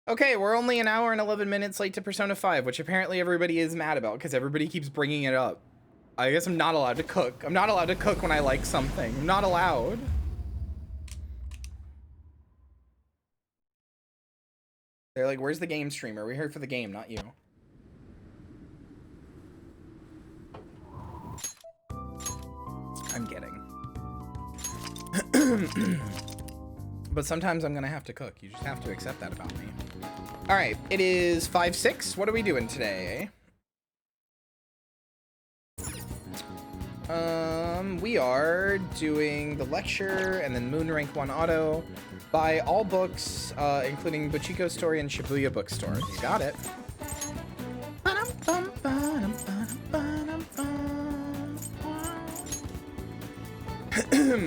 Okay, we're only an hour and 11 minutes late to Persona 5, which apparently everybody is mad about because everybody keeps bringing it up. I guess I'm not allowed to cook. I'm not allowed to cook when I like something. I'm not allowed. They're like, where's the game streamer? We're here for the game, not you. I'm kidding. But sometimes I'm gonna have to cook. You just have to accept that about me. All right, it is 5-6. What are we doing today? We are doing the lecture and then Moon Rank 1 Auto. Buy all books, including Buchiko's Story and Shibuya Bookstore. You got it.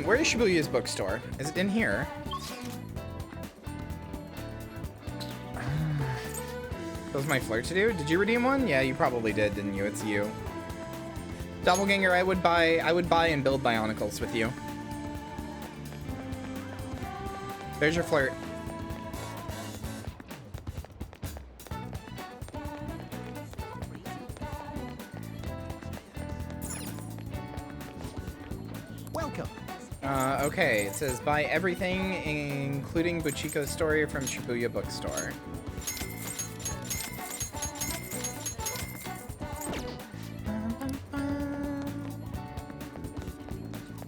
Where is Shibuya's bookstore? Is it in here? That was my flirt to do. Did you redeem one? Yeah, you probably did, didn't you? It's you. Doppelganger, I would buy and build Bionicles with you. There's your flirt. Welcome. Okay, it says buy everything, including Buchiko's Story from Shibuya Bookstore.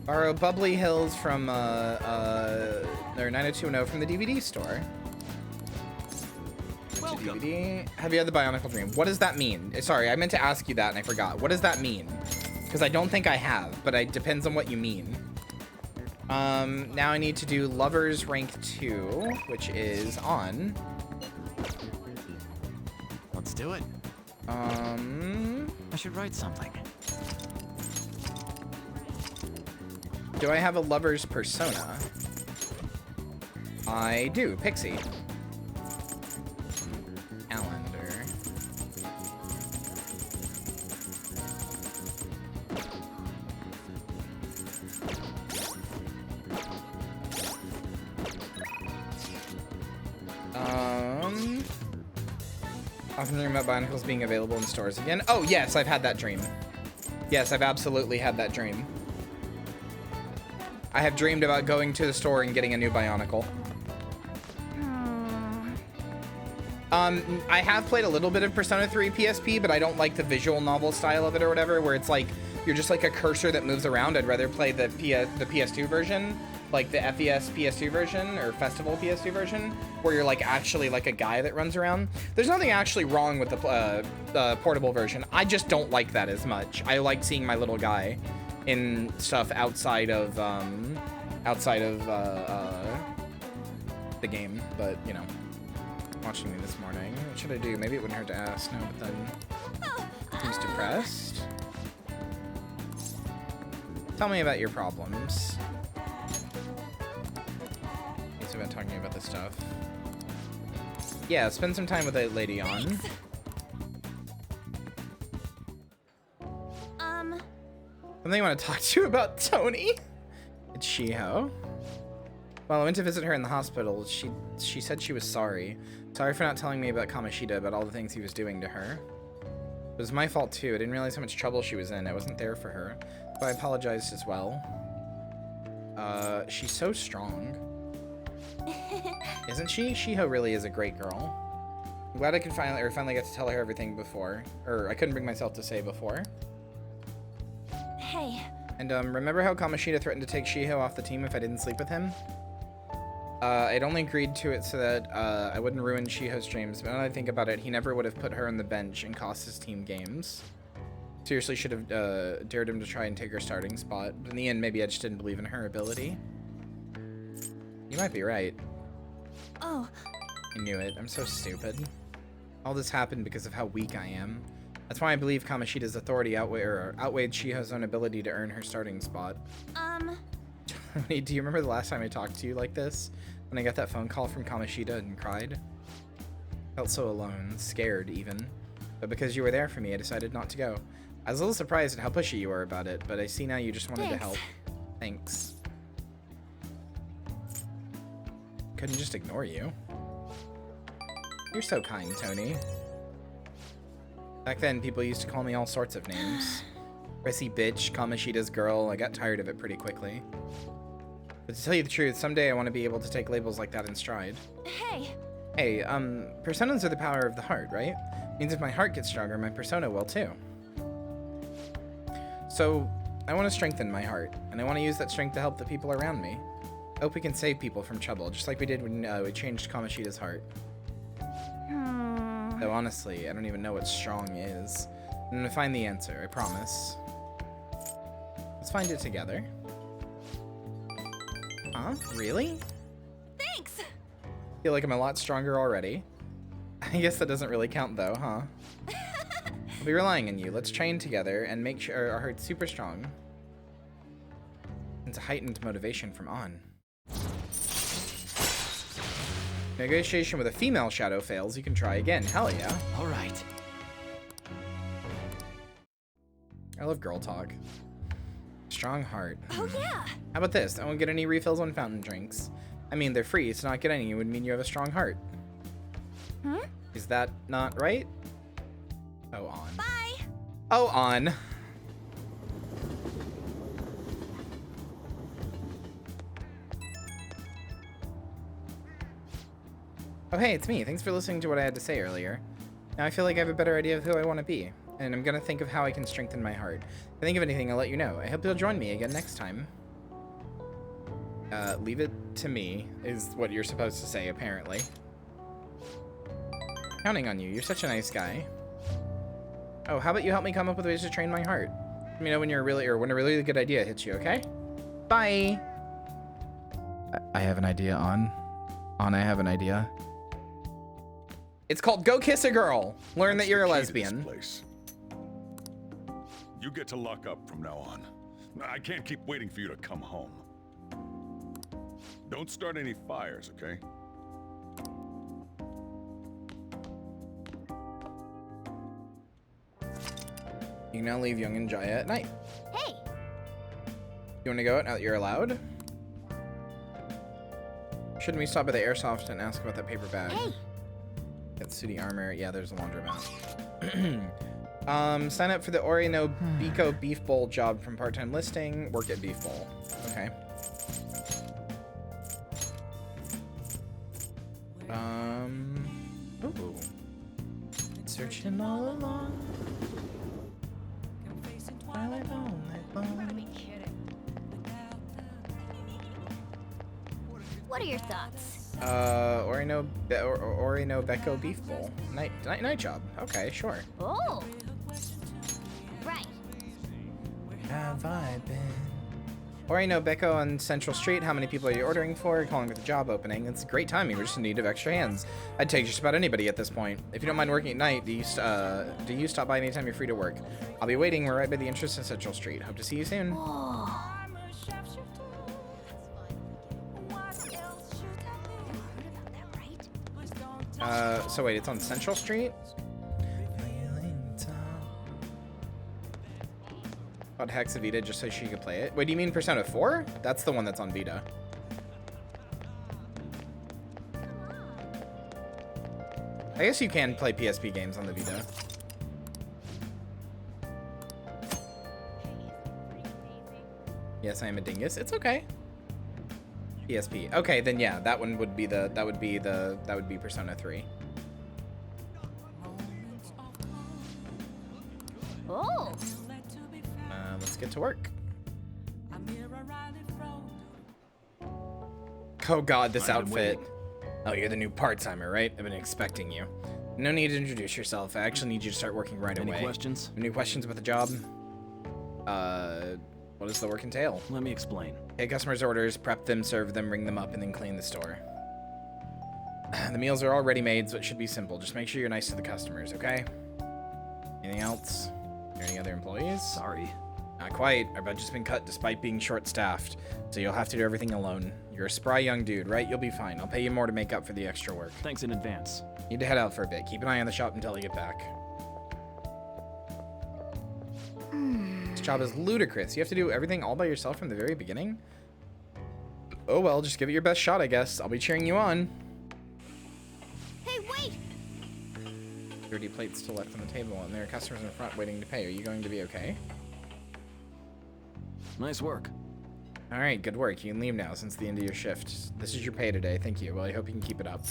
Borrow Bubbly Hills from, or 90210 from the DVD store. Welcome. DVD. Have you had the Bionicle Dream? What does that mean? Sorry, I meant to ask you that and I forgot. What does that mean? Because I don't think I have, but it depends on what you mean. Now I need to do Lovers Rank 2, which is on. Let's do it. I should write something. Do I have a Lover's Persona? I do. Pixie. Allender. Often dream about Bionicles being available in stores again. Oh, yes, I've had that dream. Yes, I've absolutely had that dream. I have dreamed about going to the store and getting a new Bionicle. I have played a little bit of Persona 3 PSP, but I don't like the visual novel style of it or whatever, where it's like, you're just like a cursor that moves around. I'd rather play the PS2 version, like the FES PS2 version, or Festival PS2 version, where you're like actually like a guy that runs around. There's nothing actually wrong with the portable version. I just don't like that as much. I like seeing my little guy in stuff outside of the game, but you know, watching me this morning. What should I do? Maybe it wouldn't hurt to ask. No, but then seems depressed. Tell me about your problems. He's been talking about this stuff. Yeah, spend some time with a lady on. Something I want to talk to you about, Tony. It's Shiho. Well, I went to visit her in the hospital. She said she was sorry. Sorry for not telling me about Kamoshida, about all the things he was doing to her. It was my fault too. I didn't realize how much trouble she was in. I wasn't there for her. So I apologized as well. She's so strong. Isn't she? Shiho really is a great girl. I'm glad I could finally got to tell her everything before. Or I couldn't bring myself to say before. Hey. And remember how Kamoshida threatened to take Shiho off the team if I didn't sleep with him? I'd only agreed to it so that I wouldn't ruin Shiho's dreams, but now that I think about it, he never would have put her on the bench and cost his team games. Seriously should have dared him to try and take her starting spot, but in the end, maybe I just didn't believe in her ability. You might be right. Oh. I knew it. I'm so stupid. All this happened because of how weak I am. That's why I believe Kamoshida's authority outweighed Shiho's own ability to earn her starting spot. Wait, do you remember the last time I talked to you like this? When I got that phone call from Kamoshida and cried? Felt so alone, scared even. But because you were there for me, I decided not to go. I was a little surprised at how pushy you were about it, but I see now you just wanted to help. Thanks. Couldn't just ignore you. You're so kind, Tony. Back then, people used to call me all sorts of names. Prissy bitch, Kamoshida's girl. I got tired of it pretty quickly. But to tell you the truth, someday I want to be able to take labels like that in stride. Hey. Hey, personas are the power of the heart, right? Means if my heart gets stronger, my persona will too. So, I want to strengthen my heart, and I want to use that strength to help the people around me. I hope we can save people from trouble, just like we did when we changed Kamoshida's heart. Though honestly, I don't even know what strong is. I'm gonna find the answer, I promise. Let's find it together. Huh? Really? Thanks. Feel like I'm a lot stronger already. I guess that doesn't really count though, huh? I'll be relying on you. Let's train together and make sure our heart's super strong. It's a heightened motivation from On. Negotiation with a female shadow fails. You can try again. Hell yeah. All right. I love girl talk. Strong heart. Oh yeah. How about this? I won't get any refills on fountain drinks. I mean, they're free, so not getting any would mean you have a strong heart. Hmm? Is that not right? Oh, On. Bye. Oh, On. Oh, hey, it's me. Thanks for listening to what I had to say earlier. Now I feel like I have a better idea of who I want to be, and I'm gonna think of how I can strengthen my heart. If I think of anything, I'll let you know. I hope you'll join me again next time. Leave it to me, is what you're supposed to say, apparently. Counting on you. You're such a nice guy. Oh, how about you help me come up with ways to train my heart? Let me know when when a really good idea hits you, okay? Bye! I have an idea, On. On, I have an idea. It's called Go Kiss a Girl. Learn that you're a lesbian. Place. You get to lock up from now on. I can't keep waiting for you to come home. Don't start any fires, okay? You can now leave Young and Jaya at night. Hey. You want to go out now that you're allowed? Shouldn't we stop by the airsoft and ask about that paper bag? Hey. Get sooty armor. Yeah, there's a laundromat. Sign up for the Ori no Biko Beef Bowl job from part-time listing. Work at Beef Bowl. Okay. Ooh. Searching all along. What are your thoughts? Ori no Beko Beef Bowl. Night job. Okay, sure. Oh. Right. Have I been? Ori no Beko on Central Street. How many people are you ordering for? Calling with a job opening. It's great timing. We're just in need of extra hands. I'd take just about anybody at this point. If you don't mind working at night, do you stop by anytime you're free to work? I'll be waiting. We're right by the entrance to Central Street. Hope to see you soon. Oh. So wait, it's on Central Street? Bought Hex of Vita just so she could play it. Wait, do you mean Persona 4? That's the one that's on Vita. I guess you can play PSP games on the Vita. Yes, I am a dingus. It's okay. PSP. Okay, then yeah, that one would be that would be Persona 3. Oh. Let's get to work. Oh god, this outfit. Oh, you're the new part-timer, right? I've been expecting you. No need to introduce yourself. I actually need you to start working right away. Any questions? Any questions about the job? What does the work entail? Let me explain. Take customers' orders, prep them, serve them, ring them up, and then clean the store. The meals are all ready-made, so it should be simple. Just make sure you're nice to the customers, okay? Anything else? Are there any other employees? Sorry. Not quite. Our budget's been cut despite being short-staffed, so you'll have to do everything alone. You're a spry young dude, right? You'll be fine. I'll pay you more to make up for the extra work. Thanks in advance. Need to head out for a bit. Keep an eye on the shop until I get back. This job is ludicrous. You have to do everything all by yourself from the very beginning? Oh well, just give it your best shot, I guess. I'll be cheering you on. Hey, wait! Dirty plates still left on the table, and there are customers in front waiting to pay. Are you going to be okay? Nice work. All right, good work. You can leave now since the end of your shift. This is your pay today. Thank you. Well, I hope you can keep it up.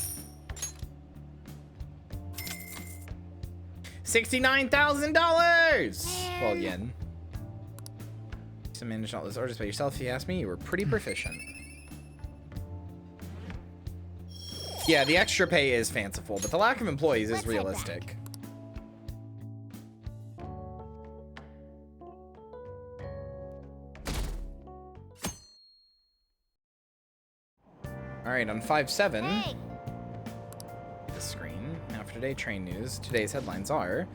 $69,000! Well, yen. To manage all those orders by yourself, if you ask me, you were pretty proficient. Yeah, the extra pay is fanciful, but the lack of employees is realistic. All right, on 5/7. Hey. The screen. Now for today, train news. Today's headlines are: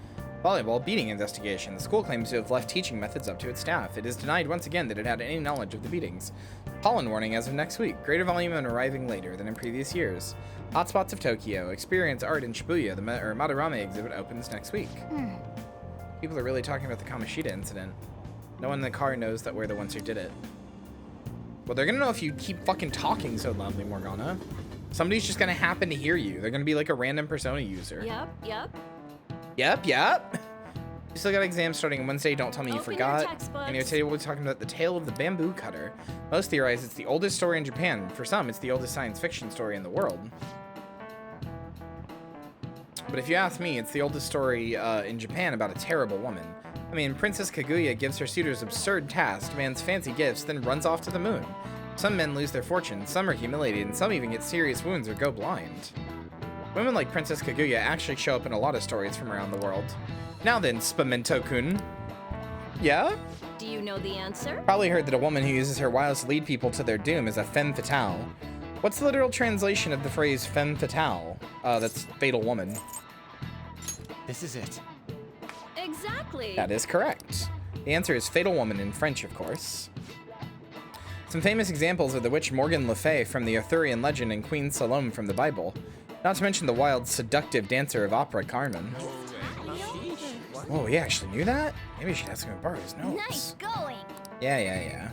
volleyball beating investigation. The school claims to have left teaching methods up to its staff. It is denied once again that it had any knowledge of the beatings. Pollen warning as of next week. Greater volume and arriving later than in previous years. Hotspots of Tokyo. Experience art in Shibuya. The Madarame exhibit opens next week. People are really talking about the Kamoshida incident. No one in the car knows that we're the ones who did it. Well, they're gonna know if you keep fucking talking so loudly, Morgana. Somebody's just gonna happen to hear you. They're gonna be like a random Persona user. Yep. You still got exams starting Wednesday. Don't tell me you forgot. Anyway, today we'll be talking about the tale of the bamboo cutter. Most theorize it's the oldest story in Japan. For some, it's the oldest science fiction story in the world. But if you ask me, it's the oldest story in Japan about a terrible woman. I mean, Princess Kaguya gives her suitors absurd tasks, demands fancy gifts, then runs off to the moon. Some men lose their fortune, some are humiliated, and some even get serious wounds or go blind. Women like Princess Kaguya actually show up in a lot of stories from around the world. Now then, Spamento-kun. Yeah? Do you know the answer? Probably heard that a woman who uses her wiles to lead people to their doom is a femme fatale. What's the literal translation of the phrase femme fatale? That's fatal woman. This is it. Exactly. That is correct. The answer is fatal woman in French, of course. Some famous examples are the witch Morgan Le Fay from the Arthurian legend and Queen Salome from the Bible. Not to mention the wild, seductive dancer of opera, Carmen. Oh, he actually knew that? Maybe I should ask him to borrow his notes. Nice going. Yeah.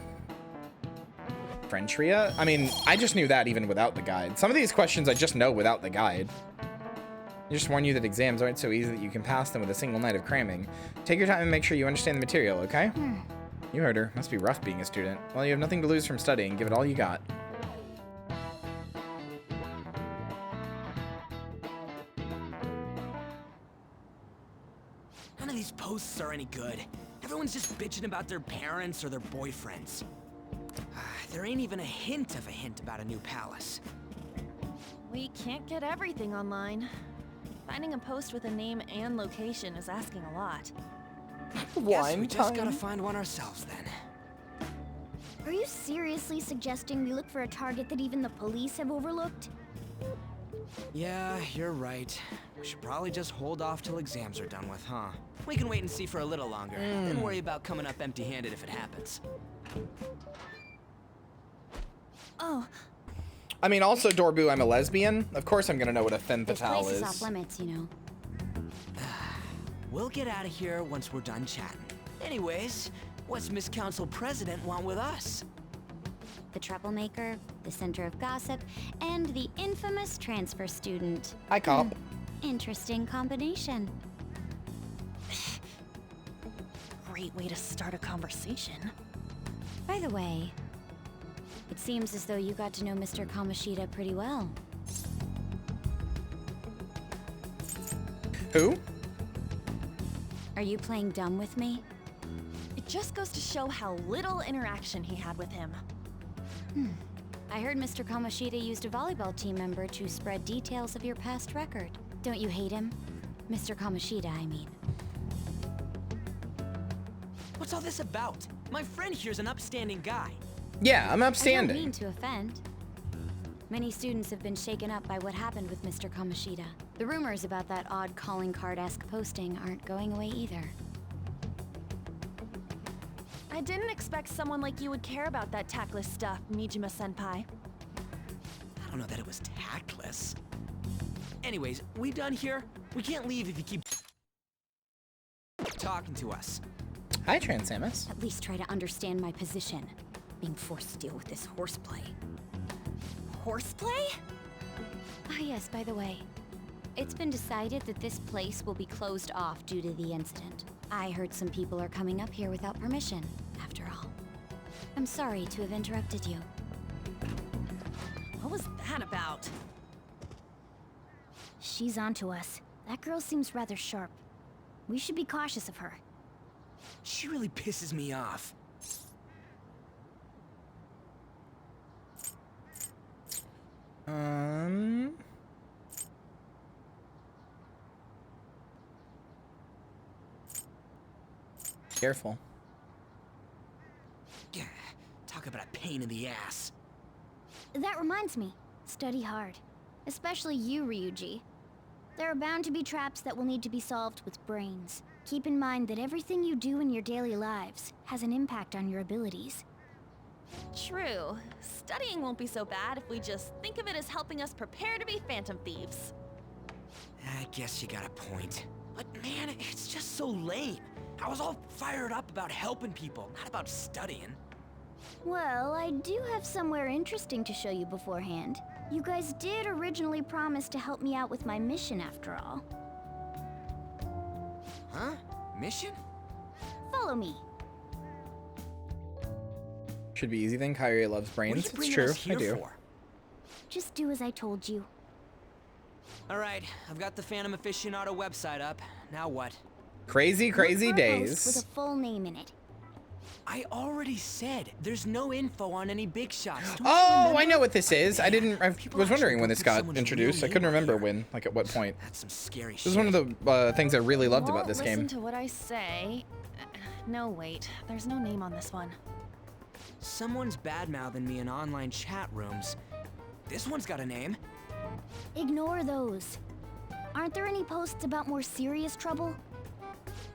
French Ria? I mean, I just knew that even without the guide. Some of these questions I just know without the guide. I just warn you that exams aren't so easy that you can pass them with a single night of cramming. Take your time and make sure you understand the material, okay? You heard her. Must be rough being a student. Well, you have nothing to lose from studying. Give it all you got. None of these posts are any good. Everyone's just bitching about their parents or their boyfriends. There ain't even a hint of a hint about a new palace. We can't get everything online. Finding a post with a name and location is asking a lot. Guess we just gotta find one ourselves then. Are you seriously suggesting we look for a target that even the police have overlooked? Yeah, you're right. We should probably just hold off till exams are done with, huh? We can wait and see for a little longer, then worry about coming up empty-handed if it happens. Oh, I mean, also, Dorbu, I'm a lesbian. Of course I'm gonna know what a femme This fatale place is is. off limits, you know. We'll get out of here once we're done chatting. Anyways, what's Miss Council President want with us? The troublemaker, the center of gossip, and the infamous transfer student. Hi, cop. Interesting combination. great way to start a conversation. By the way, it seems as though you got to know Mr. Kamoshida pretty well. Who? Are you playing dumb with me? It just goes to show how little interaction he had with him. I heard Mr. Kamoshida used a volleyball team member to spread details of your past record. Don't you hate him? Mr. Kamoshida, I mean. What's all this about? My friend here's an upstanding guy. Yeah, I'm I upstanding. don't mean to offend. Many students have been shaken up by what happened with Mr. Kamoshida. The rumors about that odd calling card-esque posting aren't going away either. I didn't expect someone like you would care about that tactless stuff, Nijima-senpai. I don't know that it was tactless. Anyways, we done here? We can't leave if you keep talking to us. Hi, Trans Samus. At least try to understand my position. Being forced to deal with this horseplay. Horseplay? Ah yes, by the way. It It's been decided that this place will be closed off due to the incident. I heard some people are coming up here without permission, after all. I'm sorry to have interrupted you. What was that about? She's onto us. That girl seems rather sharp. We should be cautious of her. She really pisses me off. Careful. Yeah, talk about a pain in the ass. That reminds me. Study hard. Especially you, Ryuji. There are bound to be traps that will need to be solved with brains. Keep in mind that everything you do in your daily lives has an impact on your abilities. True. Studying won't be so bad if we just think of it as helping us prepare to be phantom thieves. I guess you got a point. But man, it's just so lame. I was all fired up about helping people, not about studying. Well, I do have somewhere interesting to show you beforehand. You guys did originally promise to help me out with my mission after all. Huh? Mission? Follow me. Should be easy then. Kyria loves brains. What are you It's bringing true. us here I do. for? Just do as I told you. Alright, I've got the Phantom Aficionado website up. Now what? Crazy, crazy Look for a post days. with a full name in it. I already said there's no info on any big shots. Don't you Oh, I remember? know what this is. I didn't. I People was wondering actually when this think got someone's introduced. I really couldn't in remember here. when, like at what point. That's some scary This shit. is one of the things I really loved about Won't this listen game. to what I say. No, wait. There's no name on this one. Someone's bad-mouthing me in online chat rooms. This one's got a name. Ignore those. Aren't there any posts about more serious trouble?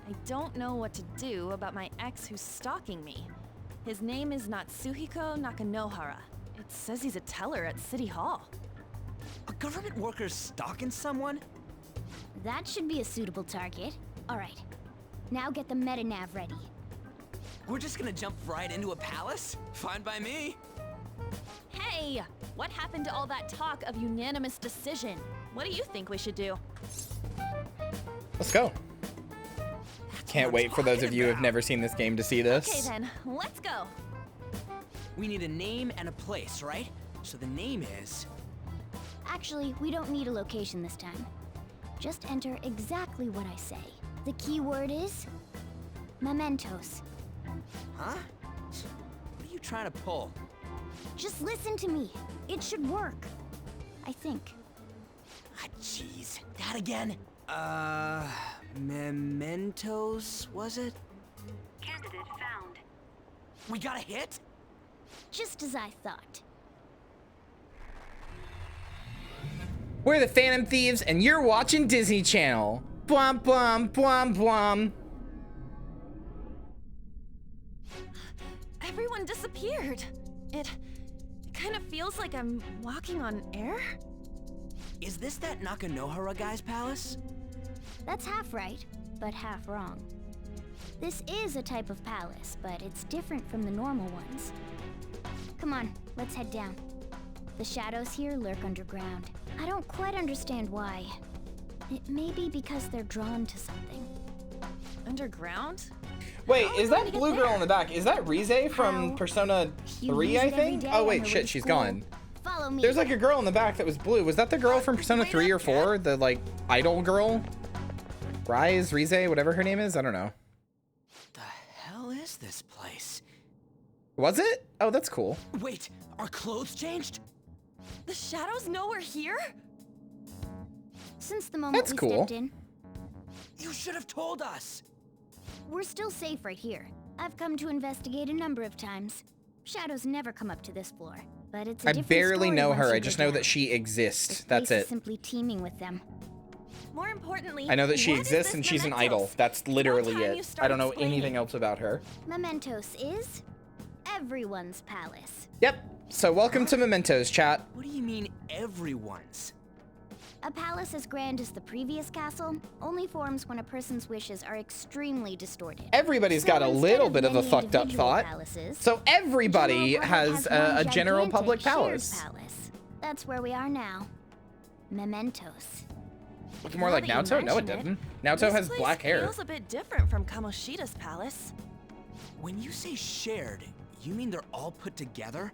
I don't know what to do about my ex who's stalking me. His name is Natsuhiko Nakanohara. It says he's a teller at City Hall. A government worker stalking someone? That should be a suitable target. Alright. Now get the meta-nav ready. We're just gonna jump right into a palace? Fine by me. Hey! What happened to all that talk of unanimous decision? What do you think we should do? Let's go. That's Can't what I'm wait for those talking of you who have about. never seen this game to see this. Okay then, let's go. We need a name and a place, right? So the name is... Actually, we don't need a location this time. Just enter exactly what I say. The key word is... mementos. Huh? What are you trying to pull? Just listen to me. It should work. I think. Ah, jeez. That again? Mementos, was it? Candidate found. We got a hit? Just as I thought. We're the Phantom Thieves, and you're watching Disney Channel. Blum, blum, blum, blum. Everyone disappeared. It kind of feels like I'm walking on air. Is this that Nakanohara guy's palace? That's half right, but half wrong. This is a type of palace, but it's different from the normal ones. Come on, let's head down. The shadows here lurk underground. I don't quite understand why. It may be because they're drawn to something. Underground? Wait, How is are we that gonna blue get girl there? in the back? Is that Rize from How? Persona You 3, use I it every think? day Oh on wait, the way shit, to she's school. gone. Follow me. There's like a girl in the back that was blue. Was that the girl from Persona 3 or 4? The like idol girl? Rize, whatever her name is? I don't know. The hell is this place? Was it? Oh, that's cool. Wait, our clothes changed? The shadows know we're here? Since the moment That's we cool. stepped in, You should have told us. we're still safe right here. I've come to investigate a number of times. Shadows never come up to this floor, but it's a I different barely story know once her. you I go just know down. that she exists. This That's place is it. simply teeming with them. More importantly, I know that she what is exists this and she's an mementos? idol. That's literally time you it. start I don't know explaining. anything else about her. Mementos is everyone's palace. Yep. So welcome to Mementos, chat. What do you mean, everyone's? A palace as grand as the previous castle only forms when a person's wishes are extremely distorted. Everybody's So got a instead little bit of a many fucked up individual thought. palaces, So everybody general public has one a general gigantic public shared palace. palace. That's where we are now. Mementos. Looking more Now like that you Naoto? No, it mention didn't. Naoto has this black place hair. feels a bit different from Kamoshida's palace. When you say shared, you mean they're all put together?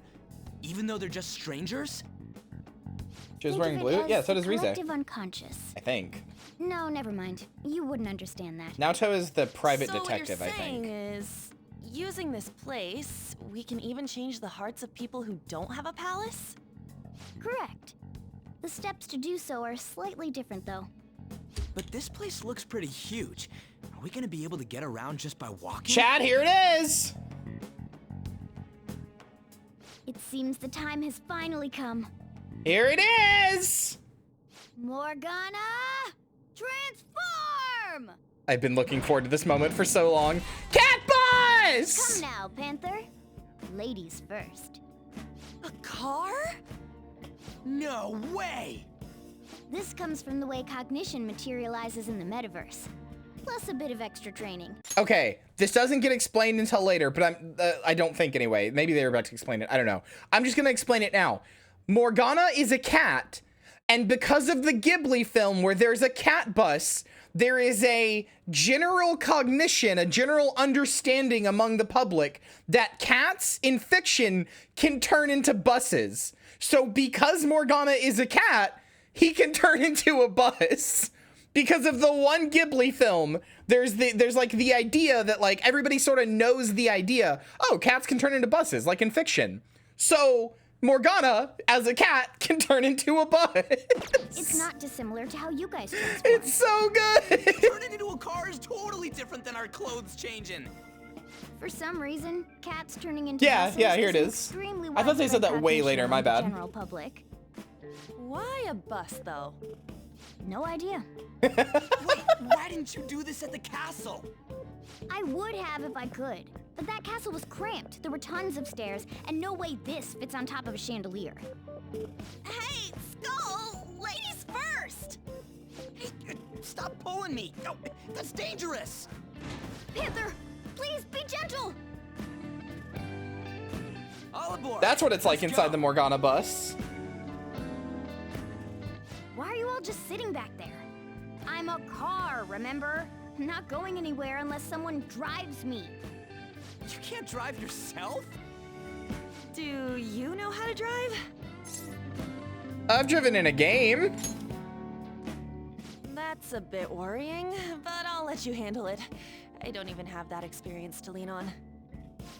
Even though they're just strangers? She was Think wearing of it blue? as Yeah, so does the Rize. collective unconscious. I think. No, never mind. You wouldn't understand that. Naoto is the private So detective, what I you're saying think. is, using this place, we can even change the hearts of people who don't have a palace? Correct. The steps to do so are slightly different, though. But this place looks pretty huge. Are we gonna be able to get around just by walking? Chat, here it is! It seems the time has finally come. Here it is! Morgana, transform! I've been looking forward to this moment for so long. Cat Bus! Come now, Panther. Ladies first. A car? No way! This comes from the way cognition materializes in the metaverse. Plus a bit of extra training. Okay, this doesn't get explained until later, but I don't think anyway. Maybe they were about to explain it. I don't know. I'm just gonna explain it now. Morgana is a cat, and because of the Ghibli film where there's a cat bus, there is a general cognition, a general understanding among the public that cats in fiction can turn into buses. So because Morgana is a cat, he can turn into a bus. Because of the one Ghibli film, there's like the idea that like everybody sort of knows the idea. Oh, cats can turn into buses, like in fiction. So Morgana, as a cat, can turn into a bus. It's not dissimilar to how you guys transform. It's so good. Turning into a car is totally different than our clothes changing. For some reason, cats turning into buses yeah, here is it an is. extremely I thought they said that widespread way cognition later, my among the bad. General public. Why a bus, though? No idea. Wait, why didn't you do this at the castle? I would have if I could, but that castle was cramped. There were tons of stairs, and no way this fits on top of a chandelier. Hey, Skull! Ladies first! Hey, stop pulling me! No, that's dangerous! Panther, please be gentle! All aboard! That's what it's like Let's inside go. the Morgana bus. Why are you all just sitting back there? I'm a car, remember? I'm not going anywhere unless someone drives me. You can't drive yourself? Do you know how to drive? I've driven in a game. That's a bit worrying, but I'll let you handle it. I don't even have that experience to lean on.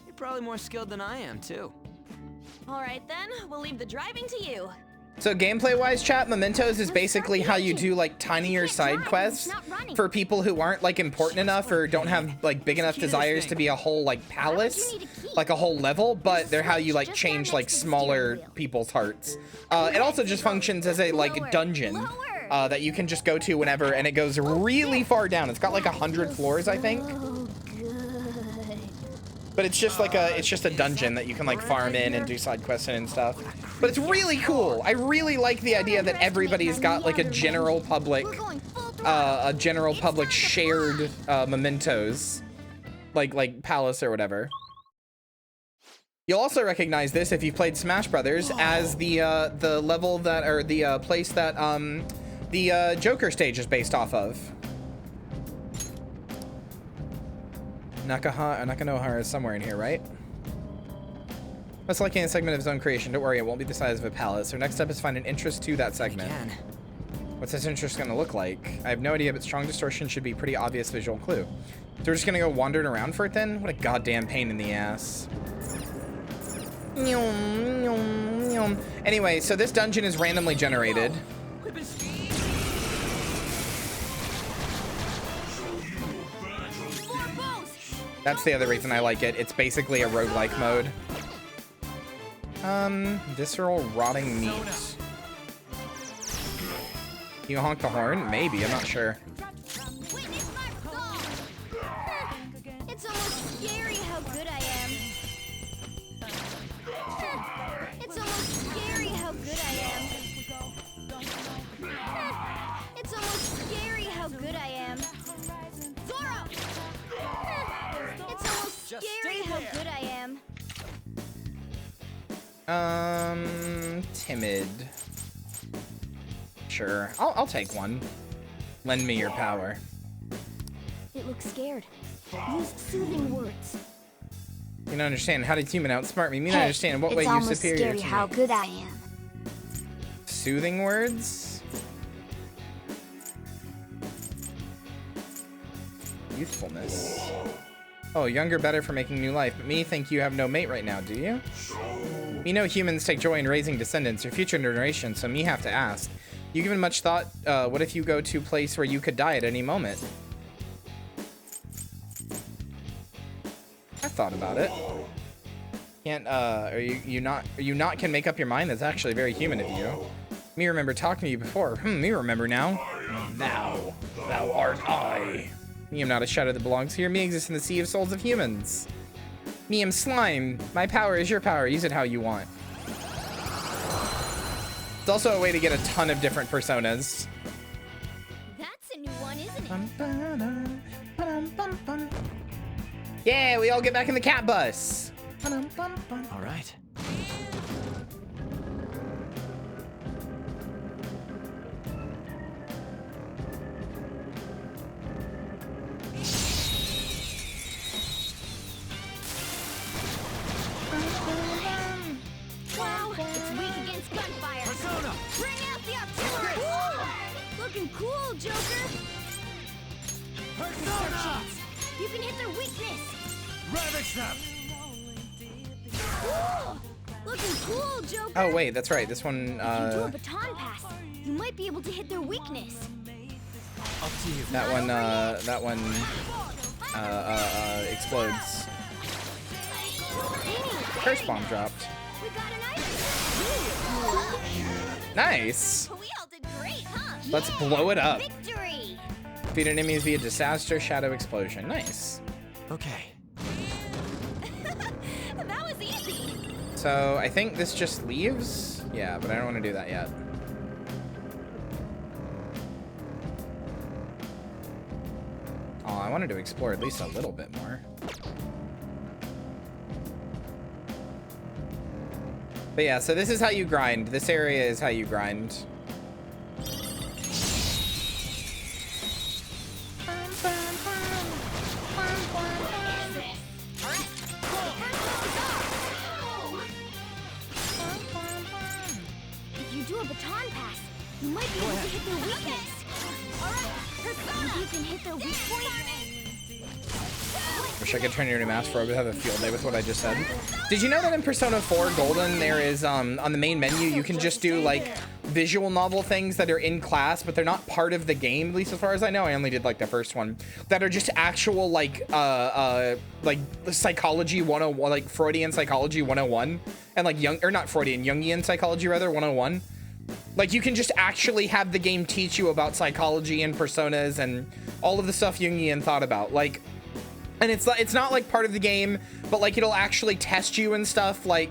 You're probably more skilled than I am, too. All right then, we'll leave the driving to you. So gameplay-wise, chat, Mementos is basically how you do like tinier side quests for people who aren't like important enough or don't have like big enough desires to be a whole like palace, like a whole level, but they're how you like change like smaller people's hearts. It also just functions as a like dungeon that you can just go to whenever, and it goes really far down. It's got like 100 floors, I think. Oh, good. But it's just like it's just a dungeon that you can like farm in and do side quests in and stuff. But it's really cool. I really like the idea that everybody's got like a general public, shared mementos, like palace or whatever. You'll also recognize this if you've played Smash Brothers as the level that, or the place that the Joker stage is based off of. Nakanohara is somewhere in here, right? Most likely in a segment of his own creation. Don't worry, it won't be the size of a palace. Our next step is to find an interest to that segment. What's this interest gonna look like? I have no idea, but strong distortion should be a pretty obvious visual clue. So we're just gonna go wandering around for it then? What a goddamn pain in the ass. Anyway, so this dungeon is randomly generated. That's the other reason I like it. It's basically a roguelike mode. Visceral rotting meat. You honk the horn? Maybe, I'm not sure. It's almost scary how good I am. It's almost scary how good I am. It's almost scary how good I am. Zoro! It's almost scary how good I am. Timid. Sure, I'll take one. Lend me your power. It looks scared. Use soothing words. You don't understand. How did human outsmart me? You don't understand in what way it's you're almost superior scary to how me. good I am. Soothing words? Youthfulness. Oh, younger better for making new life, but me think you have no mate right now, do you? Me know humans take joy in raising descendants or future generations, so me have to ask. You given much thought, what if you go to a place where you could die at any moment? I thought about it. Can't, are you not can make up your mind? That's actually very human of you. Me remember talking to you before. Me remember now. Now, thou art I. Me am not a shadow that belongs here. Me exists in the sea of souls of humans. Me am slime. My power is your power. Use it how you want. It's also a way to get a ton of different personas. That's a new one, isn't it? Yeah, we all get back in the cat bus. All right. Wow, it's weak against gunfire. Persona! Bring out the artillery! Looking cool, Joker. Persona! You can hit their weakness. Ravage them! Looking cool, Joker. Oh wait, that's right. This one. If you do a baton pass, you might be able to hit their weakness. Up to you. That one explodes. Curse bomb dropped. We got an item. Nice. We all did great, huh? Let's blow it up. Victory. Defeat enemies via disaster, shadow, explosion. Nice. Okay. That was easy. So I think this just leaves. Yeah, but I don't want to do that yet. Oh, I wanted to explore at least a little bit more. But yeah, so this is how you grind. This area is how you grind. If you do a baton pass, you might be able to hit their weakness. All right, Persona. You can hit their weak point. Wish I could turn you into Master Robe and have a field day with what I just said. Did you know that in Persona 4 Golden, there is, on the main menu, you can just do, like, visual novel things that are in class, but they're not part of the game, at least as far as I know. I only did, like, the first one. That are just actual, like psychology 101, like, Freudian psychology 101. And, like, not Freudian, Jungian psychology, rather, 101. Like, you can just actually have the game teach you about psychology and personas and all of the stuff Jungian thought about. Like, and it's not like part of the game, but like it'll actually test you and stuff. Like,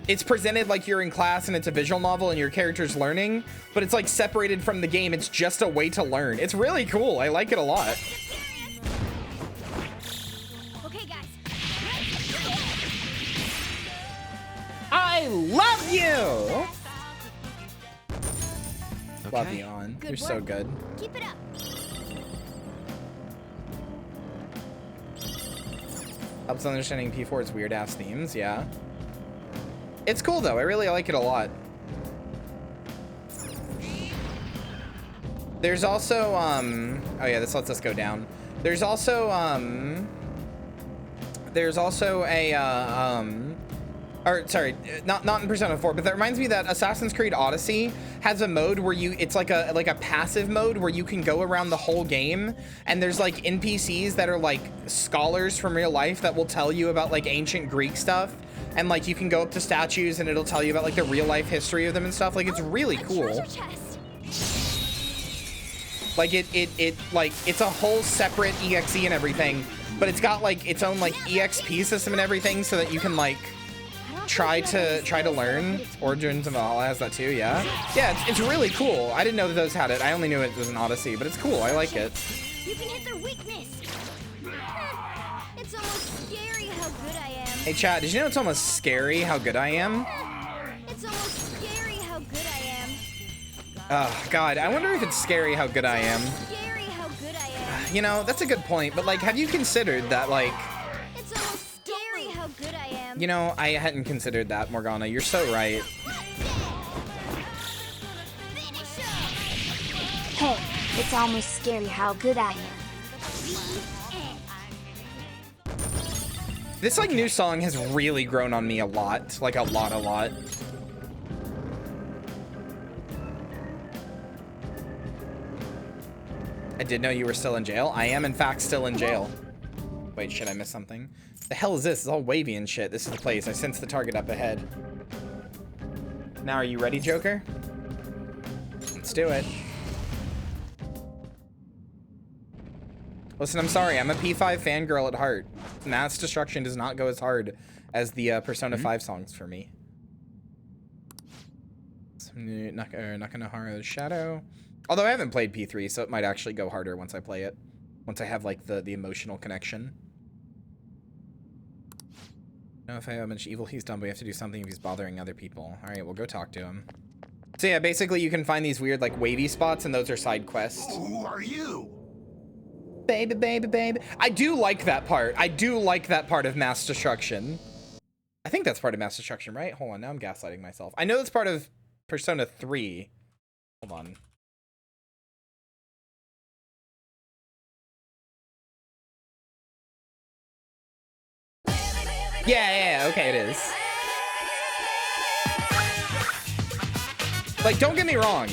it's presented like you're in class and it's a visual novel and your character's learning, but it's like separated from the game. It's just a way to learn. It's really cool. I like it a lot. Okay, guys. I love you. Love Okay. you, On. Good You're so work. good. Keep it up. Helps understanding P4's weird ass themes, yeah. It's cool though, I really like it a lot. There's also, oh yeah, this lets us go down. There's also or sorry, not in Persona 4, but that reminds me that Assassin's Creed Odyssey has a mode where it's like a passive mode where you can go around the whole game, and there's like NPCs that are like scholars from real life that will tell you about like ancient Greek stuff, and like you can go up to statues and it'll tell you about like the real life history of them and stuff. Like, it's really cool. Treasure chest. Like it's a whole separate EXE and everything, but it's got like its own like EXP system and everything, so that you can like try to learn. Origins of Valhalla has that too. Yeah, it's really cool. I didn't know that those had it. I only knew it was an Odyssey, but it's cool. I like it. You can hit their weakness. It's almost scary how good I am. Hey chat, did you know it's almost scary how good I am? It's almost scary how good I am. Oh god, I wonder if it's scary how good I am. Scary You know, that's a good point, but like, have you considered that, like... It's almost scary how good I am. You know, I hadn't considered that, Morgana. You're so right. Hey, it's almost scary how good I am. This, like, new song has really grown on me a lot. Like, a lot. I did know you were still in jail. I am, in fact, still in jail. Wait, shit, I missed something. The hell is this? It's all wavy and shit. This is the place. I sense the target up ahead. Now, are you ready, Joker? Let's do it. Listen, I'm sorry. I'm a P5 fangirl at heart. Mass Destruction does not go as hard as the Persona 5 songs for me. Some new Nakanohara's Shadow. Although I haven't played P3, so it might actually go harder once I play it. Once I have, like, the emotional connection. No, if I have how much evil he's done, but we have to do something if he's bothering other people. Alright, we'll go talk to him. So yeah, basically you can find these weird, like, wavy spots, and those are side quests. Who are you? Baby, baby, baby. I do like that part. I do like that part of Mass Destruction. I think that's part of Mass Destruction, right? Hold on, now I'm gaslighting myself. I know it's part of Persona 3. Hold on. Yeah, okay, it is. Like, don't get me wrong.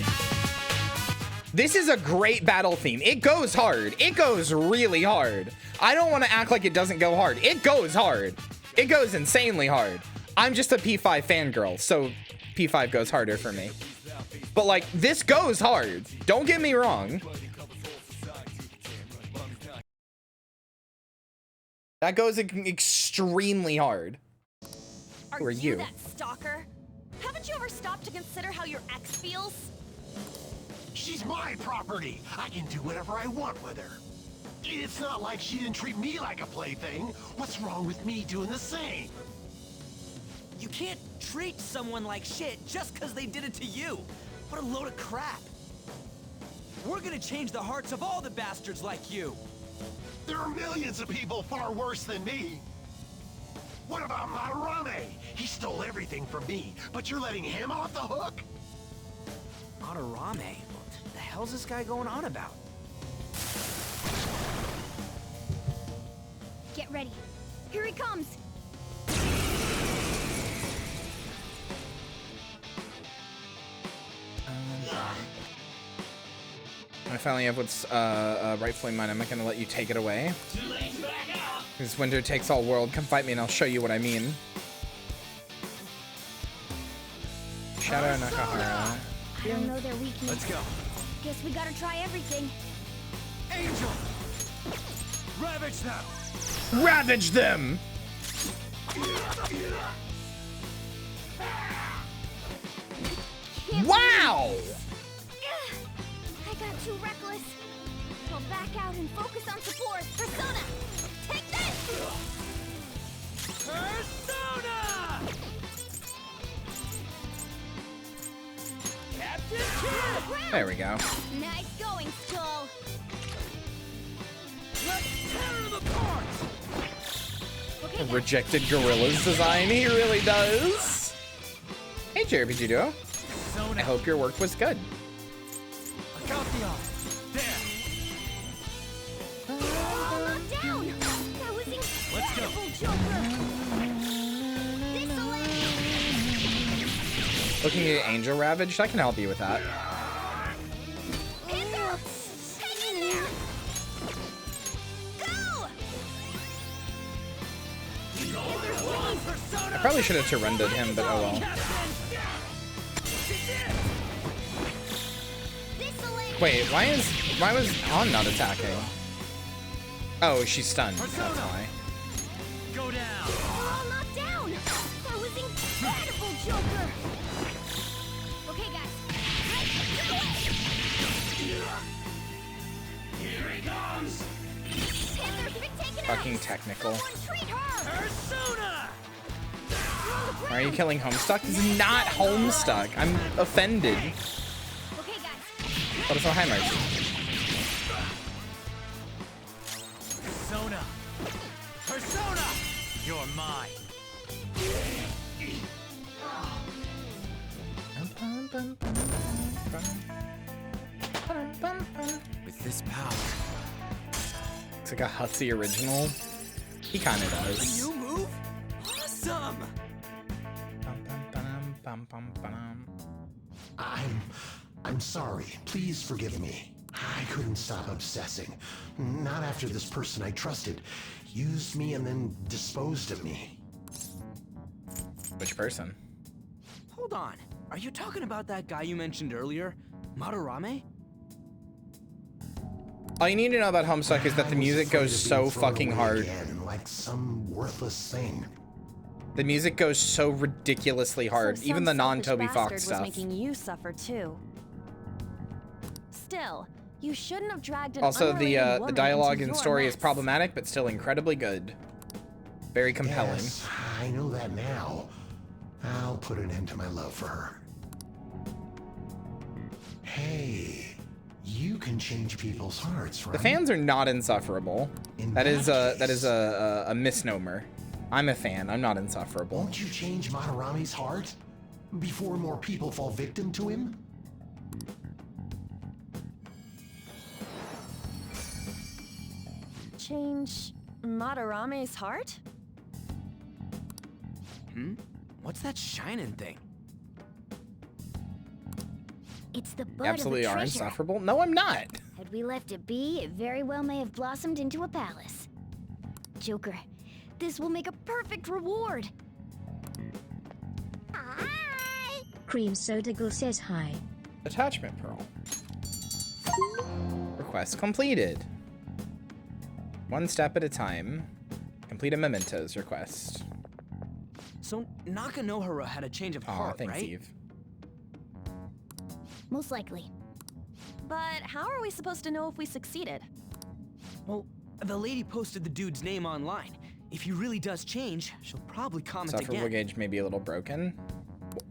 This is a great battle theme. It goes hard. It goes really hard. I don't want to act like it doesn't go hard. It goes hard. It goes insanely hard. I'm just a P5 fangirl, so P5 goes harder for me. But, like, this goes hard. Don't get me wrong. That goes extremely hard. Who are you? That stalker? Haven't you ever stopped to consider how your ex feels? She's my property. I can do whatever I want with her. It's not like she didn't treat me like a plaything. What's wrong with me doing the same? You can't treat someone like shit just because they did it to you. What a load of crap. We're gonna change the hearts of all the bastards like you. There are millions of people far worse than me. What about Madarame? He stole everything from me, but you're letting him off the hook? Madarame? What the hell's this guy going on about? Get ready. Here he comes. I finally have what's rightfully mine. I'm not gonna let you take it away. This winter takes all world. Come fight me and I'll show you what I mean. Shadow Nakahara. I don't know their weakness. Let's go. Guess we gotta try everything. Angel! Ravage them! Ravage them! Wow! I got too reckless. I'll back out and focus on support. Persona! Take this! Persona! Captain Kidd! There we go. Nice going, Skull. Let's tear them apart! Okay, guys. Rejected Gorilla's design. He really does. Hey, JRPG Duo. I hope your work was good. Look out the eye. There. All knocked down. That was incredible, Joker. This'll end. Looking at Angel Ravaged, I can help you with that. Panther, hang in there. Go! I probably should have surrendered him, but oh well. This'll end. Wait, why was On not attacking? Oh, she's stunned. That's why. Go down. We're all knocked down. That was incredible, Joker. Okay, guys. Let's do it. Here he comes! Panther's been taken Fucking out. technical. Someone treat her. Persona! You're on the ground. Why are you killing Homestuck? This is not Homestuck. I'm offended. Okay, guys. What is Alzheimer's? You're mine. With this power. It's like a Hussey original. He kind of does. You move? Awesome! I'm sorry. Please forgive me. I couldn't stop obsessing. Not after this person I trusted used me and then disposed of me. Which person? Hold on. Are you talking about that guy you mentioned earlier? Madarame? All you need to know about Homestuck is that the music goes so fucking hard. Again, like some worthless thing. The music goes so ridiculously hard. So Even the some non-Toby selfish Fox bastard stuff. was making you suffer too. Still, you shouldn't have dragged an Also, unrelated the woman dialogue into and your story is mess. problematic, but still incredibly good. Very compelling. Yes, I know that now. I'll put an end to my love for her. Hey, you can change people's hearts, right? The fans are not insufferable. That is a misnomer. I'm a fan. I'm not insufferable. Won't you change Madarame's heart before more people fall victim to him? Change Madarame's heart? What's that shining thing? It's the bud Absolutely of a are treasure. insufferable. No, I'm not. Had we left it be, it very well may have blossomed into a palace. Joker, this will make a perfect reward. Hi! Cream Soda Girl says hi. Attachment pearl. Request completed. One step at a time. Complete a mementos request. So Nakanohara had a change of Aw, heart, thanks, right? Eve. Most likely. But how are we supposed to know if we succeeded? Well, the lady posted the dude's name online. If he really does change, she'll probably comment Sufferable again. gauge may be a little broken.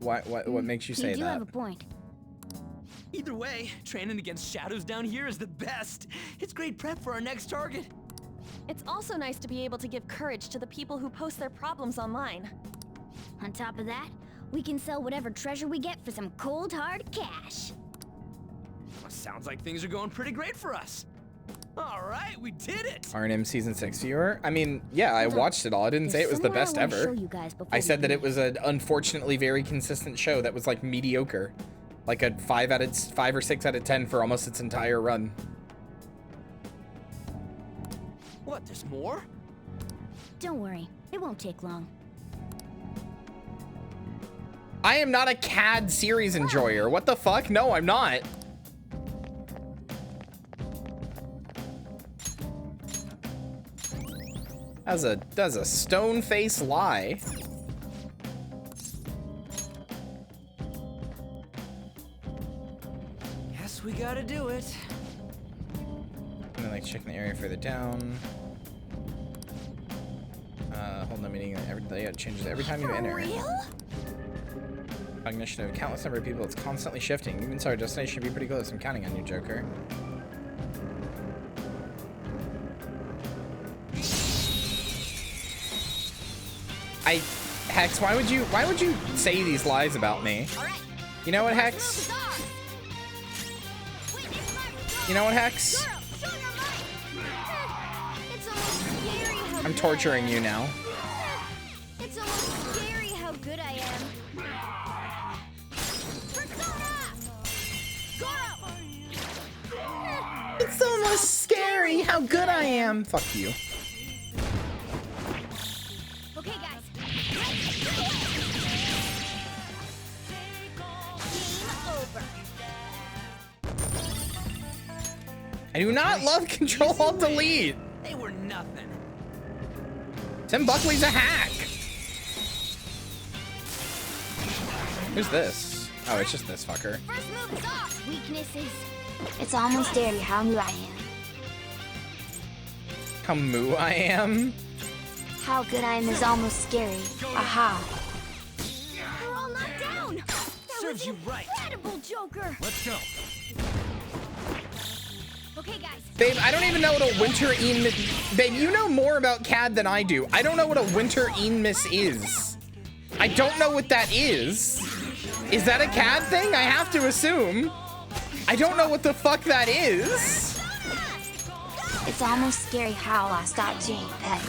What makes you say You do that? have a point. Either way, training against shadows down here is the best. It's great prep for our next target. It's also nice to be able to give courage to the people who post their problems online. On top of that, we can sell whatever treasure we get for some cold hard cash. Well, sounds like things are going pretty great for us. All right, we did it. RNM season 6 viewer. I mean, yeah, I watched it all. I didn't say it was the Somewhere I best wanna ever. show you guys before I we said that leave. it was an unfortunately very consistent show that was like mediocre. Like a 5 or 6 out of 10 for almost its entire run. What, there's more? Don't worry, it won't take long. I am not a CAD series enjoyer. What the fuck? No, I'm not. That's a stone-faced lie. Guess we gotta do it. And then like checking the area further down. Hold on, meaning every day it changes every time you enter. Real? Cognition of a countless number of people, it's constantly shifting. Even so, our destination should be pretty close. I'm counting on you, Joker. Hex, why would you say these lies about me? You know what, Hex? You know what, Hex? I'm torturing you now. It's almost scary how good I am. It's almost scary how good I am. Fuck you. Okay, guys. Game over. I do not love Control Alt Delete. They were nothing. Tim Buckley's a hack. Who's this? Oh, it's just this fucker. First move is off. Weaknesses. It's almost scary how new I am. How moo I am. How good I am is almost scary. Aha. We're all knocked down. That Serves was you right. incredible, Joker. Let's go. Okay, guys. Babe, I don't even know what a winter Babe, you know more about CAD than I do. I don't know what a winter miss is. I don't know what that is. Is that a CAD thing? I have to assume. I don't know what the fuck that is. It's almost scary how I stopped being pet.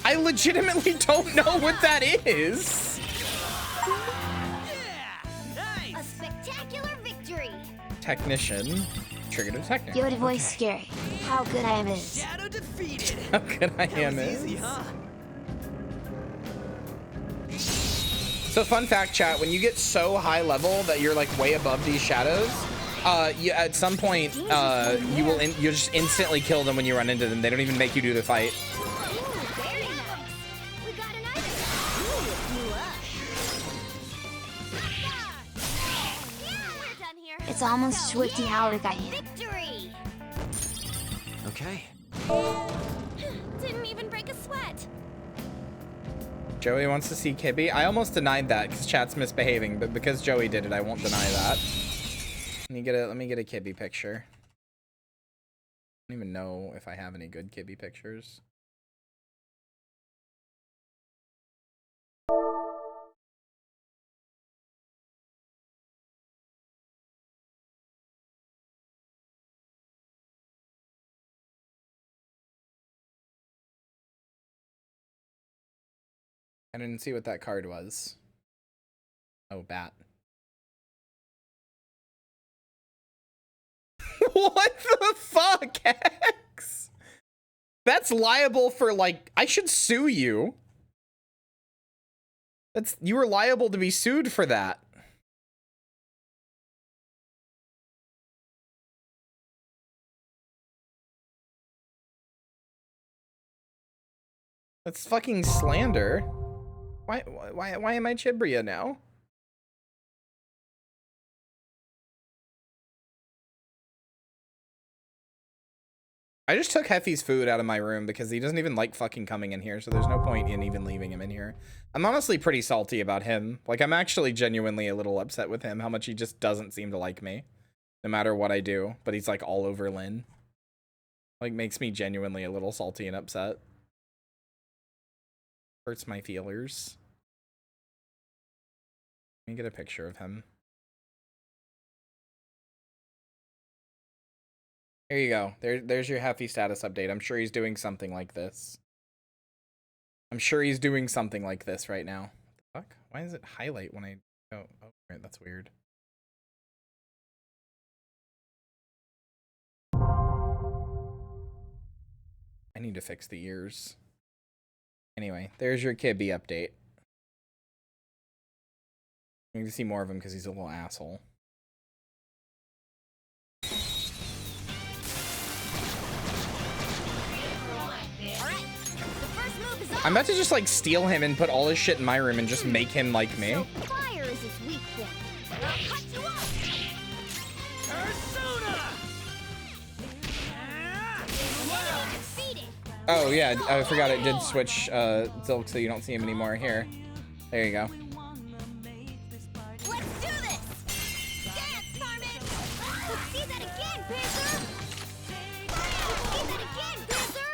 I legitimately don't know what that is. A spectacular victory. Technician. Triggered a technical. Yoda voice scary. How good I am is. Shadow defeated. How good I am That was is. easy, huh? So fun fact, chat, when you get so high level that you're like way above these shadows, at some point, you'll just instantly kill them when you run into them. They don't even make you do the fight. Very nice. We got an item. Ooh, we're done here. It's almost Swifty Howard I am. Victory. Okay. Didn't even break a sweat. Joey wants to see Kibby. I almost denied that because chat's misbehaving, but because Joey did it, I won't deny that. Let me get a Kibby picture. I don't even know if I have any good Kibby pictures. I didn't see what that card was. Oh, bat. What the fuck, X? That's liable for, like, I should sue you. You were liable to be sued for that. That's fucking slander. Why am I Chibria now? I just took Heffy's food out of my room because he doesn't even like fucking coming in here, so there's no point in even leaving him in here. I'm honestly pretty salty about him. Like, I'm actually genuinely a little upset with him, how much he just doesn't seem to like me, no matter what I do. But he's like all over Lynn. Like, makes me genuinely a little salty and upset. Hurts my feelers. Let me get a picture of him. There you go. There's your Heffy status update. I'm sure he's doing something like this. I'm sure he's doing something like this right now. What the fuck? Why does it highlight when I... Oh, right, that's weird. I need to fix the ears. Anyway, there's your Kibby update. I need to see more of him because he's a little asshole. I'm about to just like steal him and put all his shit in my room and just make him like me. So fire is its weak point. I'll cut you off. Oh yeah, I forgot it did switch Zilk so you don't see him anymore. Here. There you go. Let's do this! Dance, Carmen! Let's see that again, Panther! Let's see that again, Panther!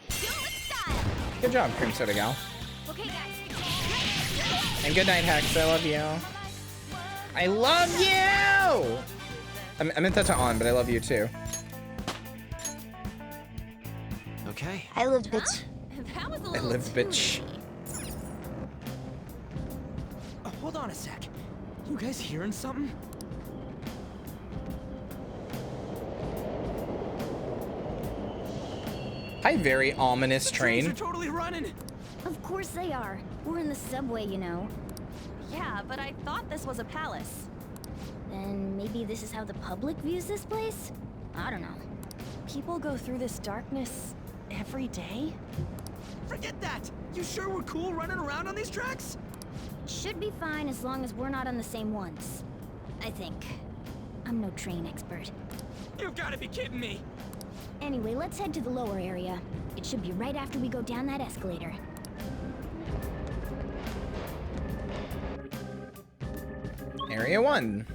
Do it with style! Good job, Cream Soda Gal. Okay, guys. And good night, Hex. I love you. I love you! I meant that to On, but I love you too. Okay. I lived, bitch. That was a I little live, too bitch. Hold on a sec. You guys hearing something? Hi, very ominous The trains train. are totally running. Of course they are. We're in the subway, you know. Yeah, but I thought this was a palace. Then maybe this is how the public views this place? I don't know. People go through this darkness every day? Forget that. You sure we're cool running around on these tracks? Should be fine as long as we're not on the same ones. I think. I'm no train expert. You've got to be kidding me. Anyway, let's head to the lower area. It should be right after we go down that escalator. Area 1.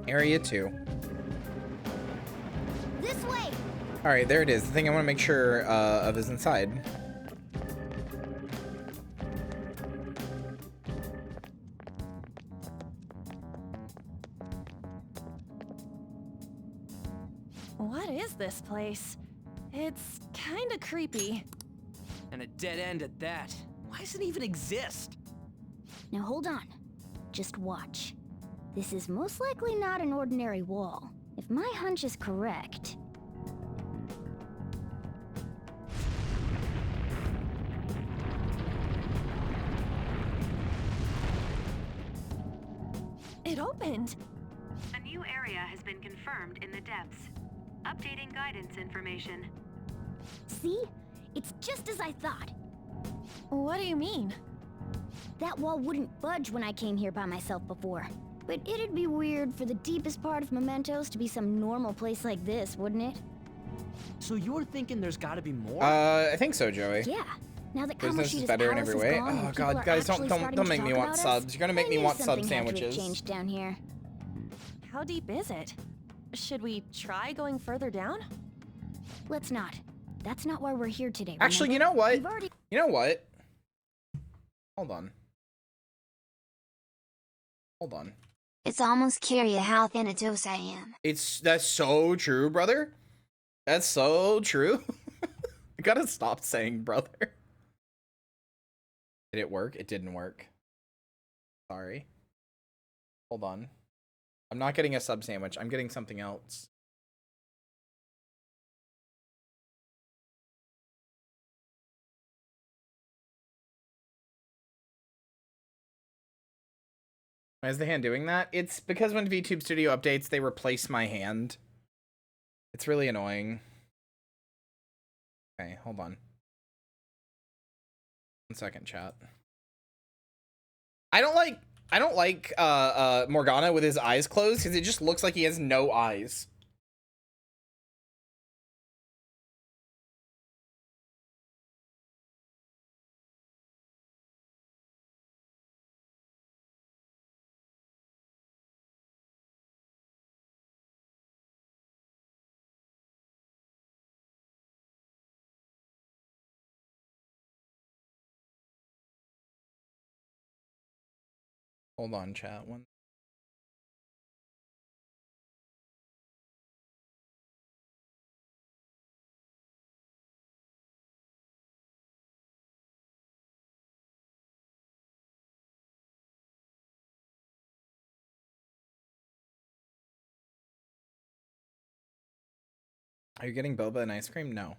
Area 2. This way! Alright, there it is. The thing I want to make sure of is inside. What is this place? It's kinda creepy. And a dead end at that. Why does it even exist? Now hold on. Just watch. This is most likely not an ordinary wall. If my hunch is correct... It opened! A new area has been confirmed in the depths. Updating guidance information. See? It's just as I thought. What do you mean? That wall wouldn't budge when I came here by myself before. But it'd be weird for the deepest part of Mementos to be some normal place like this, wouldn't it? So you're thinking there's gotta be more? I think so, Joey. Yeah. Now that Business is Kamoshida's better in palace every is way. gone Oh and god, people are guys, actually starting don't to make me talk want about us, subs. You're gonna make I me knew want sub something had to have sandwiches. changed down here. How deep is it? Should we try going further down? Let's not. That's not why we're here today. Actually, you remember? know what? We've already... You know what? Hold on. Hold on. It's almost Kyria how Thanatos I am. That's so true, brother. That's so true. I gotta stop saying brother. Did it work? It didn't work. Sorry. Hold on. I'm not getting a sub sandwich. I'm getting something else. Why is the hand doing that? It's because when VTube Studio updates, they replace my hand. It's really annoying. Okay, hold on. 1 second, chat. I don't like Morgana with his eyes closed because it just looks like he has no eyes. Hold on, chat. One. Are you getting boba and ice cream? No.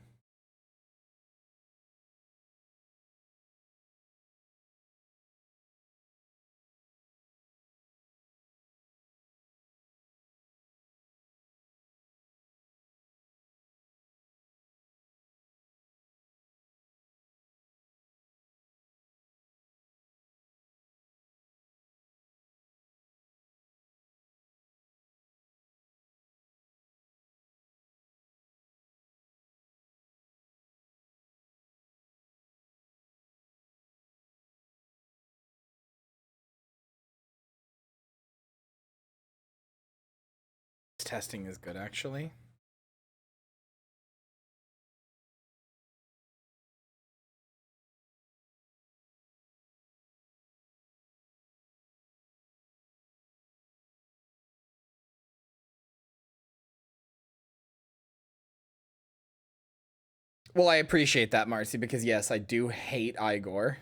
Testing is good, actually. Well, I appreciate that, Marcy, because yes, I do hate Igor.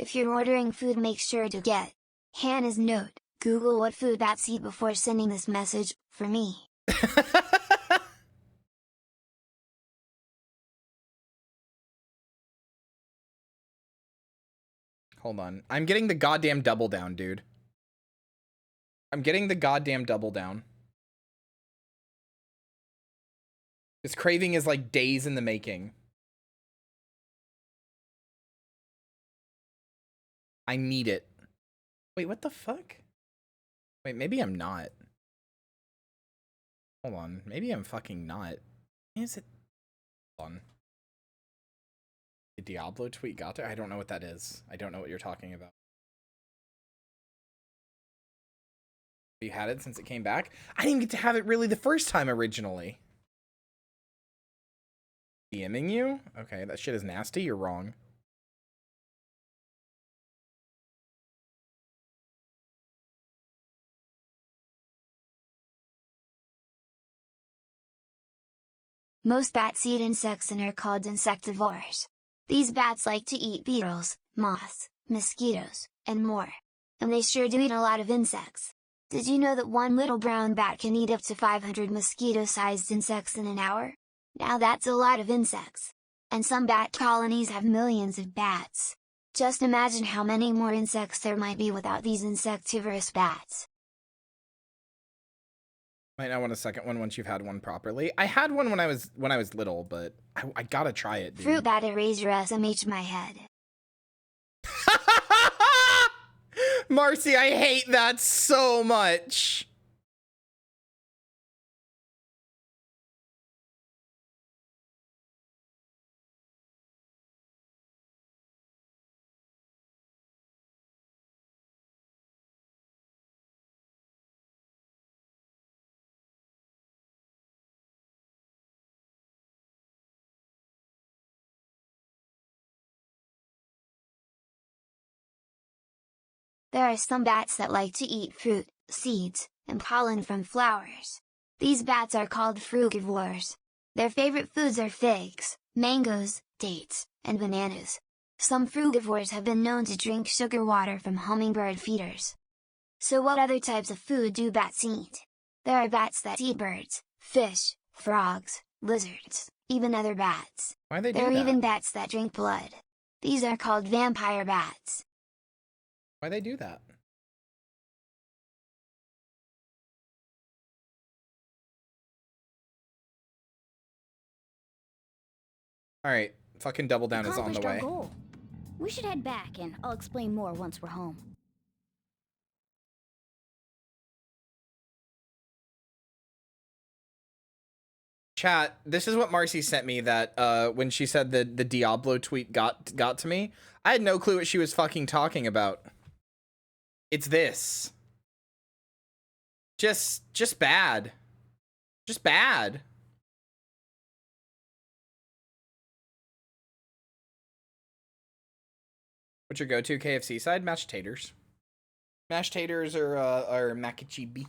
If you're ordering food, make sure to get Hannah's note. Google what food bats eat before sending this message, for me. Hold on. I'm getting the goddamn double down, dude. I'm getting the goddamn double down. This craving is like days in the making. I need it. Wait, what the fuck? Wait, maybe I'm not. Hold on. Maybe I'm fucking not. Is it? Hold on. The Diablo tweet got there? I don't know what that is. I don't know what you're talking about. You had it since it came back? I didn't get to have it really the first time originally. DMing you? Okay, that shit is nasty. You're wrong. Most bats eat insects and are called insectivores. These bats like to eat beetles, moths, mosquitoes, and more. And they sure do eat a lot of insects. Did you know that one little brown bat can eat up to 500 mosquito-sized insects in an hour? Now that's a lot of insects. And some bat colonies have millions of bats. Just imagine how many more insects there might be without these insectivorous bats. Might not want a second one once you've had one properly. I had one when I was little, but I gotta try it, dude. Fruit bat, erase your SMH my head. Marcy, I hate that so much. There are some bats that like to eat fruit, seeds, and pollen from flowers. These bats are called frugivores. Their favorite foods are figs, mangoes, dates, and bananas. Some frugivores have been known to drink sugar water from hummingbird feeders. So what other types of food do bats eat? There are bats that eat birds, fish, frogs, lizards, even other bats. Why they do There are that? even bats that drink blood. These are called vampire bats. Why they do that? All right, fucking double down is on the Accomplished our way. goal. We should head back, and I'll explain more once we're home. Chat, this is what Marcy sent me that when she said the Diablo tweet got to me. I had no clue what she was fucking talking about. It's this. Just bad. Just bad. What's your go-to KFC side? Mashed taters. Mashed taters are mac and cheese.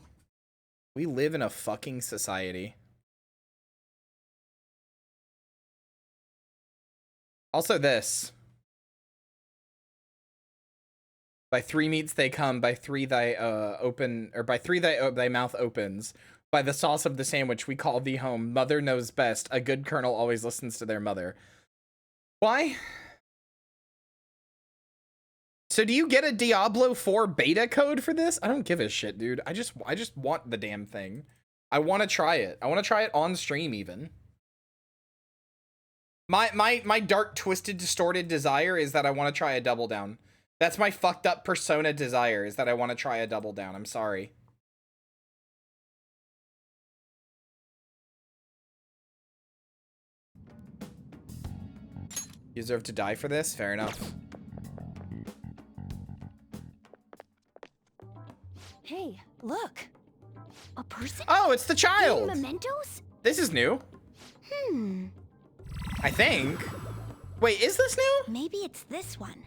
We live in a fucking society. Also this. By three meats they come, by three thy thy mouth opens. By the sauce of the sandwich we call thee home. Mother knows best. A good colonel always listens to their mother. Why? So do you get a Diablo 4 beta code for this? I don't give a shit, dude. I just want the damn thing. I want to try it. I want to try it on stream even. My dark, twisted, distorted desire is that I want to try a double down. That's my fucked up persona desire, is that I want to try a double down. I'm sorry. You deserve to die for this? Fair enough. Hey, look. A person? Oh, it's the child! Eating mementos? This is new. I think. Wait, is this new? Maybe it's this one.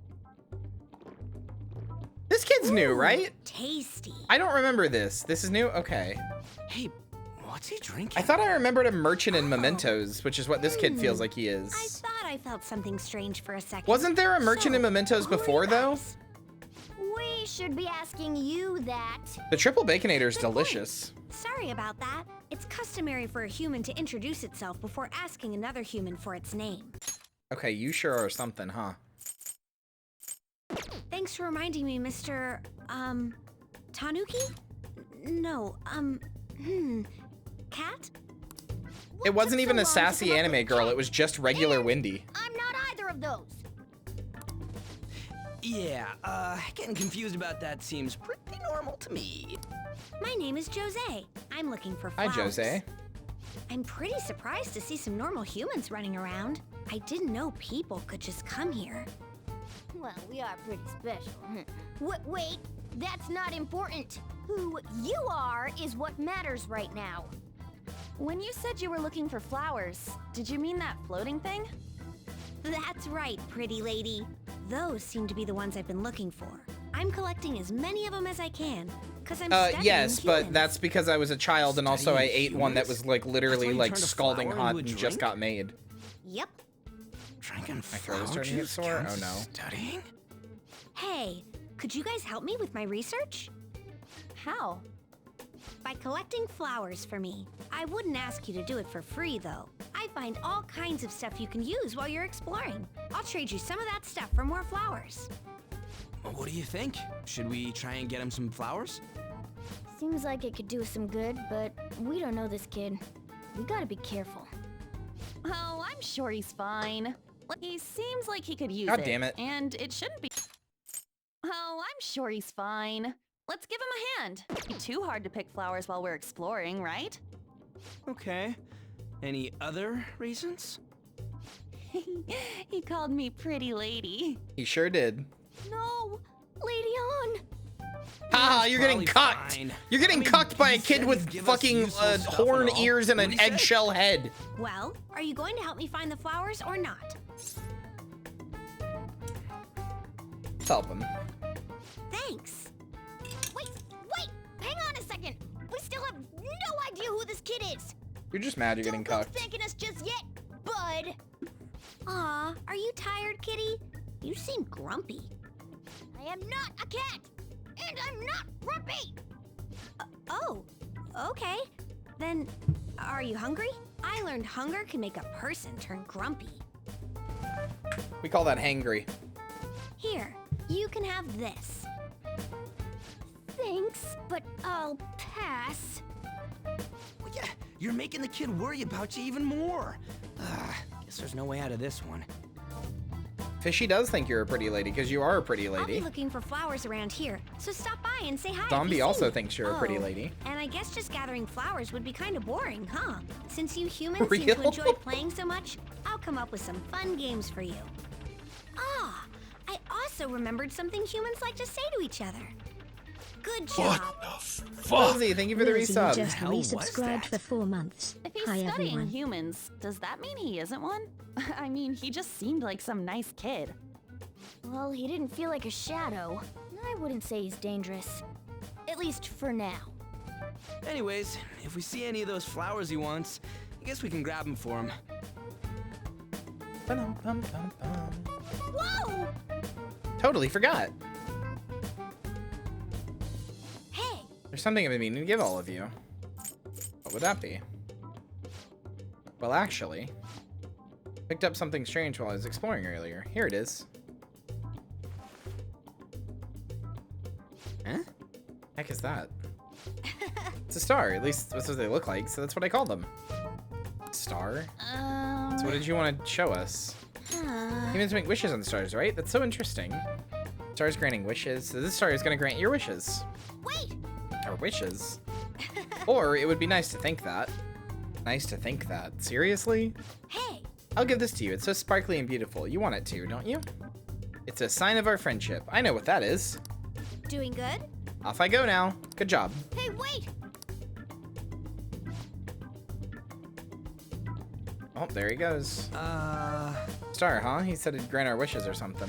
This kid's new, right? Tasty. I don't remember this. This is new? Okay. Hey, what's he drinking? I thought I remembered a merchant in Mementos, which is what this kid feels like he I is. thought I felt something strange for a second. Wasn't there a merchant in Mementos before, though? We should be asking you that. The triple baconator is delicious. Sorry about that. It's customary for a human to introduce itself before asking another human for its name. Okay, you sure are something, huh? Thanks for reminding me, Mr. Tanuki? No, Cat? It wasn't even a so long to sassy come up anime with girl, Cat? it was just regular And Wendy. I'm not either of those. Yeah, getting confused about that seems pretty normal to me. My name is Jose. I'm looking for Hi, flowers. Jose. I'm pretty surprised to see some normal humans running around. I didn't know people could just come here. Well, we are pretty special. Wait, that's not important. Who you are is what matters right now. When you said you were looking for flowers, did you mean that floating thing? That's right, pretty lady. Those seem to be the ones I've been looking for. I'm collecting as many of them as I can, because I'm studying yes, but humans. that's because I was a child and also I ate one that was like literally That's why you like turned a scalding flower hot into and a just drink? got made. Yep. Drinking My throat flower is starting to get juice sore. counts Oh as no. Studying? Hey, could you guys help me with my research? How? By collecting flowers for me. I wouldn't ask you to do it for free, though. I find all kinds of stuff you can use while you're exploring. I'll trade you some of that stuff for more flowers. Well, what do you think? Should we try and get him some flowers? Seems like it could do us some good, but we don't know this kid. We gotta be careful. Oh, I'm sure he's fine. He seems like he could use God it. damn it. And it shouldn't be. Oh, I'm sure he's fine. Let's give him a hand. It'd be too hard to pick flowers while we're exploring, right? Okay. Any other reasons? He called me pretty lady. He sure did. No, Lady On. Haha, you're getting Probably cucked. fine. You're getting I mean, cucked by a he kid said with he'd give us fucking useful stuff horn and all. ears and an What'd he say? eggshell head. Well, are you going to help me find the flowers or not? Let's help him. Thanks. Wait, hang on a second. We still have no idea who this kid is. You're just mad you're getting Don't go cucked. thanking us just yet, bud. Aw, are you tired, kitty? You seem grumpy. I am not a cat, and I'm not grumpy. Oh, okay. Then, are you hungry? I learned hunger can make a person turn grumpy. We call that hangry. Here, you can have this. Thanks, but I'll pass. Well, yeah, you're making the kid worry about you even more. Guess there's no way out of this one. Fishy does think you're a pretty lady because you are a pretty I'll be lady. looking for flowers around here, so stop by and say hi. if Zombie you see also me. thinks you're a pretty lady. And I guess just gathering flowers would be kind of boring, huh? Since you humans seem Real? to enjoy playing so much, I'll come up with some fun games for you. Ah, I also remembered something humans like to say to each other. Good job. Rosie, thank you for the Rosie resub. just hell was resubscribed that? for 4 months. If he's Hi studying everyone. humans, does that mean he isn't one? I mean, he just seemed like some nice kid. Well, he didn't feel like a shadow. I wouldn't say he's dangerous. At least for now. Anyways, if we see any of those flowers he wants, I guess we can grab them for him. Whoa! Totally forgot. Hey, There's something I've been meaning to give all of you. What would that be? Well, actually, picked up something strange while I was exploring earlier. Here it is. Huh? Heck is that? It's a star. At least that's what they look like, so that's what I call them. Star? So what did you want to show us? Humans make wishes on stars, right? That's so interesting. Stars granting wishes. So this star is going to grant your wishes. wait! Or wishes. Or it would be nice to think that. Nice to think that. Seriously? Hey, I'll give this to you. It's so sparkly and beautiful. You want it too, don't you? It's a sign of our friendship. I know what that is. Doing good? Off I go now. Good job. hey, wait! Oh, there he goes. Star, huh? He said he'd grant our wishes or something.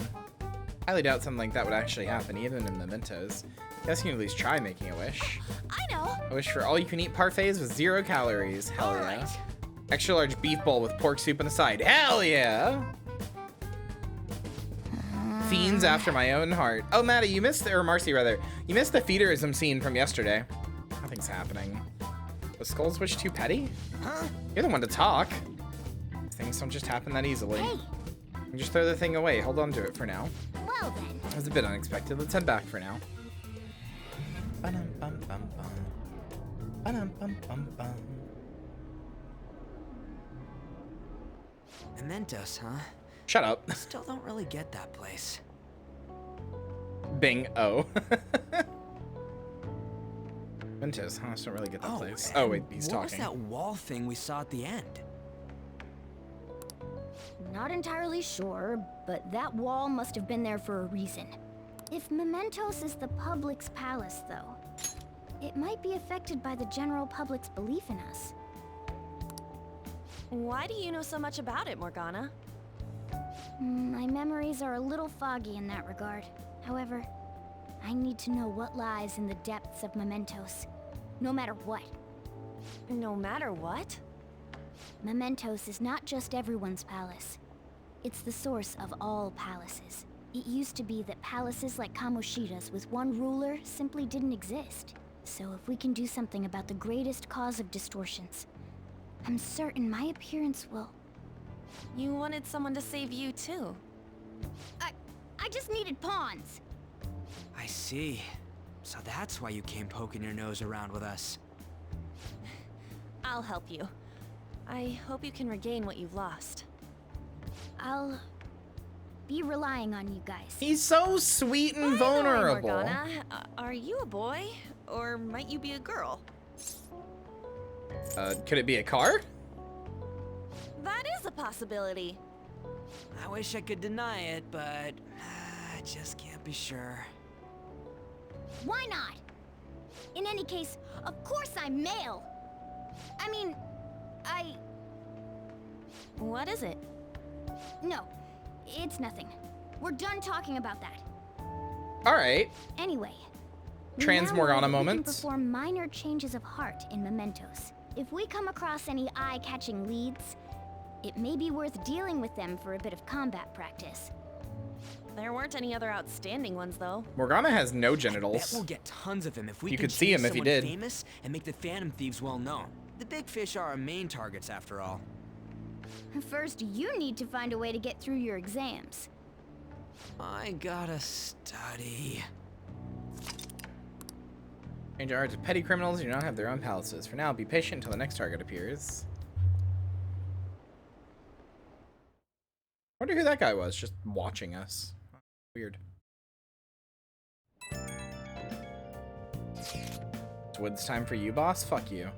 Highly doubt something like that would actually happen, even in mementos. Guess you can at least try making a wish. I know! A wish for all-you-can-eat parfaits with 0 calories. Hell yeah. Alright. Extra large beef bowl with pork soup on the side. Hell yeah! Fiends after my own heart. Oh, Maddie, you missed, or Marcy rather, you missed the feederism scene from yesterday. Nothing's happening. Was Skull's wish too petty? Huh? You're the one to talk. Things don't just happen that easily. Hey, You can just throw the thing away. Hold on to it for now. well then. It was a bit unexpected. Let's head back for now. Ba-dum-bum-bum-bum. Ba-dum-bum-bum-bum. Mementos, huh? Shut up. Still don't really get that place. Bing. Oh. Mementos, huh? I don't really get that place. Oh, wait, he's what talking. What was that wall thing we saw at the end? Not entirely sure, but that wall must have been there for a reason. If Mementos is the public's palace, though, it might be affected by the general public's belief in us. Why do you know so much about it, Morgana? My memories are a little foggy in that regard. However, I need to know what lies in the depths of Mementos, no matter what. No matter what? Mementos is not just everyone's palace. It's the source of all palaces. It used to be that palaces like Kamoshida's with one ruler simply didn't exist. So if we can do something about the greatest cause of distortions, I'm certain my appearance will... You wanted someone to save you, too. I just needed pawns. I see. So that's why you came poking your nose around with us. I'll help you. I hope you can regain what you've lost. I'll be relying on you guys. He's so sweet and vulnerable. Morgana, are you a boy? Or might you be a girl? Could it be a car? That is a possibility. I wish I could deny it, but I just can't be sure. Why not? In any case, of course I'm male. I mean, What is it? No, it's nothing. We're done talking about that. All right. Anyway. Trans now Morgana we can moments. perform minor changes of heart in Mementos. If we come across any eye-catching leads, it may be worth dealing with them for a bit of combat practice. There weren't any other outstanding ones, though. Morgana has no Bet genitals. we'll get tons of them if we You can could see him change if he someone did. famous and make the Phantom Thieves well known. The big fish are our main targets, after all. First, you need to find a way to get through your exams. I gotta study. Change our hearts to petty criminals who do not have their own palaces. For now, be patient until the next target appears. Wonder who that guy was, just watching us. Weird. So it's time for you, boss? Fuck you.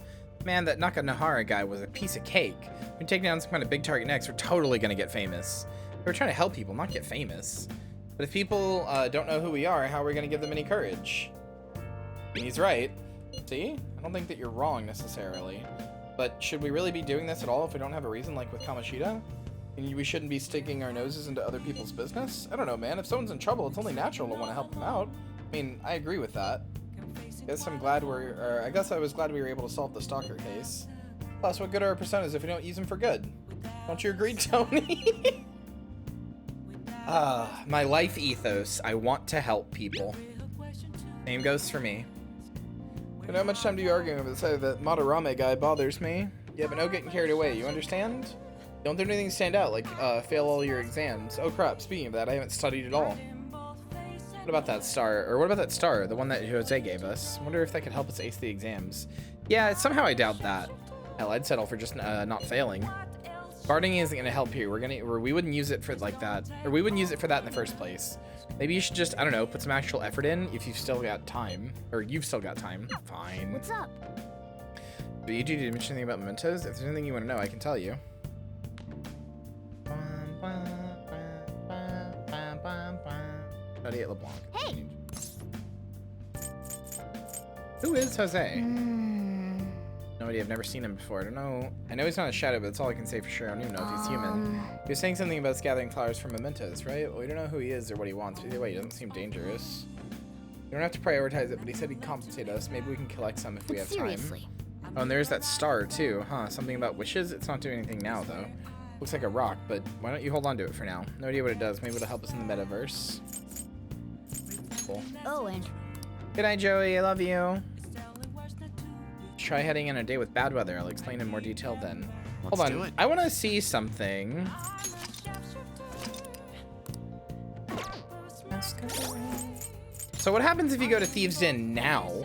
Man, that Nakanohara guy was a piece of cake. If we take down some kind of big target next, we're totally gonna get famous. We're trying to help people, not get famous. But if people don't know who we are, how are we gonna give them any courage? And he's right. See? I don't think that you're wrong necessarily. But should we really be doing this at all if we don't have a reason, like with Kamoshida? And we shouldn't be sticking our noses into other people's business? I don't know, man. If someone's in trouble, it's only natural to want to help them out. I mean, I agree with that. I guess I was glad we were able to solve the stalker case. Plus, what good are our personas if we don't use them for good? Don't you agree, Tony? My life ethos. I want to help people. Same goes for me. But how much time do you arguing over the side of that Madarame guy bothers me? Yeah, but no getting carried away, you understand? Don't do anything stand out, like fail all your exams. Oh crap, speaking of that, I haven't studied at all. What about that star? Or what about that star, the one that Jose gave us? I wonder if that could help us ace the exams. Yeah, somehow I doubt that. Hell, I'd settle for just not failing. Barding isn't gonna help here. We wouldn't use it for like that, or we wouldn't use it for that in the first place. Maybe you should just, I don't know, put some actual effort in if you've still got time, or you've still got time. Fine. What's up? But you did mention anything about mementos? If there's anything you want to know, I can tell you. Study at LeBlanc. Hey. Who is Jose? No idea. I've never seen him before. I don't know. I know he's not a shadow, but that's all I can say for sure. I don't even know if he's human. He was saying something about us gathering flowers from mementos, right? Well, we don't know who he is or what he wants. Either way, he doesn't seem dangerous. We don't have to prioritize it, but he said he'd compensate us. Maybe we can collect some if we have time. Oh, and there's that star too, huh? Something about wishes? It's not doing anything now, though. Looks like a rock, but why don't you hold on to it for now? No idea what it does. Maybe it'll help us in the metaverse. Cool. Oh, and... Good night, Joey. I love you. Try heading on a day with bad weather. I'll explain in more detail then. Hold on. Do it. I want to see something. So what happens if you go to Thieves' Den now?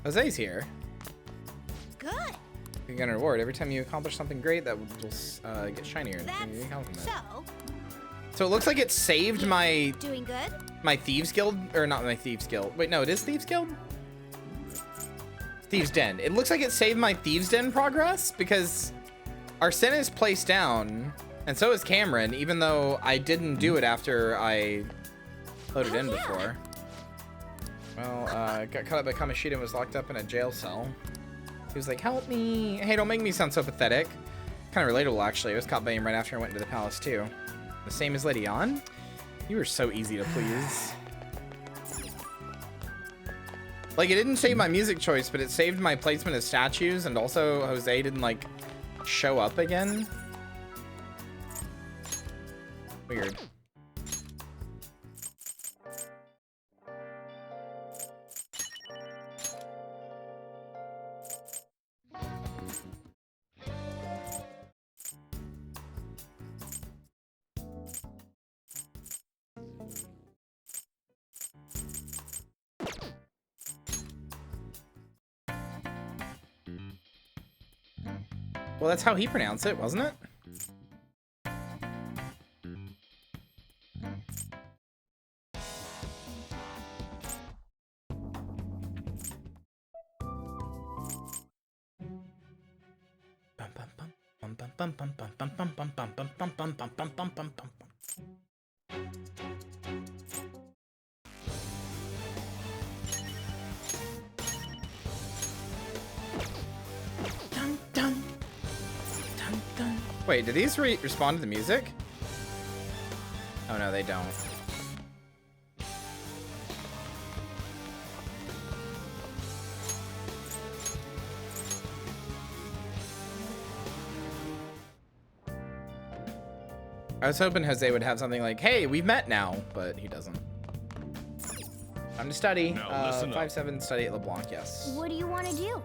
Jose's here. Good. You get an reward every time you accomplish something great that will get shinier. So it looks like it saved my Doing good? my Thieves Guild, or not my Thieves Guild. Wait, no, it is Thieves Guild? Thieves Den. It looks like it saved my Thieves Den progress because Arsena is placed down, and so is Cameron, even though I didn't do it after I loaded in before. Well, got caught up by Kamoshida and was locked up in a jail cell. He was like, help me. Hey, don't make me sound so pathetic. Kind of relatable, actually. I was caught by him right after I went into the palace, too. The same as Lady An? You were so easy to please. Like, it didn't save my music choice, but it saved my placement of statues, and also Jose didn't, like, show up again. Weird. Well, that's how he pronounced it, wasn't it? Wait, do these respond to the music? Oh no, they don't. I was hoping Jose would have something like, hey, we've met now, but he doesn't. Time to study. 5-7 study at LeBlanc, yes. What do you want to do?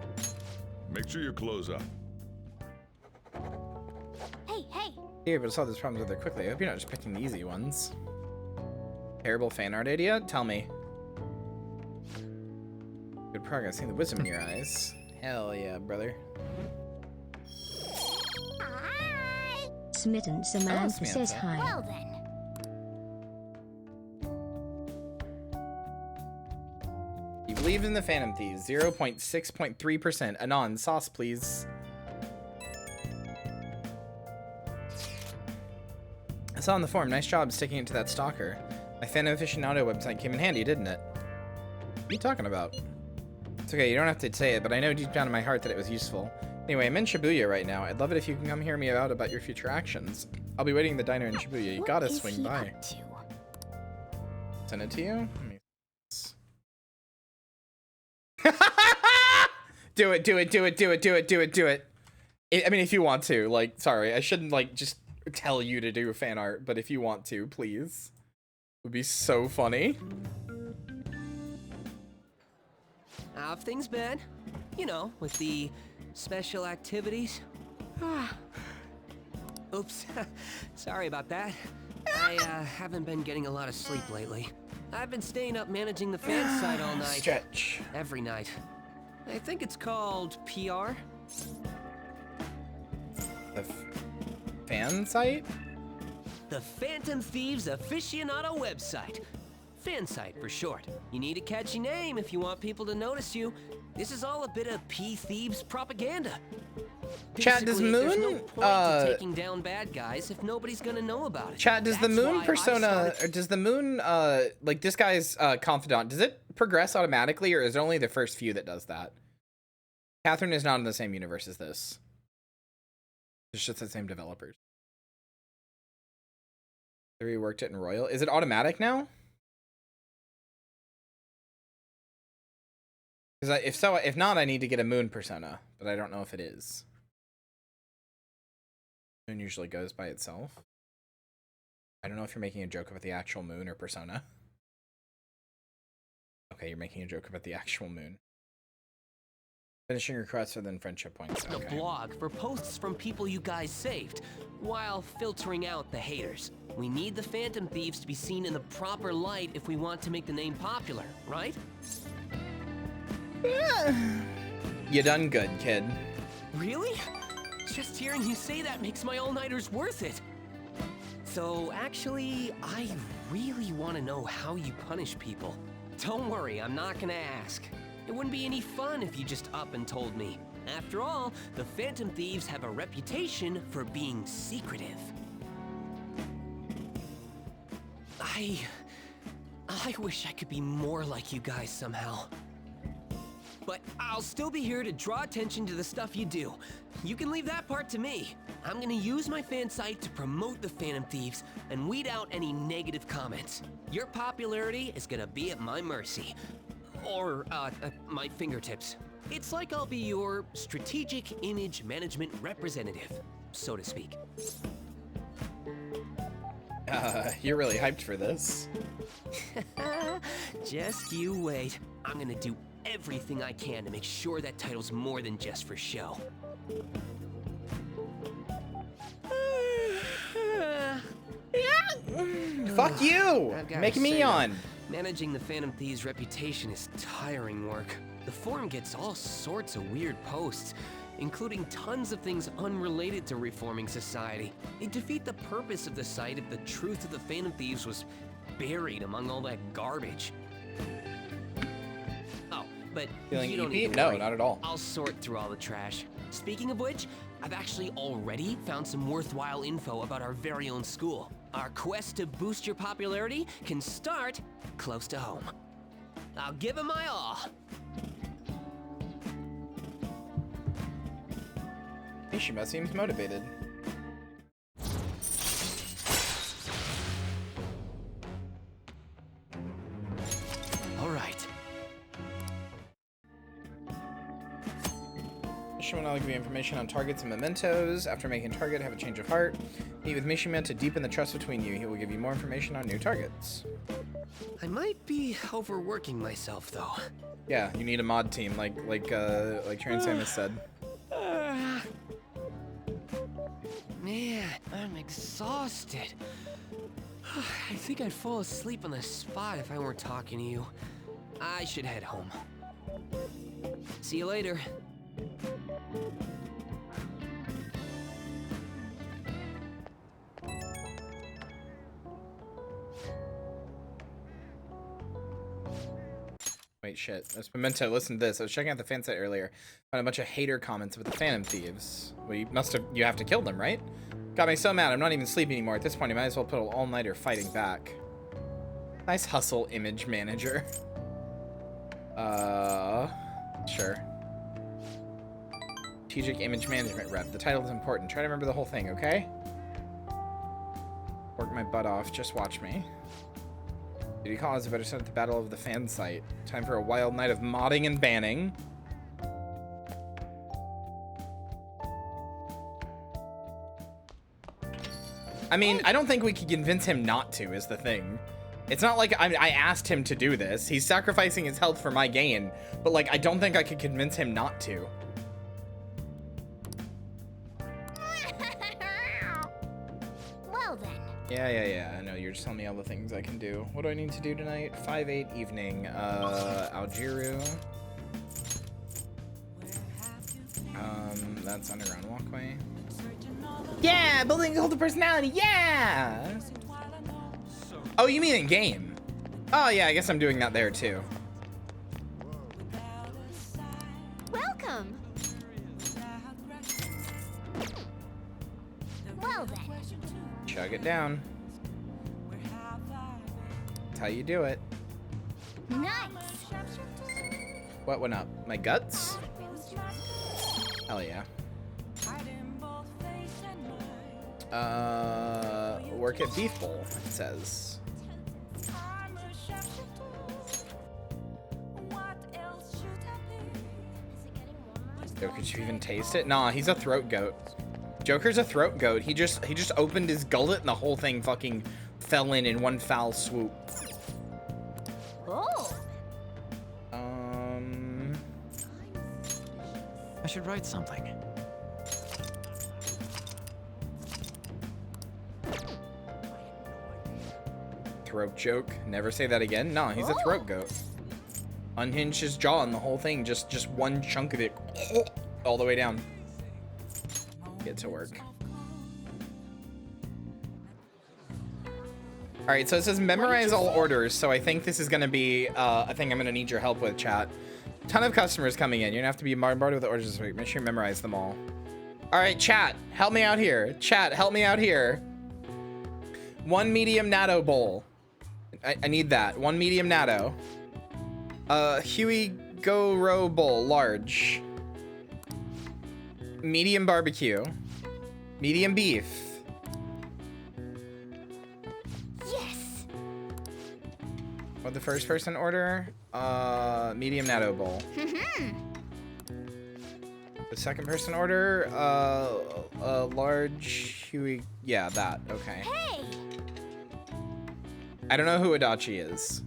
Make sure your clothes up. Hey. You're able to solve this problem rather quickly. I hope you're not just picking the easy ones. Terrible fan art idea? Tell me. Good progress. Seeing the wisdom in your eyes. Hell yeah, brother. Smitten Samantha says hi. Well then. You believe in the Phantom Thieves. 0.6.3%. Anon, sauce, please. I saw on the forum. Nice job sticking it to that stalker. My Phantom Aficionado website came in handy, didn't it? What are you talking about? It's okay, you don't have to say it, but I know deep down in my heart that it was useful. Anyway, I'm in Shibuya right now. I'd love it if you can come hear me out about your future actions. I'll be waiting in the diner in Shibuya. You gotta swing by. Send it to you? Let me... Do it. I mean, if you want to. Like, sorry, I shouldn't, like, just tell you to do fan art, but if you want to, please. It would be so funny. How have things been? You know, with the special activities. Oops. Sorry about that. I haven't been getting a lot of sleep lately. I've been staying up managing the fan site all night. Stretch. Every night. I think it's called PR. The fan site? The Phantom Thieves Aficionado website. Fan site for short. You need a catchy name if you want people to notice you. This is all a bit of P-Thieves propaganda. Chat, does Basically, there's no Moon, point to taking down bad guys if nobody's gonna know about it. Chat, does the That's Moon why I persona, started- or does the Moon, like this guy's confidant, does it progress automatically, or is it only the first few that does that? Catherine is not in the same universe as this. It's just the same developers. They reworked it in Royal. Is it automatic now? Because if not, I need to get a Moon persona, but I don't know if it is. Moon usually goes by itself. I don't know if you're making a joke about the actual Moon or persona. Okay, you're making a joke about the actual Moon. Finishing requests and then friendship points. Okay. The blog for posts from people you guys saved, while filtering out the haters. We need the Phantom Thieves to be seen in the proper light if we want to make the name popular, right? You done good, kid. Really? Just hearing you say that makes my all-nighters worth it. So, actually, I really want to know how you punish people. Don't worry, I'm not gonna ask. It wouldn't be any fun if you just up and told me. After all, the Phantom Thieves have a reputation for being secretive. I wish I could be more like you guys somehow. But I'll still be here to draw attention to the stuff you do. You can leave that part to me. I'm gonna use my fan site to promote the Phantom Thieves and weed out any negative comments. Your popularity is gonna be at my mercy. Or, my fingertips. It's like I'll be your strategic image management representative, so to speak. You're really hyped for this. Just you wait. I'm gonna do everything I can to make sure that title's more than just for show. Fuck you! Make me yawn. Managing the Phantom Thieves' reputation is tiring work. The forum gets all sorts of weird posts, including tons of things unrelated to reforming society. They defeat the purpose of the site if the truth of the Phantom Thieves was buried among all that garbage. Oh, but Feeling you don't EP? need to No, worry. not at all. I'll sort through all the trash. Speaking of which, I've actually already found some worthwhile info about our very own school. Our quest to boost your popularity can start close to home. I'll give it my all. Mishima seems motivated. All right. Mishima will give you information on targets and mementos. After making a target, have a change of heart. Meet with Mishima to deepen the trust between you. He will give you more information on new targets. I might be overworking myself, though. Yeah, you need a mod team, like Trans Samus said. Man, I'm exhausted. I think I'd fall asleep on the spot if I weren't talking to you. I should head home. See you later. Wait, shit. That's Memento. Listen to this. I was checking out the fan site earlier. Found a bunch of hater comments about the Phantom Thieves. Well, you have to kill them, right? Got me so mad. I'm not even sleeping anymore. At this point, I might as well put an all-nighter fighting back. Nice hustle, image manager. Sure. Strategic image management rep. The title is important. Try to remember the whole thing, okay? Work my butt off. Just watch me. Duty calls, I better start the battle of the fan site. Time for a wild night of modding and banning. I mean, I don't think we could convince him not to, is the thing. It's not like I asked him to do this. He's sacrificing his health for my gain. But, like, I don't think I could convince him not to. Well then. Yeah. I know, you're just telling me all the things I can do. What do I need to do tonight? 5/8 evening. Algiru. That's underground walkway. Yeah, building a cult of personality, yeah! Oh, you mean in game? Oh yeah, I guess I'm doing that there too. Welcome. Well then. Chug it down. That's how you do it. Nice. What went up? My guts? Hell yeah. Work at Beef Bowl, it says. Joker, could you even taste it? Nah, he's a throat goat. Joker's a throat goat. He just opened his gullet and the whole thing fucking fell in one foul swoop. Oh. I should write something. Throat joke. Never say that again. No, he's a throat goat. Unhinged his jaw and the whole thing, just one chunk of it all the way down. get to work. All right, so it says memorize all orders. So I think this is going to be a thing I'm going to need your help with, chat. Ton of customers coming in. You're going to have to be bombarded with orders this week. Make sure you memorize them all. All right, chat, help me out here. Chat, help me out here. 1 medium natto bowl. I need that. 1 medium natto. Huey Go-Ro bowl, large. Medium barbecue. Medium beef. Yes. What the first person order? Medium natto bowl. The second person order, large Huey. Yeah, that. Okay. Hey. I don't know who Adachi is.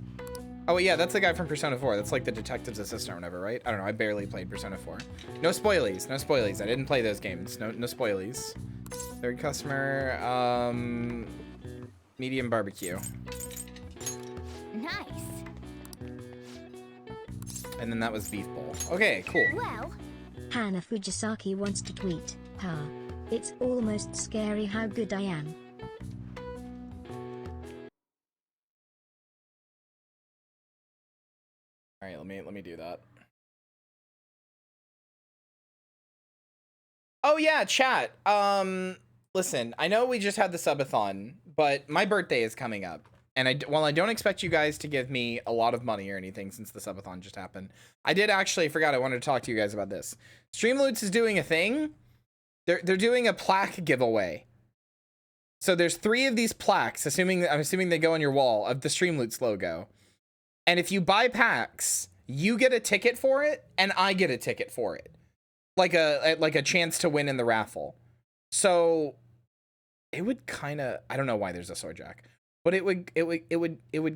Oh, yeah, that's the guy from Persona 4. That's like the detective's assistant or whatever, right? I don't know. I barely played Persona 4. No spoilies. No spoilies. I didn't play those games. No spoilies. Third customer, medium barbecue. Nice. And then that was beef bowl. Okay, cool. Well, Hana Fujisaki wants to tweet, it's almost scary how good I am. All right, let me do that. Oh yeah, chat. Listen, I know we just had the subathon, but my birthday is coming up. And while I don't expect you guys to give me a lot of money or anything since the subathon just happened, I did actually forgot I wanted to talk to you guys about this. Streamloots is doing a thing. They're doing a plaque giveaway. So there's 3 of these plaques, I'm assuming they go on your wall, of the Streamloots logo. And if you buy packs, you get a ticket for it, and I get a ticket for it. Like a chance to win in the raffle. So it would kind of, I don't know why there's a sword jack. But it would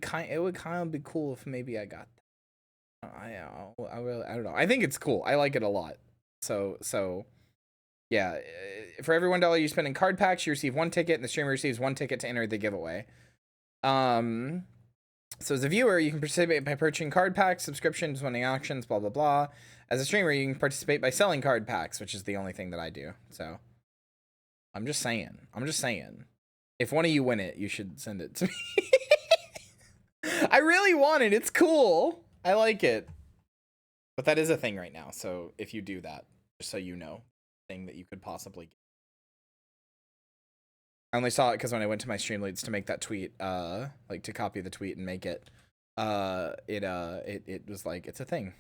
kind of be cool if maybe I got that. I don't know. I think it's cool. I like it a lot. So yeah, for every $1 you spend in card packs, you receive 1 ticket, and the streamer receives 1 ticket to enter the giveaway. So as a viewer, you can participate by purchasing card packs, subscriptions, winning auctions, blah blah blah. As a streamer, you can participate by selling card packs, which is the only thing that I do. So I'm just saying. If one of you win it, you should send it to me. I really want it. It's cool. I like it. But that is a thing right now. So if you do that, just so you know, thing that you could possibly get. I only saw it because when I went to my Streamloots to make that tweet, like to copy the tweet and make it, it was like, it's a thing.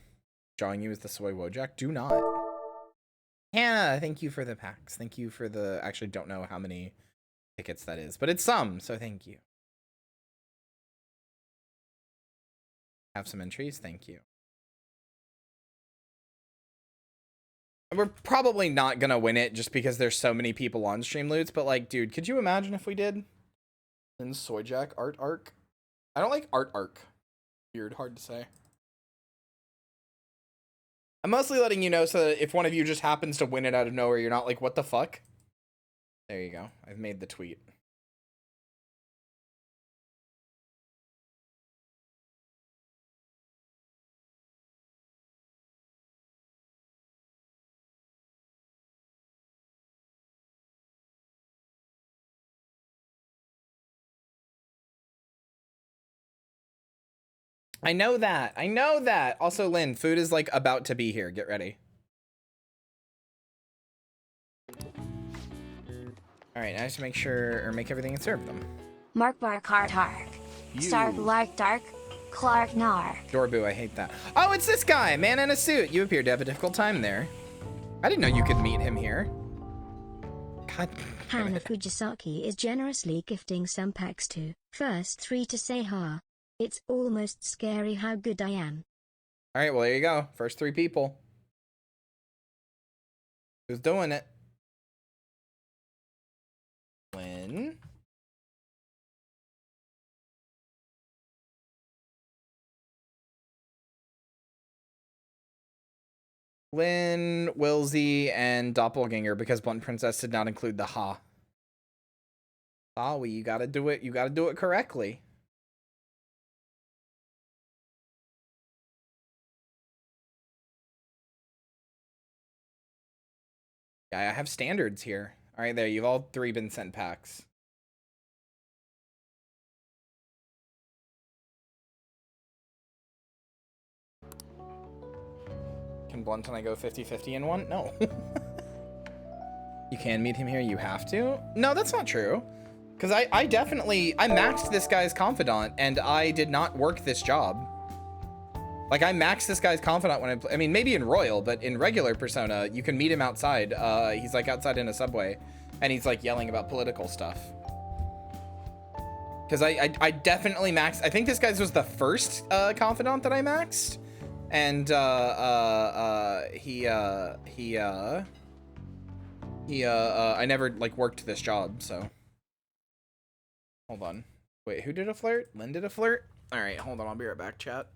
Drawing you as the soy Wojak. Do not. Hannah, thank you for the packs. Thank you for the, actually don't know how many tickets that is, but it's some, so thank you. Have some entries, thank you. We're probably not gonna win it just because there's so many people on Streamloots, but like, dude, could you imagine if we did? Then Soyjack art arc. I don't like art arc. Weird, hard to say. I'm mostly letting you know so that if one of you just happens to win it out of nowhere, you're not like, what the fuck? There you go. I've made the tweet. I know that. I know that. Also, Lynn, food is like about to be here. Get ready. All right, I have to make sure or make everything and serve them. Mark Bar Tark. Stark Lark Dark. Clark Nar. Dorbu, I hate that. Oh, it's this guy, man in a suit. You appear to have a difficult time there. I didn't know you could meet him here. God. Hana Fujisaki is generously gifting some packs to first 3 to say ha. It's almost scary how good I am. All right, well, there you go. First 3 people. Who's doing it? Lynn. Lynn, Wilsey, and Doppelganger, because Blunt Princess did not include the ha. Sorry, you gotta do it. You gotta do it correctly. Yeah, I have standards here. All right, there. You've all three been sent packs. Can Blunt and I go 50-50 in one? No. You can meet him here. You have to? No, that's not true. Because I maxed this guy's confidant, and I did not work this job. Like, I maxed this guy's confidant when I mean, maybe in Royal, but in regular Persona, you can meet him outside. He's, like, outside in a subway, and he's, like, yelling about political stuff. Because I definitely maxed... I think this guy's was the first confidant that I maxed. And, I never, like, worked this job, so... Hold on. Wait, who did a flirt? Lynn did a flirt? Alright, hold on, I'll be right back, chat.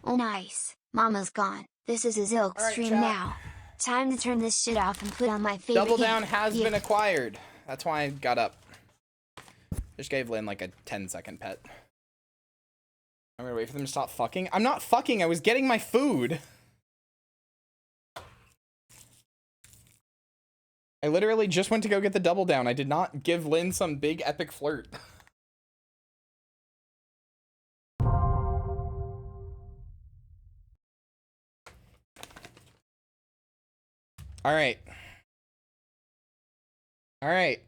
Oh nice, Mama's gone. This is a Zilk stream now. Time to turn this shit off and put on my favorite Double down game. has been acquired. That's why I got up. Just gave Lynn like a 10-second pet. I'm gonna wait for them to stop fucking. I'm not fucking, I was getting my food. I literally just went to go get the double down. I did not give Lynn some big epic flirt. All right. All right.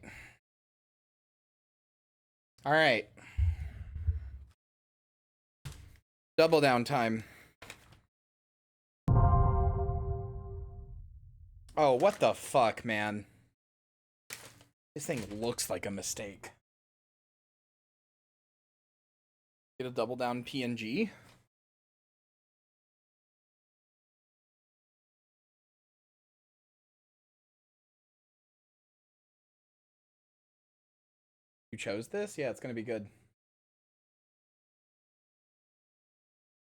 All right. Double down time. Oh, what the fuck, man? This thing looks like a mistake. Get a double down PNG. You chose this? Yeah, it's gonna be good.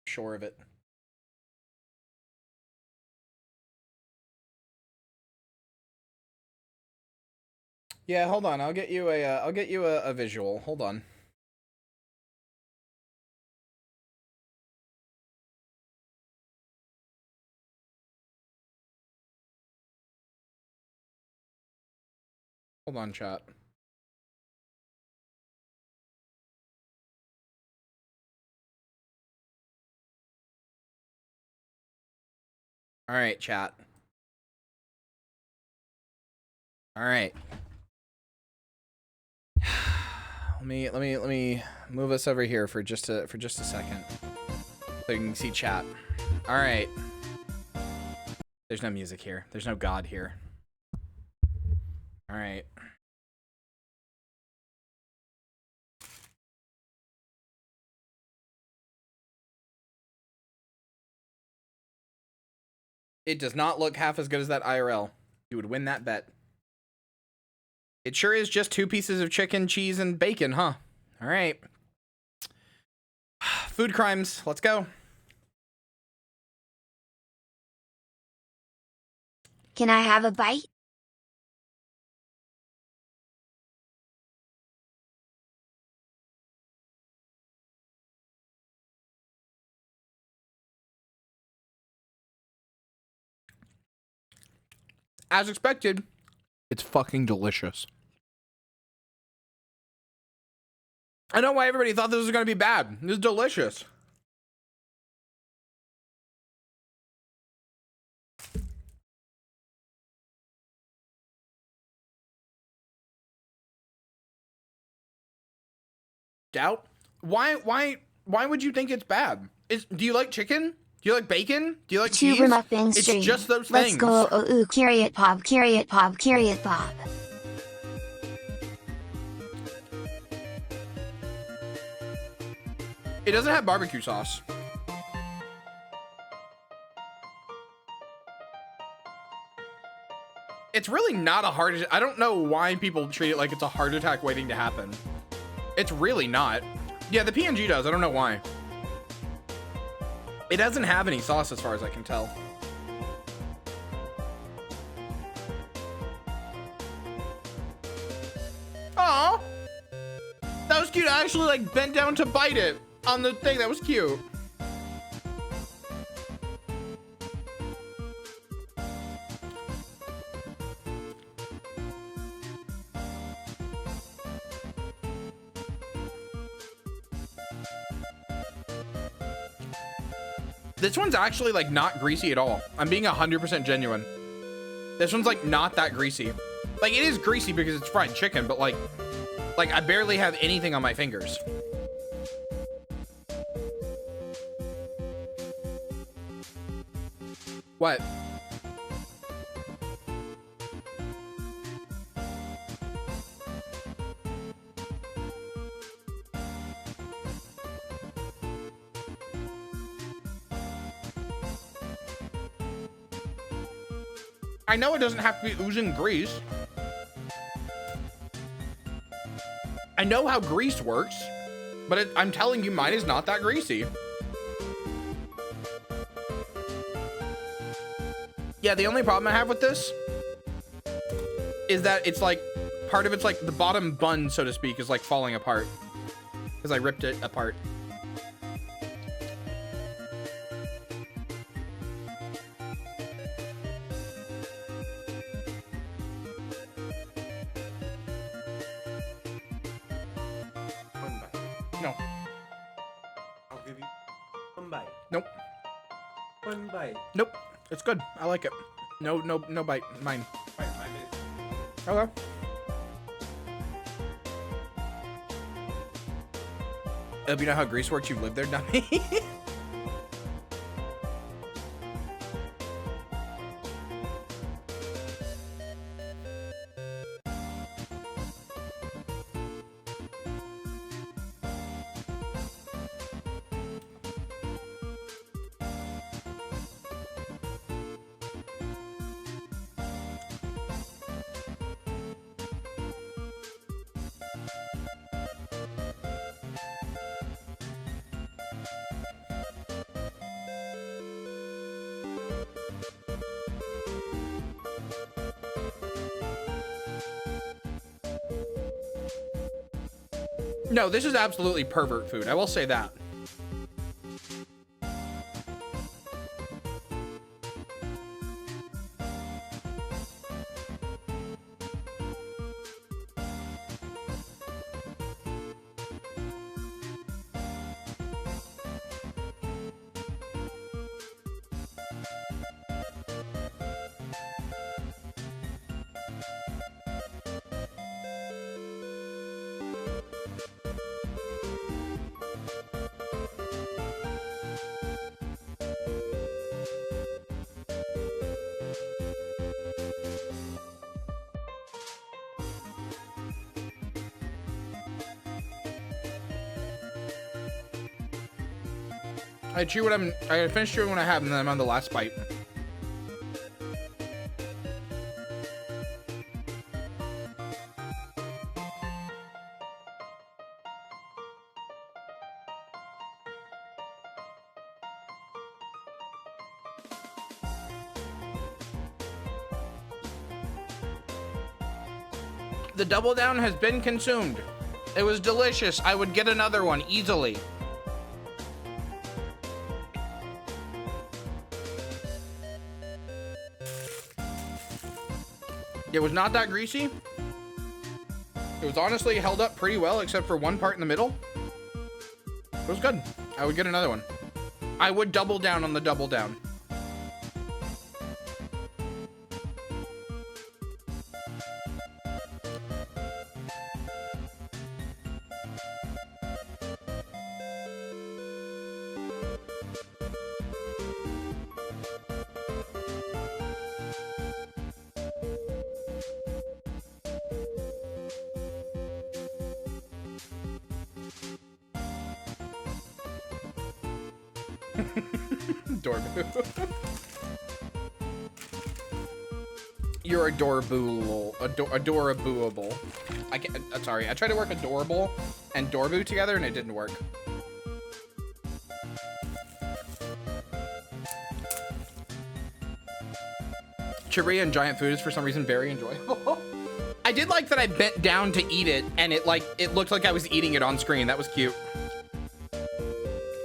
Sure of it. Yeah, hold on. I'll get you a visual. Hold on. Hold on, chat. All right, chat. All right. Let me move us over here for just a second, so you can see chat. All right. There's no music here. There's no God here. All right. It does not look half as good as that IRL. You would win that bet. It sure is just 2 pieces of chicken, cheese, and bacon, huh? All right. Food crimes. Let's go. Can I have a bite? As expected, it's fucking delicious. I know why everybody thought this was going to be bad. This is delicious. Doubt? Why would you think it's bad? Do you like chicken? Do you like bacon? Do you like cheese? VTuber mukbang stream. It's just those Let's things. go. Ooh, Kyria pop, Kyria pop, Kyria pop. It doesn't have barbecue sauce. It's really not a heart attack. I don't know why people treat it like it's a heart attack waiting to happen. It's really not. Yeah, the PNG does. I don't know why. It doesn't have any sauce as far as I can tell. Aw! That was cute. I actually like bent down to bite it on the thing. That was cute. This one's actually like not greasy at all. I'm being 100% genuine. This one's like not that greasy. Like it is greasy because it's fried chicken, but like I barely have anything on my fingers. What? I know it doesn't have to be oozing grease. I know how grease works, but I'm telling you, mine is not that greasy. Yeah, the only problem I have with this is that it's like, part of it's like the bottom bun, so to speak, is like falling apart because I ripped it apart. No. I'll give you one bite. Nope. One bite. Nope. It's good. I like it. No bite. Mine. Fine, 5 minutes. Okay. If you know how grease works, you live there, dummy. No, this is absolutely pervert food. I will say that. I finished chewing what I have, and then I'm on the last bite. The double down has been consumed. It was delicious. I would get another one easily. It was not that greasy. It was honestly held up pretty well, except for one part in the middle. It was good. I would get another one. I would double down on the double down. You're adorable. Adorable. I can't. Sorry. I tried to work adorable and Dorbu together, and it didn't work. Kyria and giant food is for some reason very enjoyable. I did like that I bent down to eat it, and it looked like I was eating it on screen. That was cute.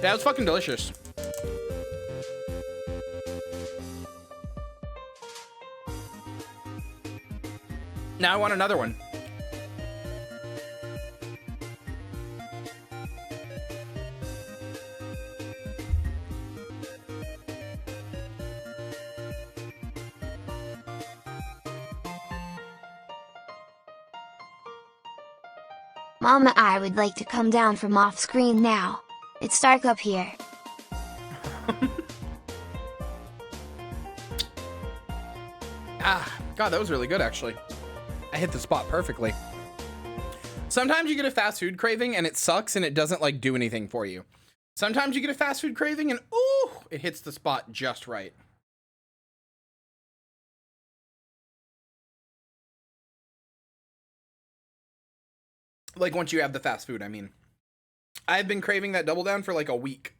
That was fucking delicious. Now I want another one. Mama, I would like to come down from off screen now. It's dark up here. God, that was really good, actually. I hit the spot perfectly. Sometimes you get a fast food craving and it sucks and it doesn't like do anything for you. Sometimes you get a fast food craving and ooh, it hits the spot just right. Like once you have the fast food, I mean. I've been craving that double down for like a week.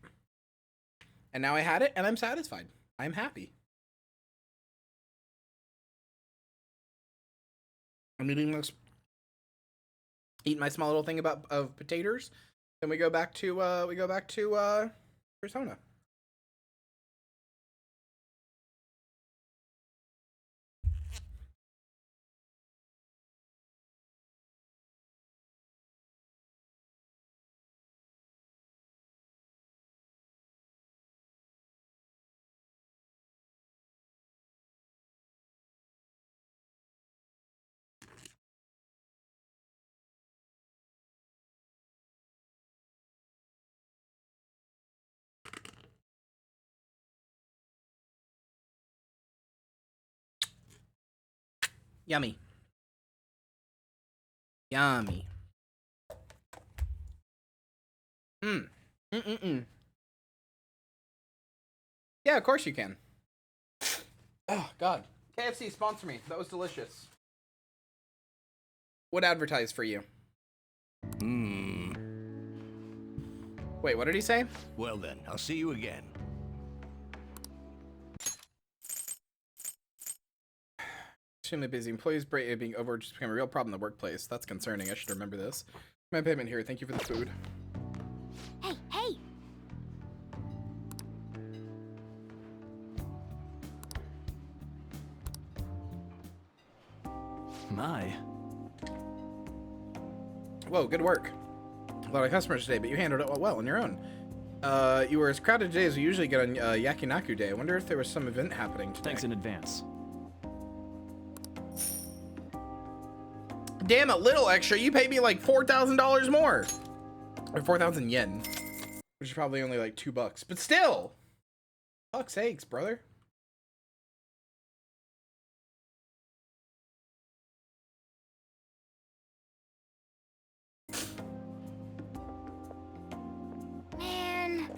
And now I had it and I'm satisfied. I'm happy. I'm eating this, eating my small little thing of potatoes, then we go back to Persona. Yummy. Yummy. Yeah, of course you can. Oh, God. KFC, sponsor me. That was delicious. Would advertise for you. Wait, what did he say? Well then, I'll see you again. Extremely busy. Employees being overworked just became a real problem in the workplace. That's concerning. I should remember this. My payment here. Thank you for the food. Hey, hey! My. Whoa, good work. A lot of customers today, but you handled it well on your own. You were as crowded today as we usually get on Yakinaku Day. I wonder if there was some event happening today. Thanks in advance. Damn, a little extra. You paid me like $4,000 more. Or 4,000 yen. Which is probably only like $2. But still! Fuck's sakes, brother. Man.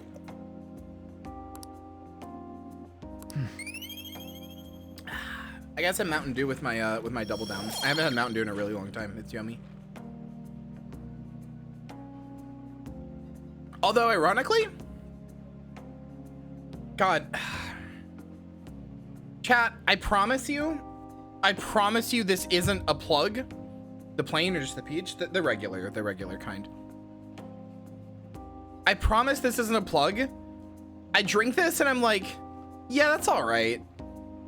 I got some Mountain Dew with my double down. I haven't had Mountain Dew in a really long time. It's yummy. Although ironically, God, chat, I promise you this isn't a plug. The plain or just the peach? The regular kind. I promise this isn't a plug. I drink this and I'm like, yeah, that's all right.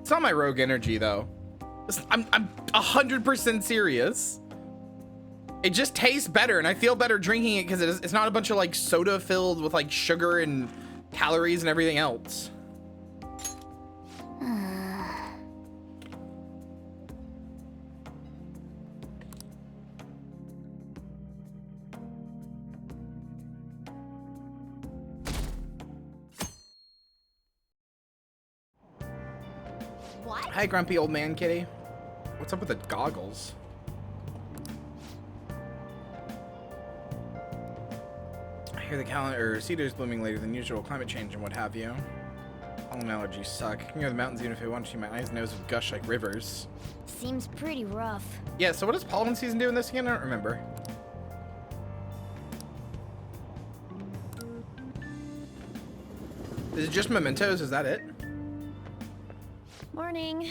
It's not my rogue energy though. I'm 100% serious. It just tastes better and I feel better drinking it because it's not a bunch of like soda filled with like sugar and calories and everything else. What? Hi, grumpy old man kitty. What's up with the goggles? I hear the calendar or cedar's blooming later than usual, climate change and what have you. Pollen allergies suck. I can hear the mountains even if I want to. My eyes and nose would gush like rivers. Seems pretty rough. Yeah, so what does pollen season do in this again? I don't remember. Is it just mementos? Is that it? Morning.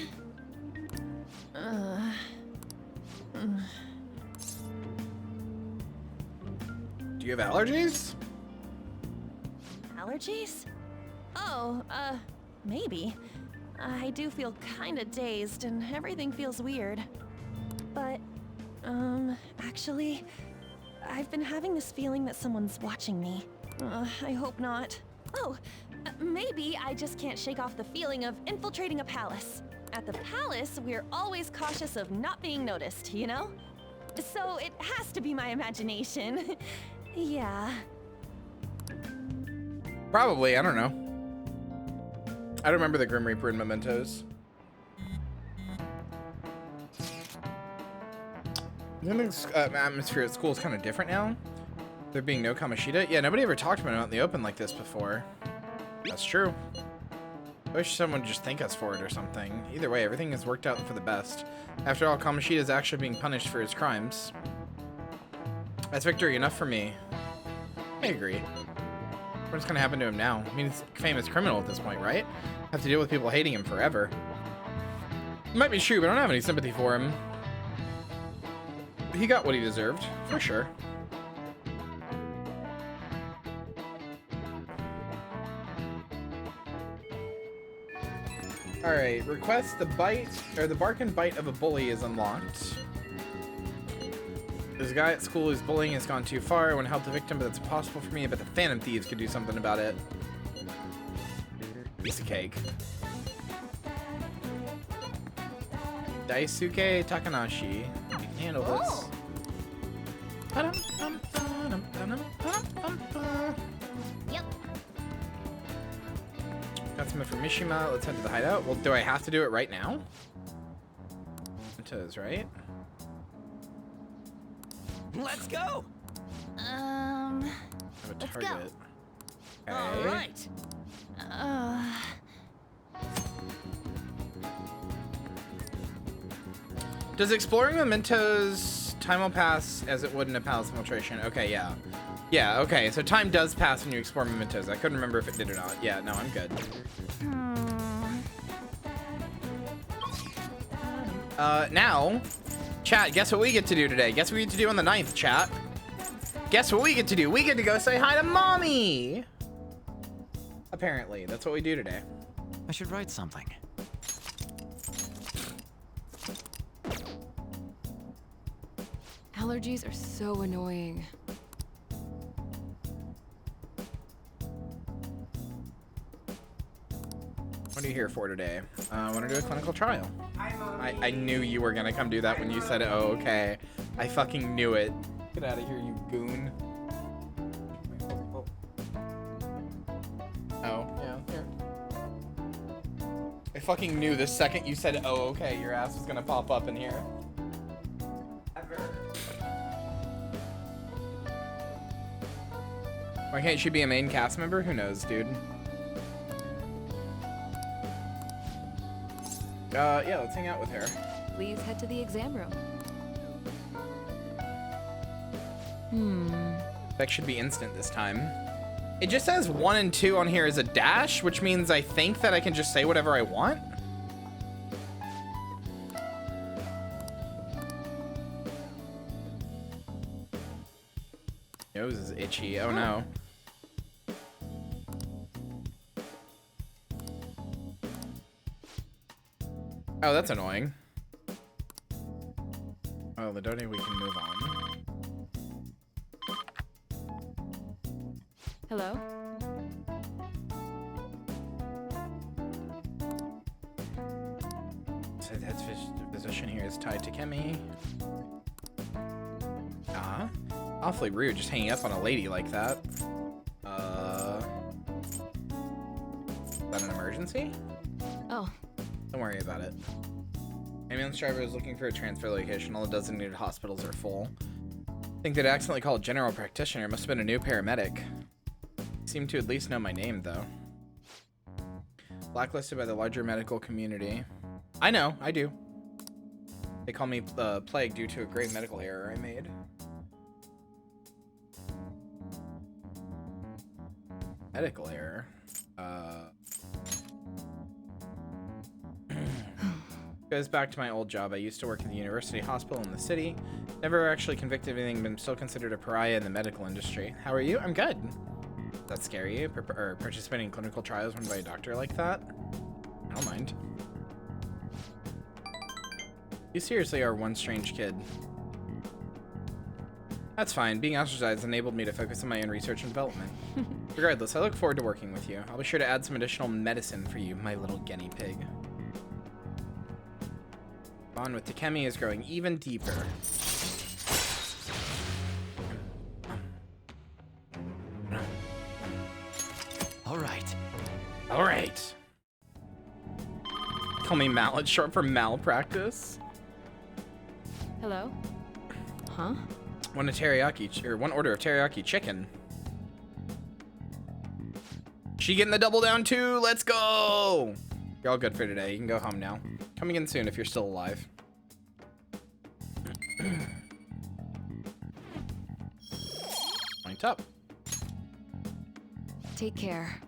Do you have allergies? Allergies? Oh, maybe. I do feel kinda dazed and everything feels weird. But, actually, I've been having this feeling that someone's watching me. I hope not. Oh, maybe I just can't shake off the feeling of infiltrating a palace. At the palace, we're always cautious of not being noticed, you know? So it has to be my imagination. Yeah. Probably, I don't know. I don't remember the Grim Reaper and mementos. The atmosphere at school is kind of different now. There being no Kamoshida. Yeah, nobody ever talked about it out in the open like this before. That's true. I wish someone would just thank us for it or something. Either way, everything has worked out for the best. After all, Kamoshida is actually being punished for his crimes. That's victory enough for me. I agree. What's gonna happen to him now? I mean, he's a famous criminal at this point, right? Have to deal with people hating him forever. It might be true, but I don't have any sympathy for him. He got what he deserved, for sure. Alright, request the bite, or the bark and bite of a bully is unlocked. There's a guy at school whose bullying has gone too far. I want to help the victim, but it's impossible for me. But the Phantom Thieves could do something about it. Piece of cake. Daisuke Takanashi. Handle this. Yep. Got some from Mishima. Let's head to the hideout. Well, do I have to do it right now? It is, right? Let's go. I have a let's target. go. Okay. All right. Does exploring mementos time will pass as it would in a palace infiltration? Okay, yeah. Yeah, okay, so time does pass when you explore mementos. I couldn't remember if it did or not. Yeah, no, I'm good. Now, chat, guess what we get to do today? Guess what we get to do on the 9th, chat? Guess what we get to do? We get to go say hi to mommy! Apparently, that's what we do today. I should write something. Allergies are so annoying. What are you here for today? I want to do a clinical trial. I knew you were gonna come do that when you said, oh, okay. I fucking knew it. Get out of here, you goon. Oh, yeah, here. I fucking knew the second you said, oh, okay, your ass was gonna pop up in here. Why can't she be a main cast member? Who knows, dude? Yeah, let's hang out with her. Please head to the exam room. That should be instant this time. It just says 1 and 2 on here as a dash, which means I think that I can just say whatever I want. itchy. Oh no. Oh, that's annoying. Oh, the Ladoni, we can move on. Hello? So the head's position here is tied to Kemi. Ah, awfully rude, just hanging up on a lady like that. Is that an emergency? Oh. Don't worry about it. Ambulance driver is looking for a transfer location. All the designated hospitals are full. I think they'd accidentally called general practitioner. Must have been a new paramedic. Seemed to at least know my name, though. Blacklisted by the larger medical community. I know, I do. They call me Plague due to a grave medical error I made. Medical error? Goes back to my old job. I used to work at the university hospital in the city. Never actually convicted of anything, but I'm still considered a pariah in the medical industry. How are you? I'm good. Does that scare you? Participating in clinical trials run by a doctor like that? I don't mind. You seriously are one strange kid. That's fine. Being ostracized enabled me to focus on my own research and development. Regardless, I look forward to working with you. I'll be sure to add some additional medicine for you, my little guinea pig. Bond with Takemi is growing even deeper. All right. All right. Call me Mal. It's short for malpractice. Hello? Huh? One order of teriyaki chicken. She getting the double down too. Let's go. You're all good for today. You can go home now. Come again soon if you're still alive. Point up. Take care.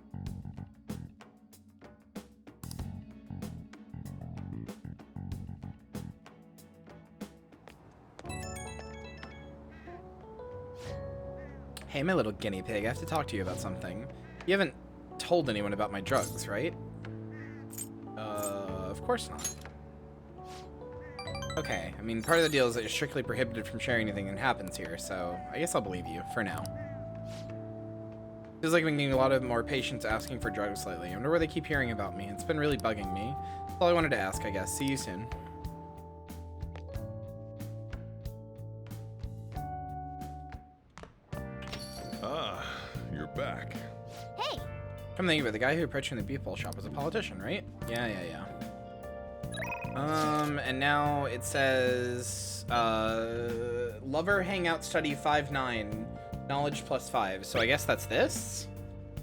Hey, my little guinea pig, I have to talk to you about something. You haven't told anyone about my drugs, right? Of course not. Okay, I mean, part of the deal is that you're strictly prohibited from sharing anything that happens here, so I guess I'll believe you, for now. Feels like I'm getting a lot of more patients asking for drugs lately. I wonder where they keep hearing about me. It's been really bugging me. That's all I wanted to ask, I guess. See you soon. Ah, you're back. Hey! Come think of it, the guy who approached you in the beef bowl shop was a politician, right? Yeah. And now it says, Lover Hangout Study 5-9, Knowledge +5. So I guess that's this?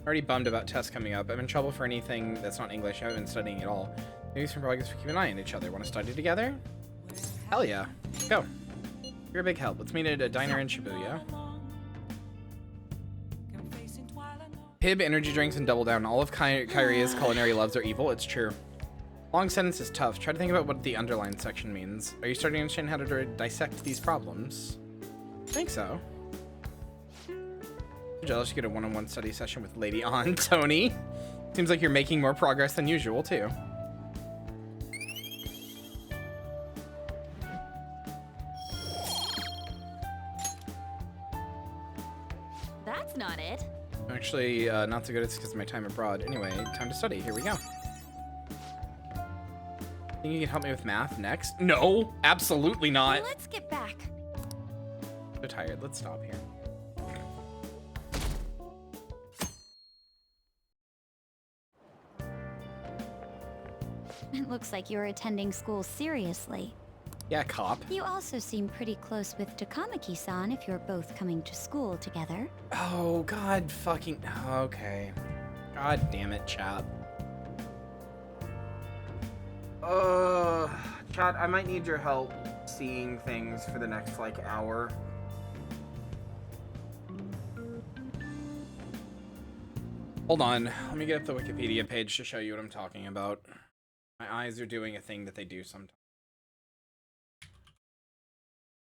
Already bummed about tests coming up. I'm in trouble for anything that's not English. I haven't been studying at all. Maybe some progress we keep an eye on each other. Want to study together? Hell yeah. Go. You're a big help. Let's meet at a diner in Shibuya. Pib, energy drinks, and double down. All of Kyria's culinary loves are evil. It's true. Long sentence is tough. Try to think about what the underlined section means. Are you starting to understand how to dissect these problems? I think so. I'm jealous you get a one-on-one study session with Lady On, Tony. Seems like you're making more progress than usual, too. That's not it. Actually, not so good. It's because of my time abroad. Anyway, time to study. Here we go. Think you can help me with math next? No, absolutely not. Let's get back. So tired. Let's stop here. It looks like you're attending school seriously. Yeah, cop. You also seem pretty close with Takamaki-san if you're both coming to school together. Oh, God fucking... Okay. God damn it, chat. Chat, I might need your help seeing things for the next, like, hour. Hold on. Let me get up the Wikipedia page to show you what I'm talking about. My eyes are doing a thing that they do sometimes.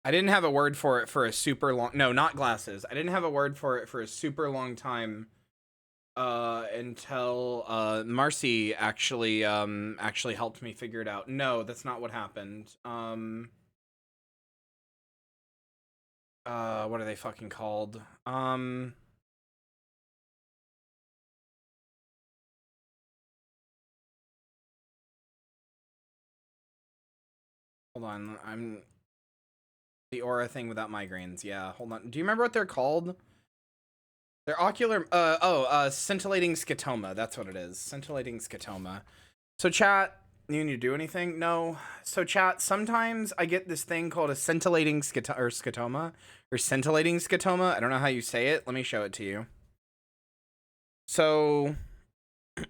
I didn't have a word for it for a super long, no, not glasses. I didn't have a word for it for a super long time until Marcy actually helped me figure it out. No, that's not what happened. What are they fucking called? Hold on, I'm the aura thing without migraines. Yeah, hold on. Do you remember what they're called? They're ocular, scintillating scotoma. That's what it is. Scintillating scotoma. So chat, you need to do anything? No. So chat, sometimes I get this thing called a scintillating scotoma, or scintillating scotoma. I don't know how you say it. Let me show it to you. So,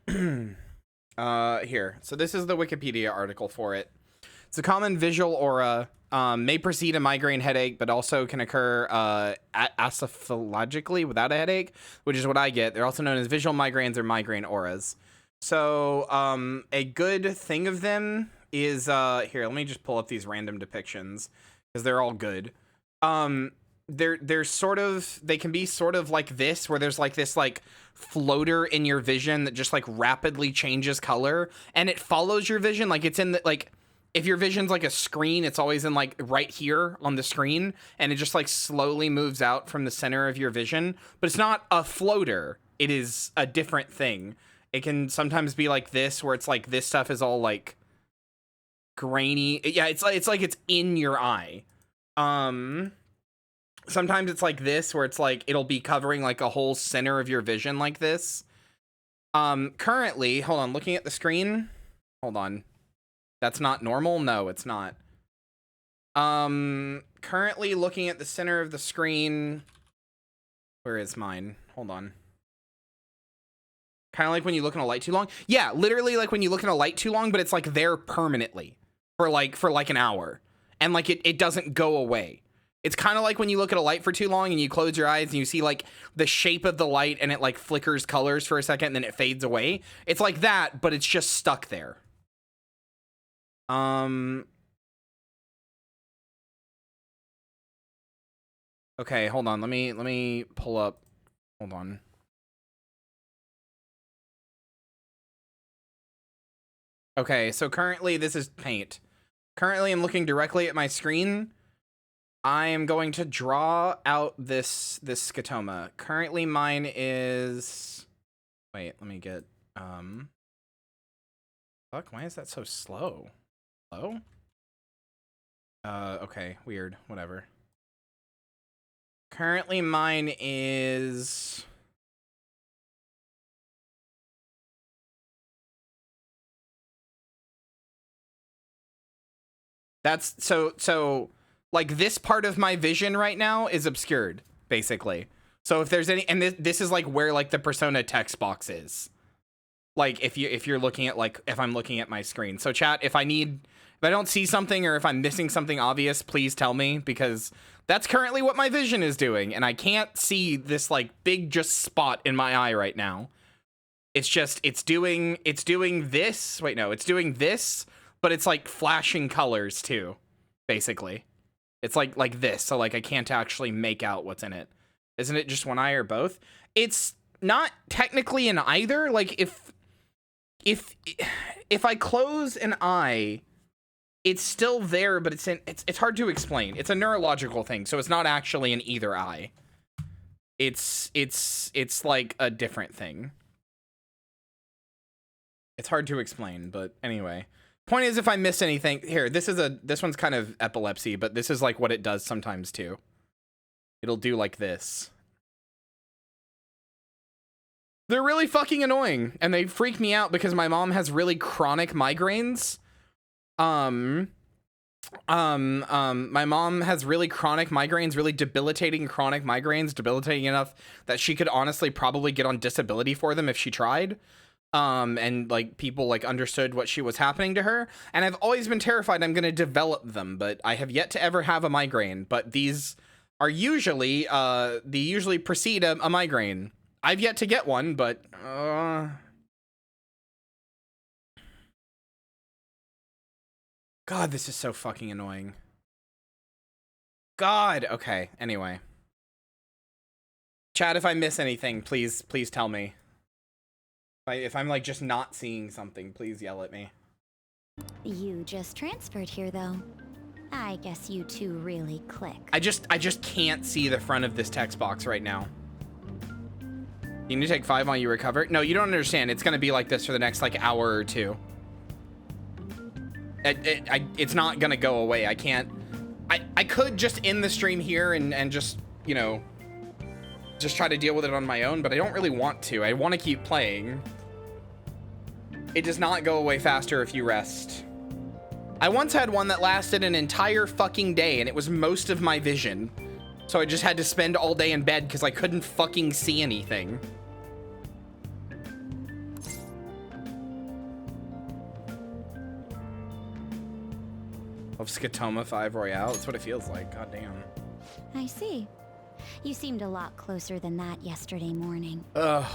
here. So this is the Wikipedia article for it. It's a common visual aura, may precede a migraine headache, but also can occur acephalogically without a headache, which is what I get. They're also known as visual migraines or migraine auras. So a good thing of them is, here, let me just pull up these random depictions, because they're all good. They're sort of, they can be sort of like this, where there's like this like floater in your vision that just like rapidly changes color, and it follows your vision. Like it's in the, like, if your vision's like a screen, it's always in like right here on the screen, and it just like slowly moves out from the center of your vision. But it's not a floater. It is a different thing. It can sometimes be like this, where it's like this stuff is all like grainy. Yeah, it's like it's in your eye. Sometimes it's like this, where it's like it'll be covering like a whole center of your vision like this. Currently, hold on, looking at the screen. Hold on. That's not normal? No, it's not. Currently looking at the center of the screen. Where is mine? Hold on. Kind of like when you look in a light too long. Yeah, literally like when you look in a light too long, but it's like there permanently for like an hour. And like it doesn't go away. It's kind of like when you look at a light for too long and you close your eyes and you see like the shape of the light and it like flickers colors for a second and then it fades away. It's like that, but it's just stuck there. Okay, hold on. Let me pull up. Hold on. Okay, so currently this is paint. Currently I'm looking directly at my screen. I am going to draw out this scotoma. Currently mine is, wait, let me get fuck, why is that so slow? Slow? Okay, weird, whatever. Currently mine is, that's so like this part of my vision right now is obscured, basically. So if there's any, and this is like where like the persona text box is. Like if you're looking at like, if I'm looking at my screen. So chat, if I don't see something or if I'm missing something obvious, please tell me, because that's currently what my vision is doing. And I can't see this like big just spot in my eye right now. It's just, it's doing this. Wait, no, it's doing this, but it's like flashing colors too, basically. It's like this. So like I can't actually make out what's in it. Isn't it just one eye or both? It's not technically in either. Like if I close an eye, it's still there, but it's hard to explain. It's a neurological thing, so it's not actually in either eye. It's like a different thing. It's hard to explain, but anyway. Point is, if I miss anything, here, this one's kind of epilepsy, but this is like what it does sometimes too. It'll do like this. They're really fucking annoying, and they freak me out because my mom has really chronic migraines. My mom has really chronic migraines, really debilitating chronic migraines, debilitating enough that she could honestly probably get on disability for them if she tried. And like people like understood what she was happening to her, and I've always been terrified I'm going to develop them, but I have yet to ever have a migraine. But these are usually they usually precede a migraine. I've yet to get one, but God, this is so fucking annoying. God. Okay. Anyway. Chat, if I miss anything, please tell me. If I'm like just not seeing something, please yell at me. You just transferred here, though. I guess you two really click. I just can't see the front of this text box right now. You need to take 5 while you recover. No, you don't understand. It's gonna be like this for the next like hour or two. It's not gonna go away. I can't. I could just end the stream here and just, you know, just try to deal with it on my own, but I don't really want to. I want to keep playing. It does not go away faster if you rest. I once had one that lasted an entire fucking day, and it was most of my vision. So I just had to spend all day in bed because I couldn't fucking see anything. Of Scotoma 5 Royale. That's what it feels like. God damn. I see. You seemed a lot closer than that yesterday morning. Ugh.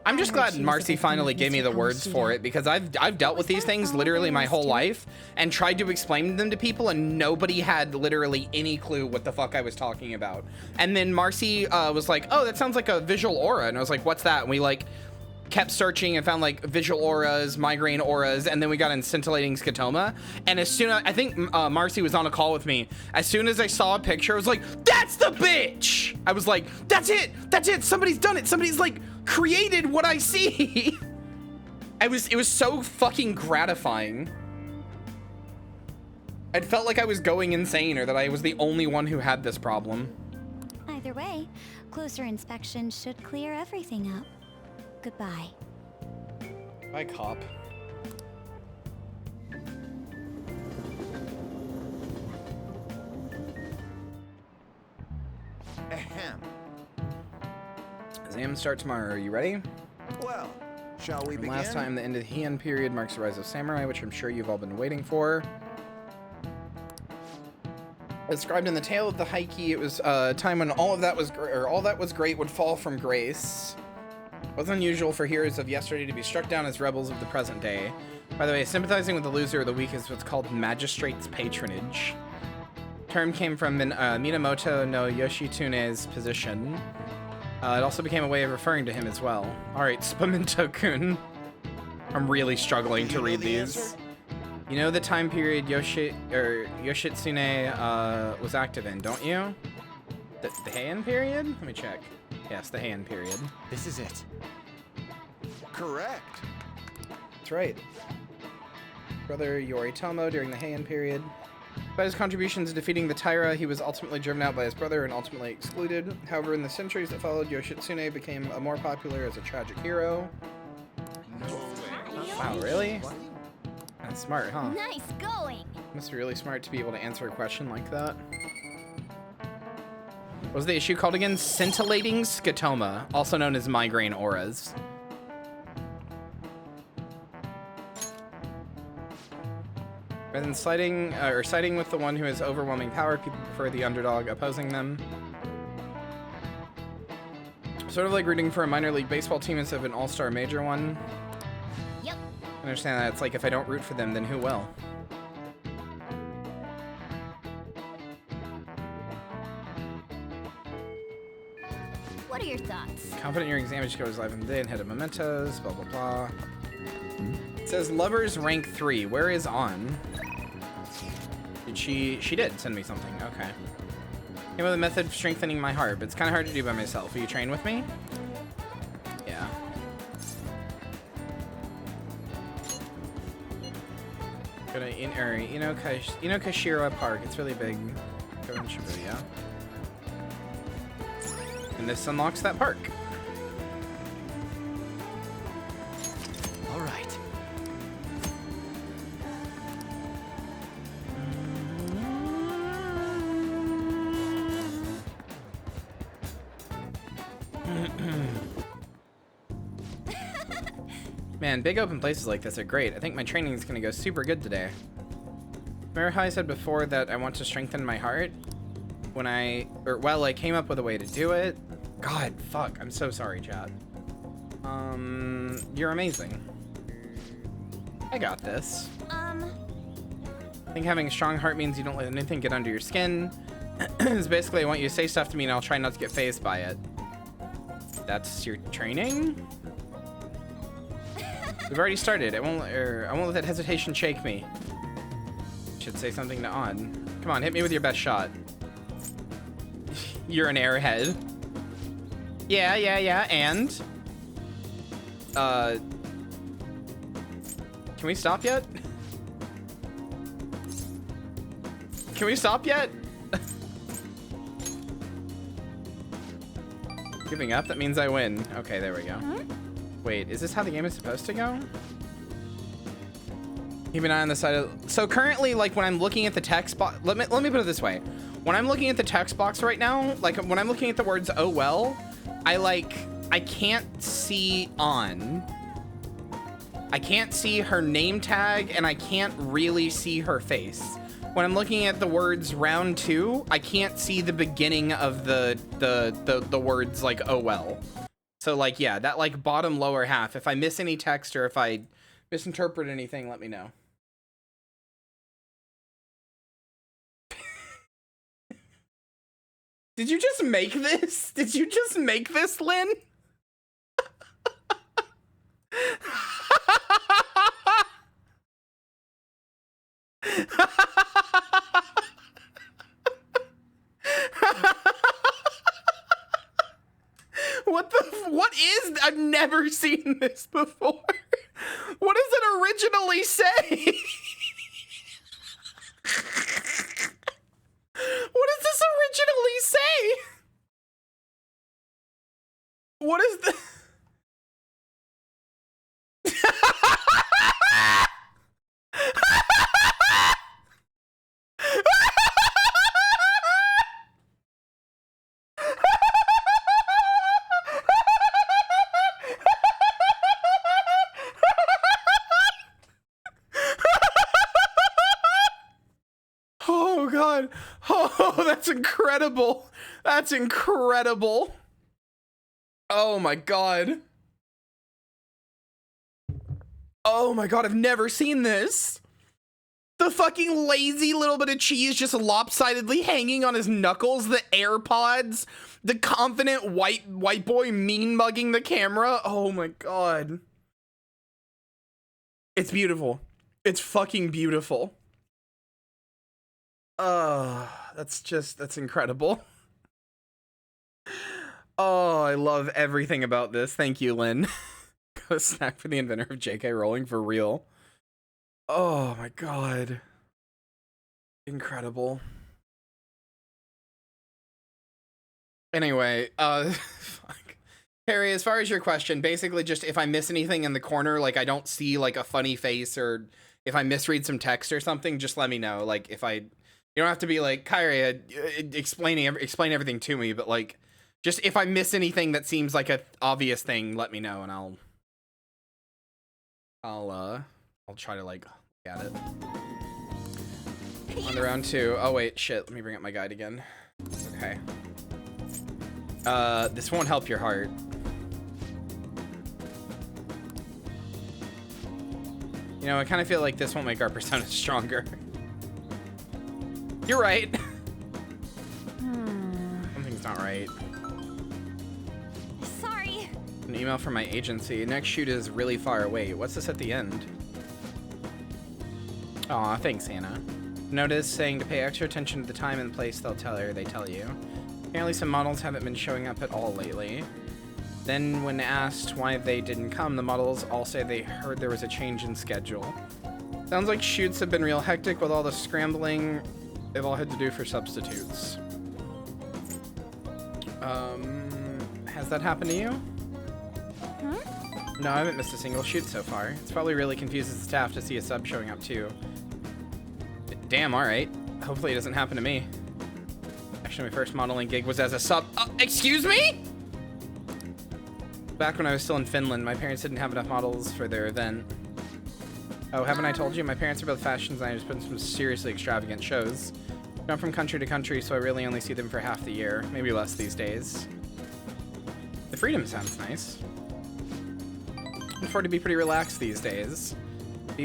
I'm just glad Marcy finally gave me the words for it, because I've dealt with these things literally my whole life and tried to explain them to people, and nobody had literally any clue what the fuck I was talking about. And then Marcy was like, oh, that sounds like a visual aura. And I was like, what's that? And we like kept searching and found like visual auras, migraine auras, and then we got in scintillating scotoma. And as soon as I think Marcy was on a call with me, as soon as I saw a picture, I was like, that's the bitch. I was like, that's it, somebody's done it, somebody's like created what I see. It was so fucking gratifying. It felt like I was going insane, or that I was the only one who had this problem. Either way, closer inspection should clear everything up. Goodbye. Bye, cop. Ahem. Exams start tomorrow. Are you ready? Well, shall we From begin? last time, the end of the Heian period marks the rise of samurai, which I'm sure you've all been waiting for. Described in the tale of the Heike, it was a time when all that was great would fall from grace. It was unusual for heroes of yesterday to be struck down as rebels of the present day. By the way, sympathizing with the loser or the weak is what's called magistrate's patronage. Term came from Minamoto no Yoshitune's position. It also became a way of referring to him as well. Alright, Spamento-kun. I'm really struggling to read these. You know the time period Yoshitsune was active in, don't you? The Heian period? Let me check. Yes, the Heian period. This is it. Correct. That's right. Brother Yoritomo during the Heian period. By his contributions to defeating the Taira, he was ultimately driven out by his brother and ultimately excluded. However, in the centuries that followed, Yoshitsune became more popular as a tragic hero. Wow, really? That's smart, huh? Nice going. Must be really smart to be able to answer a question like that. What was the issue called again? Scintillating scotoma, also known as migraine auras. Rather than siding with the one who has overwhelming power, people prefer the underdog opposing them. Sort of like rooting for a minor league baseball team instead of an all-star major one. Yep. I understand that. It's like if I don't root for them, then who will? What are your thoughts? Confident in your exam, you goes live in the day and head of mementos, blah, blah, blah. It says lovers rank 3. Where is On? She did send me something. Okay. Came with a method of strengthening my heart, but it's kind of hard to do by myself. Will you train with me? Yeah. Go to Inokashira Park. It's really big. Go in Shibuya. And this unlocks that park. All right. Man, big open places like this are great. I think my training is gonna go super good today. Remember how I said before that I want to strengthen my heart? When I came up with a way to do it. God, fuck, I'm so sorry, chat. You're amazing. I got this. I think having a strong heart means you don't let anything get under your skin. It's basically I want you to say stuff to me and I'll try not to get fazed by it. That's your training? We've already started. I won't let that hesitation shake me. Should say something to On. Come on, hit me with your best shot. You're an airhead. Yeah, and? Can we stop yet? Can we stop yet? Giving up? That means I win. Okay, there we go. Wait, is this how the game is supposed to go? Keep an eye on the side of... So currently, like, when I'm looking at the text box... Let me put it this way. When I'm looking at the text box right now, like, when I'm looking at the words, oh well, I can't see On. I can't see her name tag, and I can't really see her face. When I'm looking at the words round 2, I can't see the beginning of the words, like, oh well. So, like, yeah, that, like, bottom lower half. If I miss any text or if I misinterpret anything, let me know. Did you just make this? Did you just make this, Lynn? What is... I've never seen this before. What does it originally say? What does this originally say? What is the... Oh god. Oh, that's incredible. That's incredible. Oh my god. Oh my god, I've never seen this. The fucking lazy little bit of cheese just lopsidedly hanging on his knuckles, the AirPods, the confident white boy mean mugging the camera. Oh my god. It's beautiful. It's fucking beautiful. That's incredible. Oh, I love everything about this. Thank you, Lynn. Go snack for the inventor of JK Rowling for real. Oh my god. Incredible. Anyway, fuck. Harry, as far as your question, basically just if I miss anything in the corner, like I don't see like a funny face or if I misread some text or something, just let me know. Like if I... You don't have to be like, Kyria, explain everything to me, but like, just if I miss anything that seems like a obvious thing, let me know and I'll try to like look at it. On to round 2. Oh wait, shit, let me bring up my guide again. Okay. This won't help your heart. You know, I kind of feel like this won't make our persona stronger. You're right. Something's not right. Sorry. An email from my agency. Next shoot is really far away. What's this at the end? Aw, thanks, Hannah. Notice saying to pay extra attention to the time and place they tell you. Apparently some models haven't been showing up at all lately. Then when asked why they didn't come, the models all say they heard there was a change in schedule. Sounds like shoots have been real hectic with all the scrambling they've all had to do for substitutes. Has that happened to you? No, I haven't missed a single shoot so far. It's probably really confuses the staff to see a sub showing up too. Damn, alright. Hopefully it doesn't happen to me. Actually, my first modeling gig was as a sub. Excuse me? Back when I was still in Finland, my parents didn't have enough models for their event. Oh, haven't I told you? My parents are both fashion designers, put in some seriously extravagant shows. Gone from country to country, so I really only see them for half the year. Maybe less these days. The freedom sounds nice. I can afford to be pretty relaxed these days.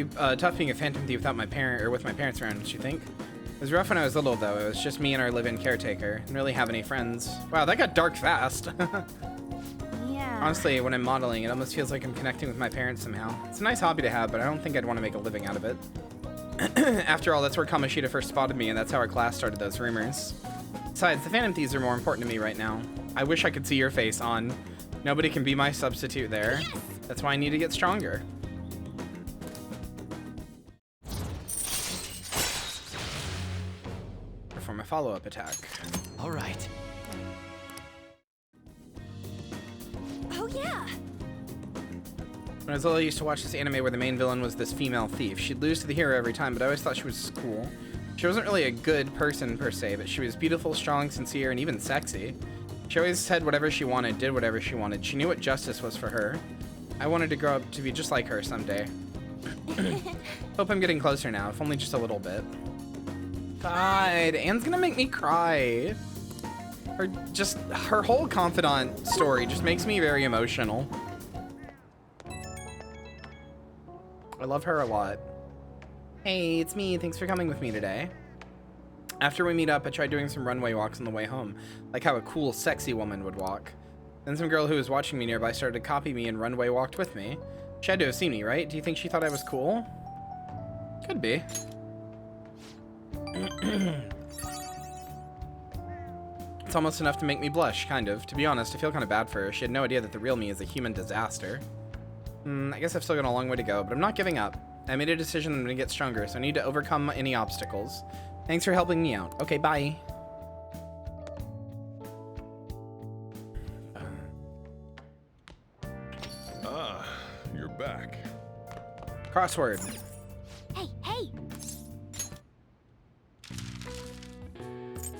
Tough being a phantom thief without my with my parents around, don't you think? It was rough when I was little, though. It was just me and our live-in caretaker. Didn't really have any friends. Wow, that got dark fast. Yeah. Honestly, when I'm modeling, it almost feels like I'm connecting with my parents somehow. It's a nice hobby to have, but I don't think I'd want to make a living out of it. After all, that's where Kamoshida first spotted me, and that's how our class started those rumors. Besides, the Phantom Thieves are more important to me right now. I wish I could see your face on. Nobody can be my substitute there. Yes! That's why I need to get stronger. Perform a follow-up attack. All right. Oh yeah. When I was little, I used to watch this anime where the main villain was this female thief. She'd lose to the hero every time, but I always thought she was cool. She wasn't really a good person per se, but she was beautiful, strong, sincere, and even sexy. She always said whatever she wanted, did whatever she wanted. She knew what justice was for her. I wanted to grow up to be just like her someday. Hope I'm getting closer now, if only just a little bit. God, Anne's gonna make me cry. Her whole confidant story just makes me very emotional. I love her a lot. Hey, it's me. Thanks for coming with me today. After we meet up, I tried doing some runway walks on the way home, like how a cool, sexy woman would walk. Then some girl who was watching me nearby started to copy me and runway walked with me. She had to have seen me, right? Do you think she thought I was cool? Could be. It's almost enough to make me blush, kind of. To be honest, I feel kind of bad for her. She had no idea that the real me is a human disaster. I guess I've still got a long way to go, but I'm not giving up. I made a decision I'm gonna get stronger, so I need to overcome any obstacles. Thanks for helping me out. Okay, bye. Ah, you're back. Crossword. Hey, hey.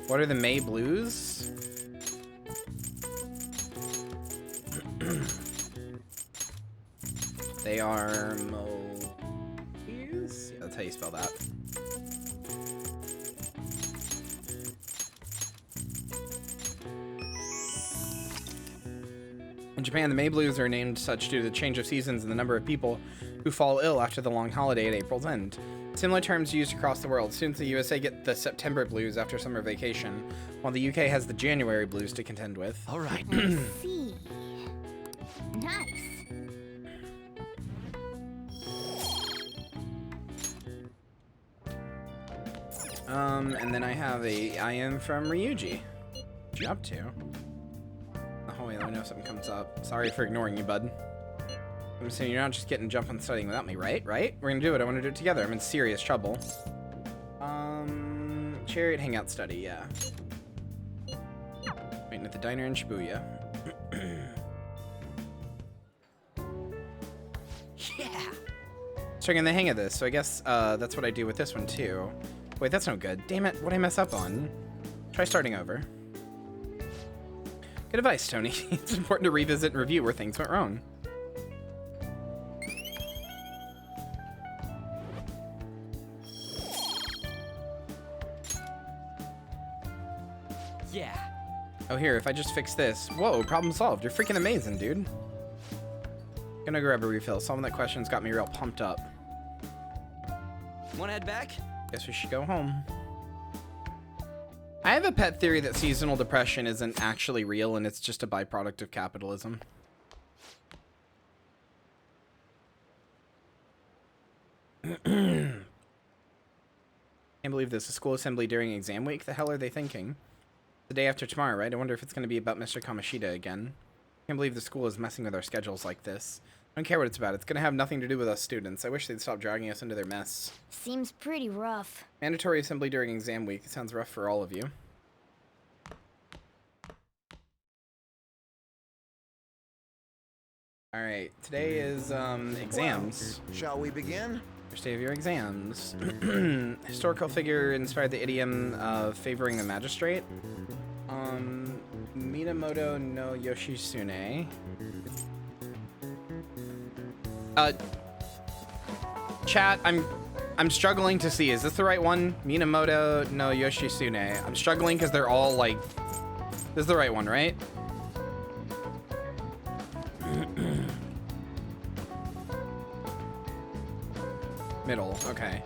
What are the May Blues? They are Mobius? Yeah, that's how you spell that. In Japan, the May Blues are named such due to the change of seasons and the number of people who fall ill after the long holiday at April's end. Similar terms used across the world. Students in the USA get the September Blues after summer vacation, while the UK has the January Blues to contend with. All right. I see. Nice. And then I have I am from Ryuji. What you up to? Oh wait, let me know if something comes up. Sorry for ignoring you, bud. I'm saying you're not just getting jump on studying without me, right? Right? We're gonna do it. I want to do it together. I'm in serious trouble. Chariot hangout study, yeah. Waiting at the diner in Shibuya. Yeah. Starting in the hang of this, so I guess that's what I do with this one too. Wait, that's no good. Damn it, what'd I mess up on? Try starting over. Good advice, Tony. It's important to revisit and review where things went wrong. Yeah. Oh, here, if I just fix this. Whoa, problem solved. You're freaking amazing, dude. Gonna grab a refill. Solving that question's got me real pumped up. Wanna head back? Guess we should go home. I have a pet theory that seasonal depression isn't actually real and it's just a byproduct of capitalism. Can't believe this. A school assembly during exam week? The hell are they thinking? The day after tomorrow, right? I wonder if it's going to be about Mr. Kamoshida again. Can't believe the school is messing with our schedules like this. I don't care what it's about. It's going to have nothing to do with us students. I wish they'd stop dragging us into their mess. Seems pretty rough. Mandatory assembly during exam week. It sounds rough for all of you. Alright, today is exams. Well, shall we begin? First day of your exams. Historical figure inspired the idiom of favoring the magistrate. Minamoto no Yoshitsune. Chat, I'm struggling to see. Is this the right one? Minamoto no Yoshitsune. I'm struggling because they're all like. This is the right one, right? Middle, okay.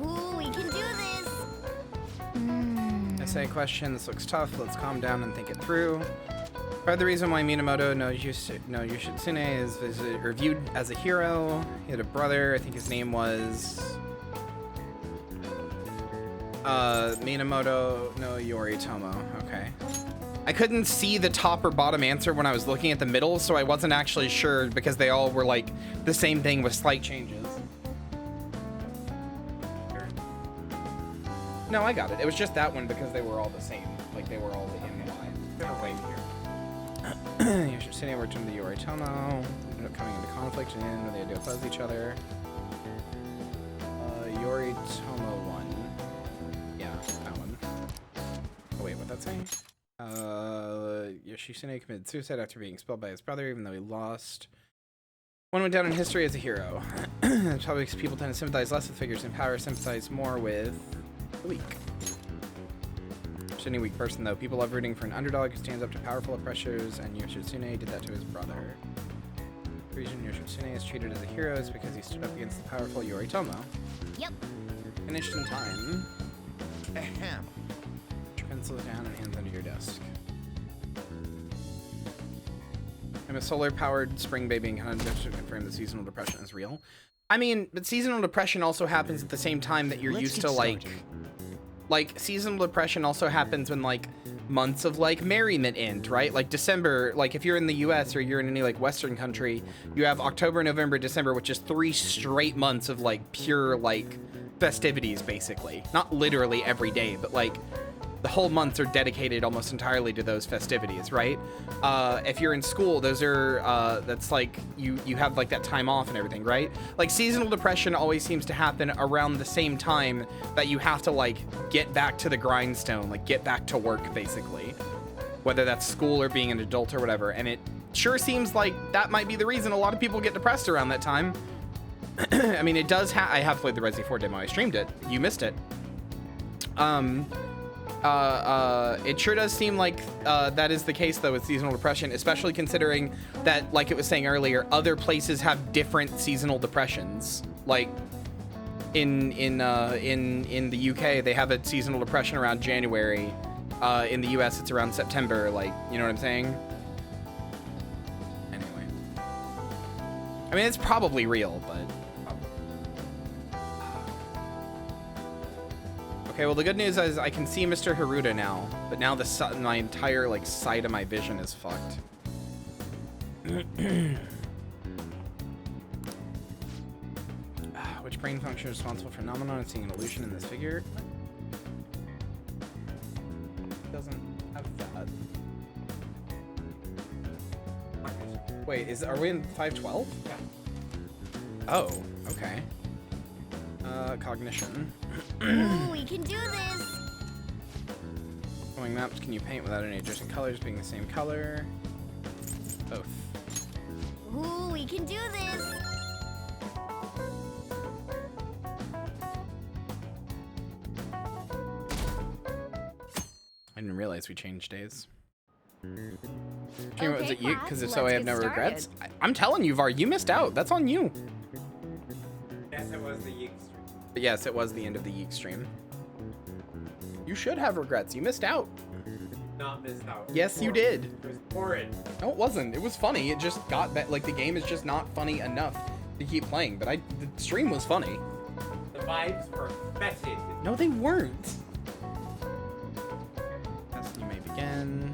Ooh, we can do this. Essay question, this looks tough. Let's calm down and think it through. Part of the reason why Minamoto no Yoshitsune is viewed as a hero. He had a brother, I think his name was Minamoto no Yoritomo. Okay. I couldn't see the top or bottom answer when I was looking at the middle, so I wasn't actually sure because they all were like the same thing with slight changes. No, I got it. It was just that one because they were all the same. Like they were all the MY. Oh, wait here. Yoshitsune worked under Yoritomo. Ended up coming into conflict and in where they had to oppose each other. Yoritomo one. Yeah, that one. Oh wait, what'd that say? Yoshitsune committed suicide after being expelled by his brother, even though he lost. One went down in history as a hero. It's probably because people tend to sympathize less with figures in power, sympathize more with the weak. Just any weak person, though. People love rooting for an underdog who stands up to powerful oppressors, and Yoshitsune did that to his brother. The reason Yoshitsune is treated as a hero is because he stood up against the powerful Yoritomo. Yep. Finished in time. Ahem. Pencil down and hands under your desk. I'm a solar-powered spring baby and kind of to confirm that seasonal depression is real. I mean, but seasonal depression also happens at the same time that you're used to like seasonal depression also happens when like months of like merriment end, right? Like December, like if you're in the US or you're in any like Western country, you have October, November, December, which is 3 straight months of like pure like festivities basically. Not literally every day, but like the whole months are dedicated almost entirely to those festivities, right? If you're in school, those are, that's like, you have like that time off and everything, right? Like seasonal depression always seems to happen around the same time that you have to like get back to the grindstone, like get back to work basically. Whether that's school or being an adult or whatever. And it sure seems like that might be the reason a lot of people get depressed around that time. I mean, it does I have played the Resi 4 demo, I streamed it. You missed it. It sure does seem like that is the case though with seasonal depression, especially considering that, like it was saying earlier, other places have different seasonal depressions. Like in the UK, they have a seasonal depression around January. In the US, it's around September. Like, you know what I'm saying? Anyway, I mean, it's probably real, but. Okay, well the good news is I can see Mr. Haruta now, but now my entire like side of my vision is fucked. Which brain function is responsible for phenomenon and seeing an illusion in this figure? It doesn't have that. Wait, are we in 512? Yeah. Oh, okay. Cognition. Ooh, we can do this. Flowing maps, can you paint without any adjacent colors being the same color? Both. Ooh, we can do this. I didn't realize we changed days. Okay, was it you? Because if so, let's I have get no started. regrets. I'm telling you, Var, you missed out. That's on you. Yes, it was the Yeek stream. But yes, it was the end of the Yeek stream. You should have regrets. You missed out. Not missed out. Yes, you did. It was horrid. No, it wasn't. It was funny. It just got like the game is just not funny enough to keep playing. But the stream was funny. The vibes were fetid. No, they weren't. Yes, you may begin.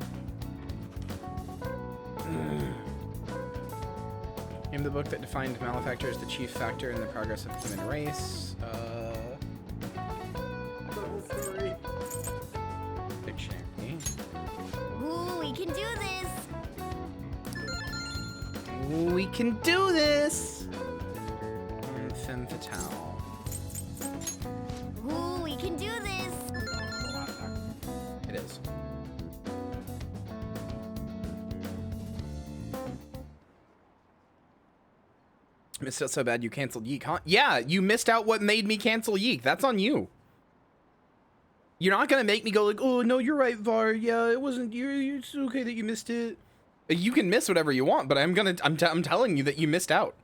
Name the book that defined malefactor as the chief factor in the progress of the human race. Dictionary. Ooh, we can do this. We can do this! Femme fatale. Ooh, we can do this. It is. Missed out so bad you canceled Yeek, huh? Yeah, you missed out what made me cancel Yeek. That's on you. You're not gonna make me go like, oh no, you're right, Var. Yeah, it wasn't you. It's okay that you missed it. You can miss whatever you want, but I'm telling you that you missed out.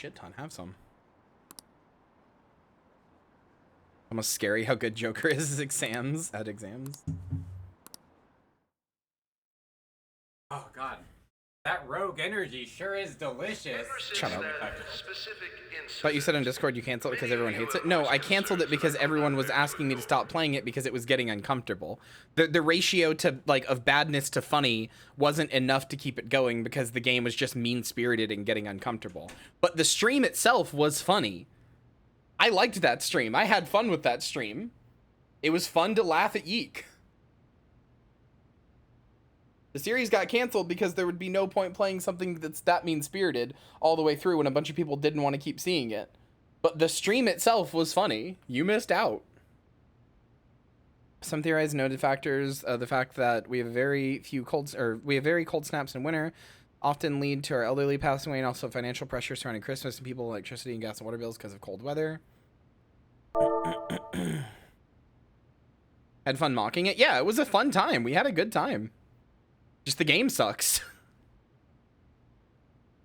shit ton. Have some. Almost scary how good Joker is at exams. Oh god. That rogue energy sure is delicious. Shut up. But you said on Discord you canceled it because everyone hates it. No, I canceled it because everyone was asking me to stop playing it because it was getting uncomfortable. The ratio to like of badness to funny wasn't enough to keep it going because the game was just mean-spirited and getting uncomfortable. But the stream itself was funny. I liked that stream. I had fun with that stream. It was fun to laugh at Yeek. The series got canceled because there would be no point playing something that's that mean-spirited all the way through when a bunch of people didn't want to keep seeing it. But the stream itself was funny. You missed out. Some theorized noted factors, the fact that we have very cold snaps in winter, often lead to our elderly passing away, and also financial pressure surrounding Christmas and people electricity and gas and water bills because of cold weather. Had fun mocking it. Yeah, it was a fun time. We had a good time. Just the game sucks.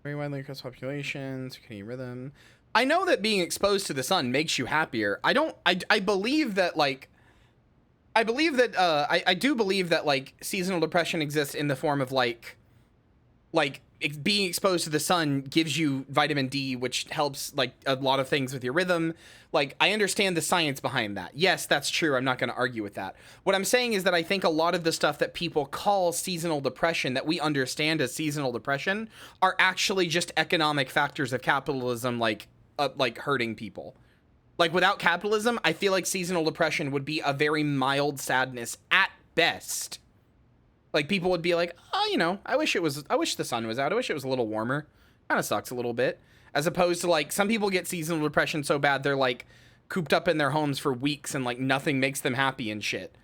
Very widely across populations, circadian rhythm. I know that being exposed to the sun makes you happier. I believe that like I do believe that like seasonal depression exists in the form of like being exposed to the sun gives you vitamin D, which helps like a lot of things with your rhythm. Like, I understand the science behind that. Yes, that's true. I'm not going to argue with that. What I'm saying is that I think a lot of the stuff that people call seasonal depression, that we understand as seasonal depression, are actually just economic factors of capitalism, like hurting people. Like, without capitalism, I feel like seasonal depression would be a very mild sadness at best. Like, people would be like, oh, you know, I wish the sun was out. I wish it was a little warmer. Kind of sucks a little bit. As opposed to, like, some people get seasonal depression so bad they're, like, cooped up in their homes for weeks and, like, nothing makes them happy and shit.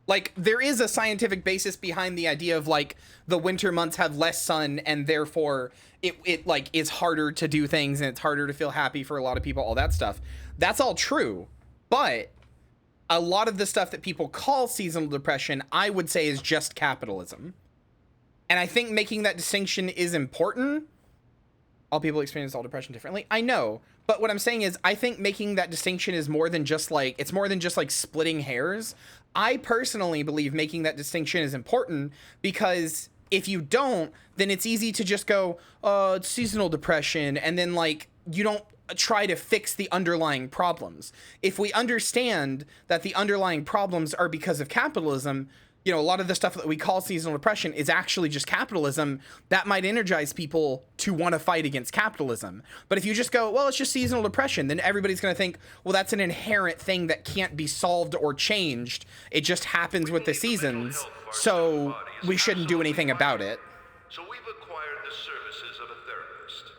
Like, there is a scientific basis behind the idea of, like, the winter months have less sun and therefore it like, is harder to do things and it's harder to feel happy for a lot of people, all that stuff. That's all true. But a lot of the stuff that people call seasonal depression, I would say, is just capitalism. And I think making that distinction is important. All people experience all depression differently. I know. But what I'm saying is, I think making that distinction is more than just like, it's more than just like splitting hairs. I personally believe making that distinction is important because if you don't, then it's easy to just go, oh, it's seasonal depression. And then like, you don't try to fix the underlying problems. If we understand that the underlying problems are because of capitalism, you know, a lot of the stuff that we call seasonal depression is actually just capitalism. That might energize people to want to fight against capitalism. But if you just go, well, it's just seasonal depression, then everybody's going to think, well, that's an inherent thing that can't be solved or changed. It just happens with the seasons. So we shouldn't do anything about it. So we've acquired the services of a therapist.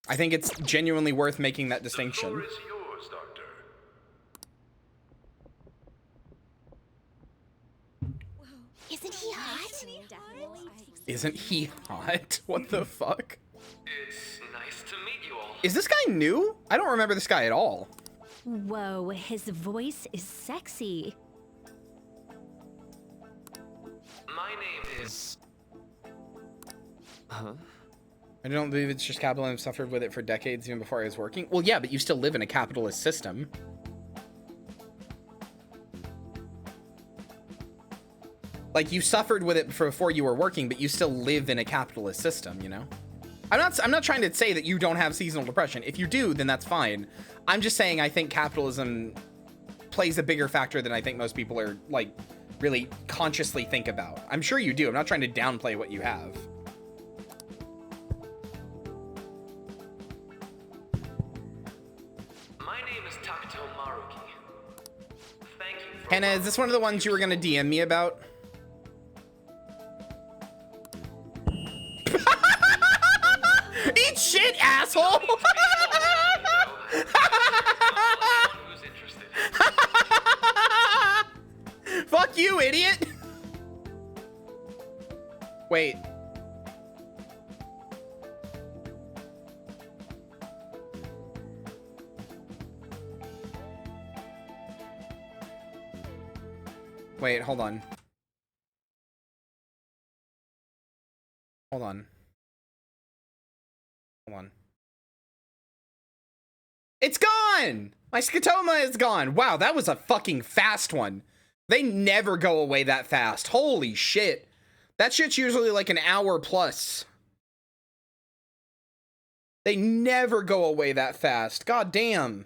I think it's genuinely worth making that distinction. The floor is yours, Doctor. Isn't he hot? Isn't he hot? What the fuck? It's nice to meet you all. Is this guy new? I don't remember this guy at all. Whoa, his voice is sexy. My name is... Huh? I don't believe it's just capitalism. Suffered with it for decades even before I was working. Well, yeah, but you still live in a capitalist system. Like, you suffered with it before you were working, but you still live in a capitalist system, you know? I'm not trying to say that you don't have seasonal depression. If you do, then that's fine. I'm just saying I think capitalism plays a bigger factor than I think most people are, like, really consciously think about. I'm sure you do. I'm not trying to downplay what you have. My name is Takuto Maruki. Thank you for... Hannah, is this one of the ones you were going to DM me about? Eat shit, asshole! Fuck you, idiot! Wait. Wait, hold on. Hold on. Hold on. It's gone! My scotoma is gone. Wow, that was a fucking fast one. They never go away that fast. Holy shit. That shit's usually like an hour plus. They never go away that fast. God damn.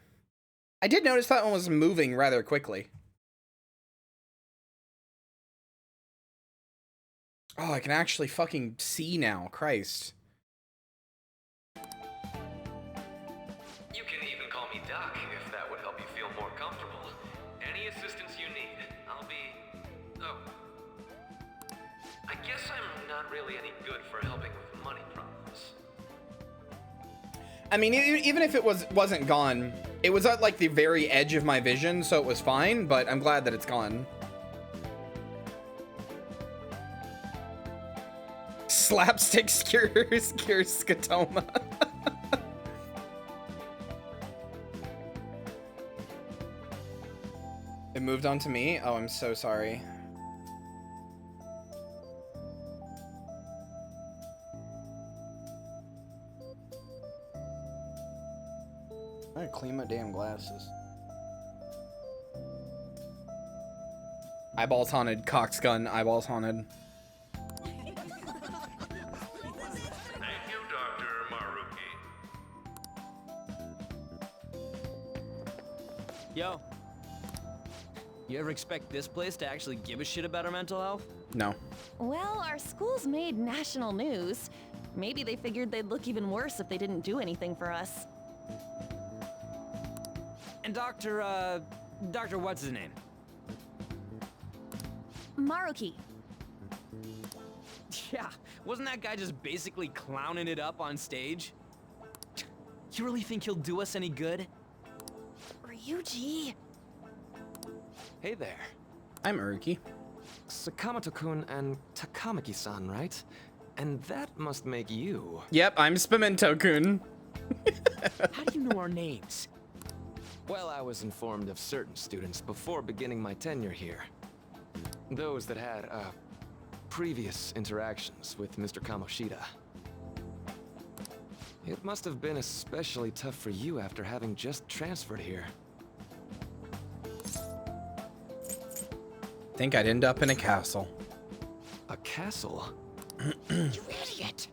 I did notice that one was moving rather quickly. Oh, I can actually fucking see now. Christ. You can even call me Doc if that would help you feel more comfortable. Any assistance you need, I'll be... Oh. I guess I'm not really any good for helping with money problems. I mean, even if it wasn't gone, it was at like the very edge of my vision, so it was fine, but I'm glad that it's gone. Slapstick cures scotoma. It moved on to me? Oh, I'm so sorry. I gotta clean my damn glasses. Eyeballs haunted, Cox gun, eyeballs haunted. Thank you, Dr. Maruki. Yo. You ever expect this place to actually give a shit about our mental health? No. Well, our school's made national news. Maybe they figured they'd look even worse if they didn't do anything for us. And Dr. what's his name? Maruki. Yeah, wasn't that guy just basically clowning it up on stage? You really think he'll do us any good? Ryuji. Hey there. I'm Uruki. Sakamoto-kun and Takamaki-san, right? And that must make you. Yep, I'm Spimento-kun. How do you know our names? Well, I was informed of certain students before beginning my tenure here. Those that had, previous interactions with Mr. Kamoshida. It must have been especially tough for you after having just transferred here. Think I'd end up in a castle. A castle? You idiot!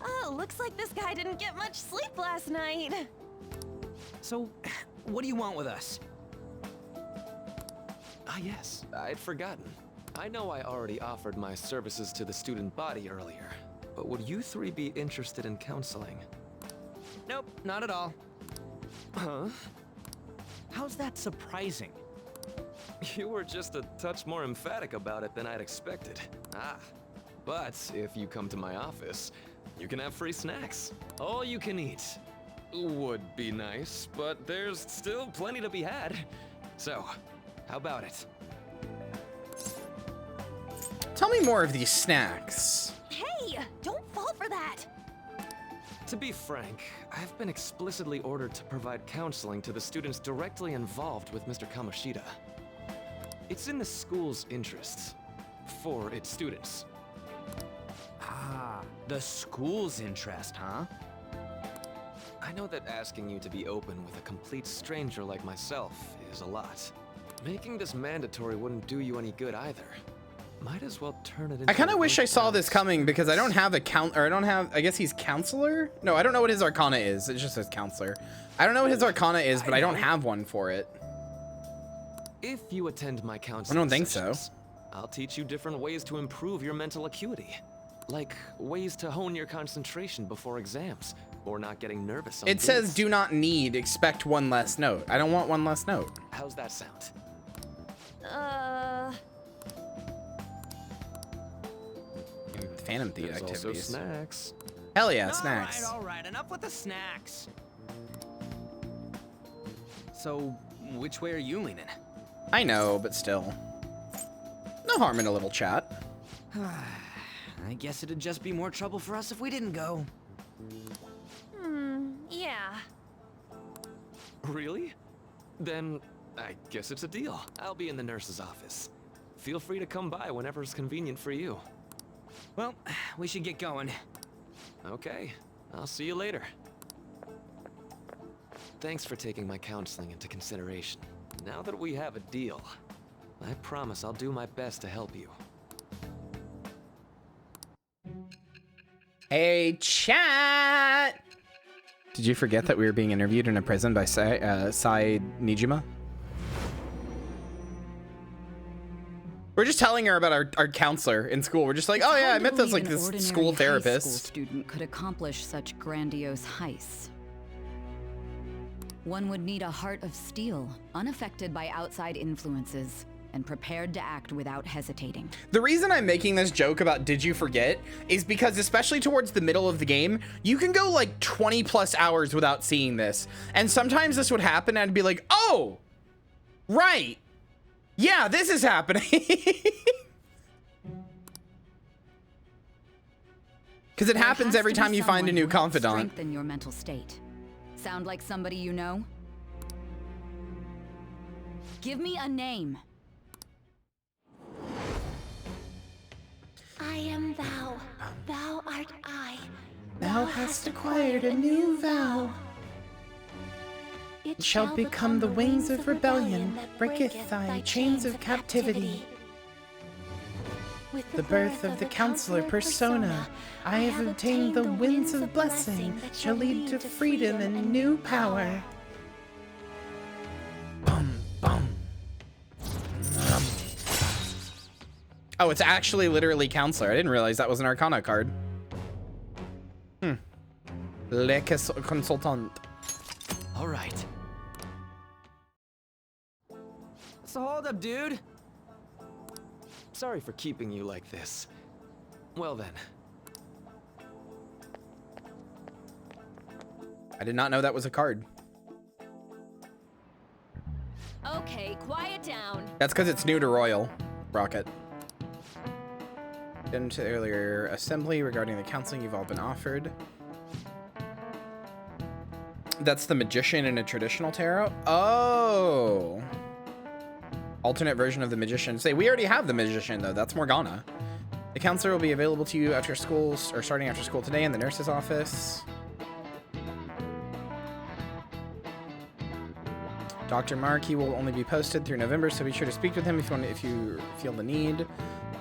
Oh, looks like this guy didn't get much sleep last night. So, what do you want with us? Ah yes, I'd forgotten. I know I already offered my services to the student body earlier, but would you three be interested in counseling? Nope, not at all. Huh? How's that surprising? You were just a touch more emphatic about it than I'd expected. Ah, but if you come to my office, you can have free snacks. All you can eat. Would be nice, but there's still plenty to be had. So, how about it? Tell me more of these snacks. Hey, don't fall for that. To be frank, I've been explicitly ordered to provide counseling to the students directly involved with Mr. Kamoshida. It's in the school's interests, for its students. Ah, the school's interest, huh? I know that asking you to be open with a complete stranger like myself is a lot. Making this mandatory wouldn't do you any good either. Might as well turn it into I kind of wish I saw this coming because I don't have a I guess he's counselor? No, I don't know what his arcana is. It just says counselor. I don't know what his arcana is, but I don't have one for it. If you attend my counseling I don't think sessions, I'll teach you different ways to improve your mental acuity. Like ways to hone your concentration before exams, or not getting nervous on It dates. says do not need, expect one less note. I don't want one less note. How's that sound? Phantom Thief There's activities. also snacks. Hell yeah, snacks. All right, enough with the snacks. So, which way are you leaning? I know, but still. No harm in a little chat. I guess it'd just be more trouble for us if we didn't go. Yeah. Really? Then I guess it's a deal. I'll be in the nurse's office. Feel free to come by whenever it's convenient for you. Well, we should get going. Okay, I'll see you later. Thanks for taking my counseling into consideration. Now that we have a deal, I promise I'll do my best to help you. Hey, chat! Did you forget that we were being interviewed in a prison by Sai Nijima? We're just telling her about our counselor in school. We're just like, oh yeah, I met this like this school therapist. High school student could accomplish such grandiose heists. One would need a heart of steel, unaffected by outside influences, and prepared to act without hesitating. The reason I'm making this joke about did you forget is because especially towards the middle of the game, you can go like 20 plus hours without seeing this. And sometimes this would happen and I'd be like, oh, right. Yeah, this is happening. Because it happens every time you find a new confidant. Strengthen your mental state. Sound like somebody you know? Give me a name. I am thou. Thou art I. Thou hast acquired a new vow. It shall become the wings of rebellion that breaketh thy chains of captivity. With the birth of the counselor persona, I have obtained the winds of blessing that shall lead to freedom and new power. Bum, bum. Oh, it's actually literally counselor. I didn't realize that was an Arcana card. Le consultant. All right. So hold up, dude. Sorry for keeping you like this. Well then. I did not know that was a card. Okay, quiet down. That's because it's new to Royal Rocket. Into earlier assembly regarding the counseling you've all been offered. That's the magician in a traditional tarot. Oh. Alternate version of the magician. Say, we already have the magician though. That's Morgana. The counselor will be available to you after school, or starting after school today in the nurse's office. Dr. Mark, he will only be posted through November, so be sure to speak with him if you feel the need.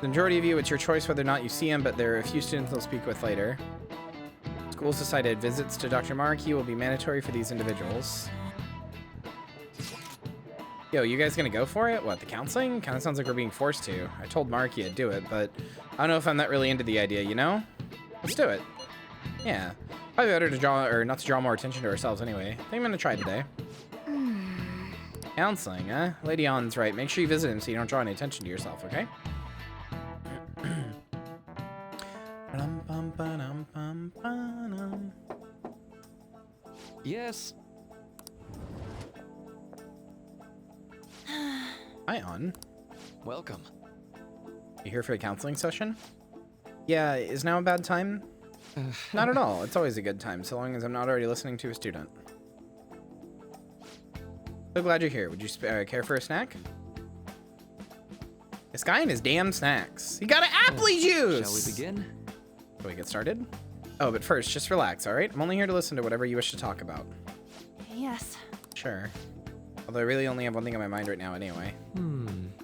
The majority of you, it's your choice whether or not you see him, but there are a few students they'll speak with later. Schools decided visits to Dr. Markey will be mandatory for these individuals. Yo, you guys gonna go for it? What, the counseling? Kind of sounds like we're being forced to. I told Markey I'd do it, but I don't know if I'm that really into the idea, you know? Let's do it. Yeah. Probably better to draw, or not to draw more attention to ourselves anyway. I think I'm gonna try today. Counseling, huh? Lady On's right. Make sure you visit him so you don't draw any attention to yourself, okay? Yes. Hi, On. Welcome. You here for a counseling session? Yeah, is now a bad time? Not at all. It's always a good time, so long as I'm not already listening to a student. So glad you're here. Would you care for a snack? This guy and his damn snacks. He got an apple juice! Shall we begin? Shall we get started? Oh, but first, just relax, alright? I'm only here to listen to whatever you wish to talk about. Yes. Sure. Although I really only have one thing on my mind right now anyway.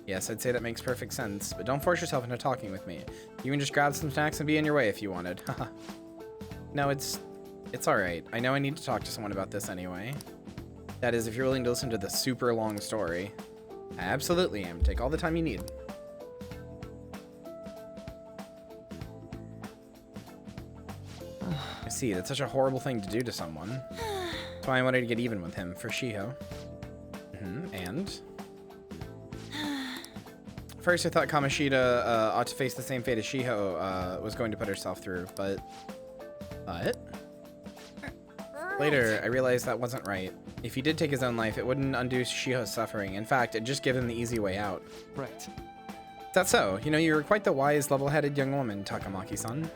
Yes, I'd say that makes perfect sense, but don't force yourself into talking with me. You can just grab some snacks and be in your way if you wanted. No, it's alright. I know I need to talk to someone about this anyway. That is, if you're willing to listen to the super long story. I absolutely am. Take all the time you need. I see, that's such a horrible thing to do to someone. That's why I wanted to get even with him, for Shiho. And? First I thought Kamoshida ought to face the same fate as Shiho was going to put herself through, but... Later, I realized that wasn't right. If he did take his own life, it wouldn't undo Shiho's suffering. In fact, it'd just give him the easy way out. Right. That's so. You know, you're quite the wise, level-headed young woman, Takamaki-san.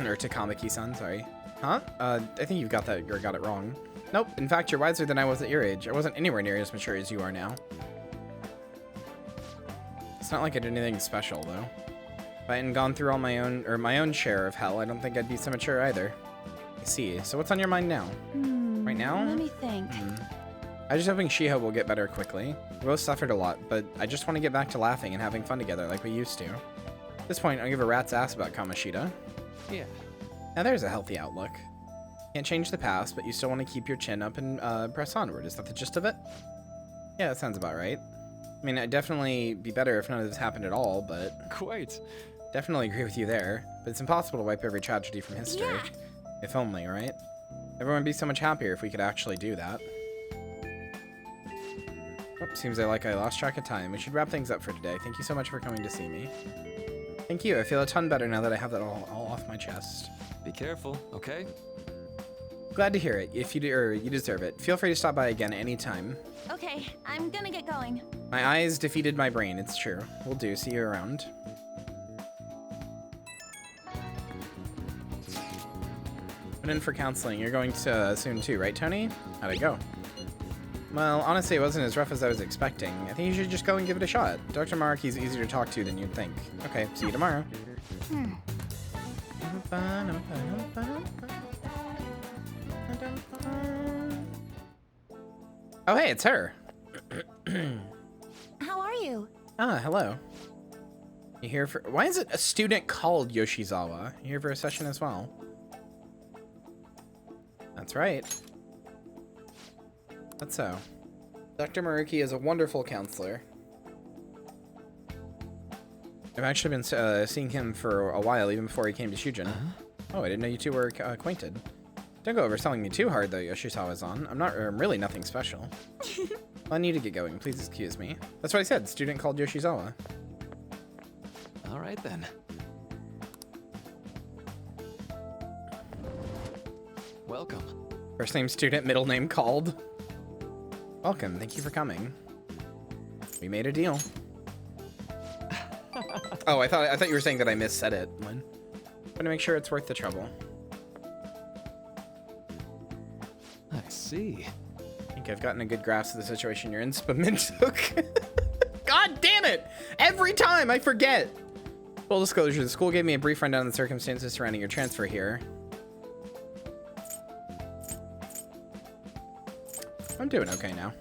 Or Takamaki-san, sorry. Huh? I think you've got that, or got it wrong. Nope, in fact, you're wiser than I was at your age. I wasn't anywhere near as mature as you are now. It's not like I did anything special, though. If I hadn't gone through all my own share of hell, I don't think I'd be so mature either. I see. So what's on your mind now? Right now? Let me think. I'm just hoping Shiho will get better quickly. We both suffered a lot, but I just want to get back to laughing and having fun together like we used to. At this point, I'll give a rat's ass about Kamoshida. Yeah. Now there's a healthy outlook. Can't change the past, but you still want to keep your chin up and press onward. Is that the gist of it? Yeah, that sounds about right. I mean, it'd definitely be better if none of this happened at all, but... Quite. Definitely agree with you there, but it's impossible to wipe every tragedy from history. Yeah. If only, right? Everyone would be so much happier if we could actually do that. Oh, seems like I lost track of time. We should wrap things up for today. Thank you so much for coming to see me. Thank you. I feel a ton better now that I have that all off my chest. Be careful, okay? Glad to hear it. If you do, or you deserve it. Feel free to stop by again anytime. Okay, I'm gonna get going. My eyes defeated my brain. It's true. Will do. See you around. Put in for counseling. You're going to soon too, right, Tony? How'd it go? Well, honestly, it wasn't as rough as I was expecting. I think you should just go and give it a shot. Dr. Maruki's easier to talk to than you'd think. Okay, see you tomorrow. Oh, hey, it's her. How are you? Ah, hello. You here for... Why is it a student called Yoshizawa? You here for a session as well? That's right. That's so. Dr. Maruki is a wonderful counselor. I've actually been seeing him for a while, even before he came to Shujin. Oh, I didn't know you two were acquainted. Don't go overselling me too hard, though, Yoshizawa's on. I'm really nothing special. Well, I need to get going. Please excuse me. That's what I said. Student called Yoshizawa. All right, then. Welcome. First name student, middle name called. Welcome. Thank you for coming. We made a deal. Oh, I thought you were saying that I missaid it, Lynn. I'm gonna make sure it's worth the trouble. I see. I think I've gotten a good grasp of the situation you're in, Spamintook. God damn it! Every time I forget! Full disclosure, the school gave me a brief rundown of the circumstances surrounding your transfer here. I'm doing okay now.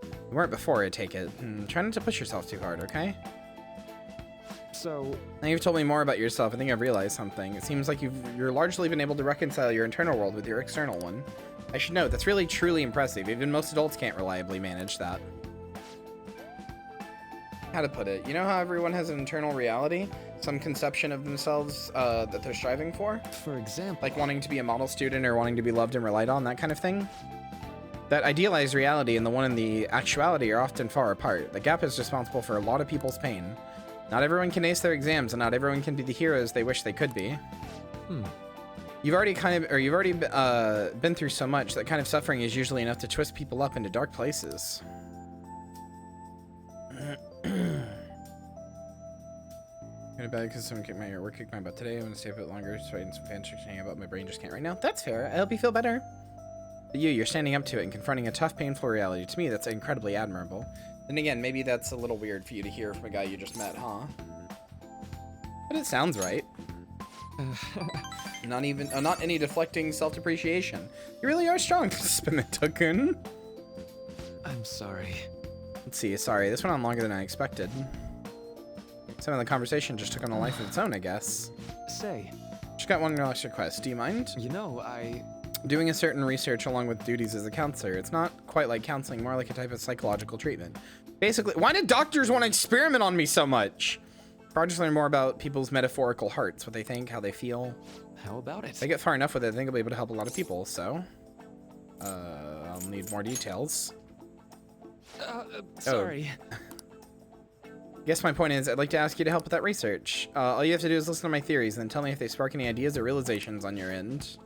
You weren't before, I take it. Try not to push yourself too hard, okay? So... Now you've told me more about yourself, I think I've realized something. It seems like you're largely been able to reconcile your internal world with your external one. I should note, that's really truly impressive. Even most adults can't reliably manage that. How to put it? You know how everyone has an internal reality? Some conception of themselves that they're striving for? For example... Like wanting to be a model student or wanting to be loved and relied on, that kind of thing? That idealized reality and the one in the actuality are often far apart. The gap is responsible for a lot of people's pain. Not everyone can ace their exams, and not everyone can be the heroes they wish they could be. You've already been through so much that kind of suffering is usually enough to twist people up into dark places. I'm gonna bed because someone kicked my work kicked my butt today. I'm gonna stay a bit longer, just writing some fan fiction about my brain just can't right now. That's fair. I hope you feel better. But you're standing up to it and confronting a tough, painful reality. To me, that's incredibly admirable. Then again, maybe that's a little weird for you to hear from a guy you just met, huh? But it sounds right. Not any deflecting self-depreciation. You really are strong, Spimita-kun. I'm sorry. Let's see, sorry, this went on longer than I expected. Some of the conversation just took on a life of its own, I guess. Say. Just got one last request. Do you mind? You know, Doing a certain research along with duties as a counselor. It's not quite like counseling, more like a type of psychological treatment. Basically, why did doctors want to experiment on me so much? Projects learn more about people's metaphorical hearts, what they think, how they feel. How about it? If I get far enough with it, I think I'll be able to help a lot of people, so... I'll need more details. Sorry. Guess my point is, I'd like to ask you to help with that research. All you have to do is listen to my theories, and then tell me if they spark any ideas or realizations on your end.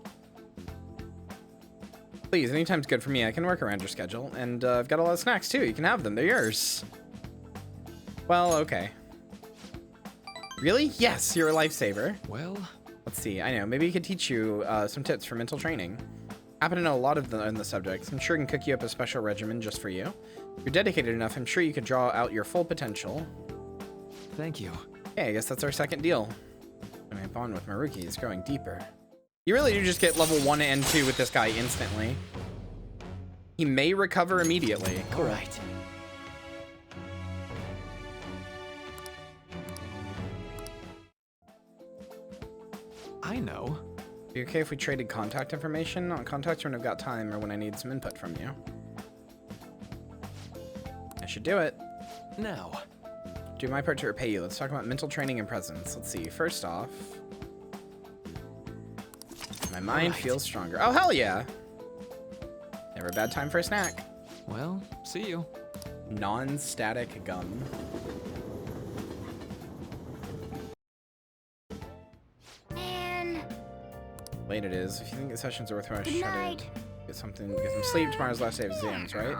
Please, anytime's good for me. I can work around your schedule. And I've got a lot of snacks, too. You can have them. They're yours. Well, okay. Really? Yes, you're a lifesaver. Well... Let's see. I know. Maybe he could teach you some tips for mental training. I happen to know a lot of them in the subjects. I'm sure I can cook you up a special regimen just for you. If you're dedicated enough, I'm sure you could draw out your full potential. Thank you. Okay, I guess that's our second deal. My bond with Maruki is growing deeper. You really do just get level 1 and 2 with this guy instantly. He may recover immediately. Cool. All right. I know. Be okay if we traded contact information? I'll contact you when I've got time or when I need some input from you. I should do it. Now. Do my part to repay you. Let's talk about mental training and presence. Let's see. First off, my mind feels stronger. Oh, hell yeah. Never a bad time for a snack. Well, see you. Non-static gum. Man. Late it is. If you think the session's worthwhile, Good shut night. it. Get some sleep. Tomorrow's last day of exams, right?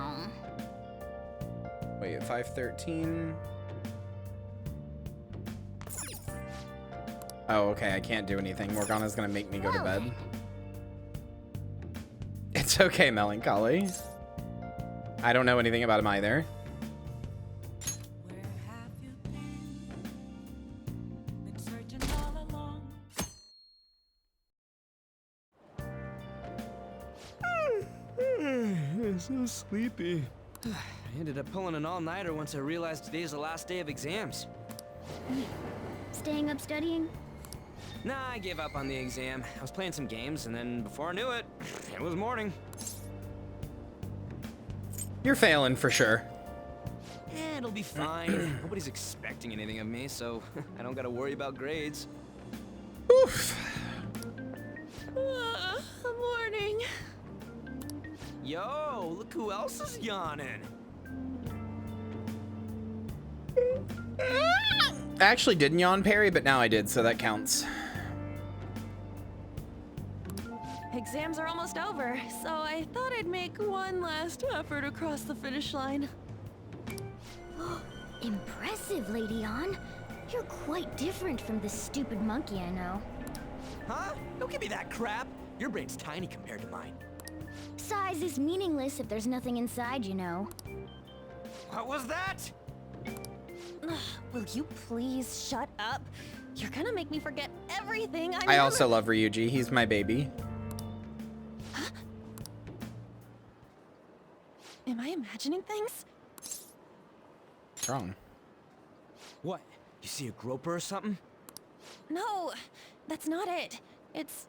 Wait, 5:13. Oh, okay. I can't do anything. Morgana's gonna make me go to bed. It's okay, Melancholy. I don't know anything about him either. I'm so sleepy. I ended up pulling an all-nighter once I realized today's the last day of exams. Staying up studying? Nah, I gave up on the exam. I was playing some games, and then before I knew it, it was morning. You're failing for sure. Eh, it'll be fine. Nobody's expecting anything of me, so I don't gotta worry about grades. Oof. Morning. Yo, look who else is yawning. I actually didn't yawn, Perry, but now I did, so that counts. Exams are almost over, so I thought I'd make one last effort across the finish line. Impressive, Lady Ann. You're quite different from this stupid monkey I know. Huh? Don't give me that crap. Your brain's tiny compared to mine. Size is meaningless if there's nothing inside, you know. What was that? Will you please shut up? You're gonna make me forget everything I also love Ryuji. He's my baby. Huh? Am I imagining things? What's wrong? What? You see a groper or something? No, that's not it. It's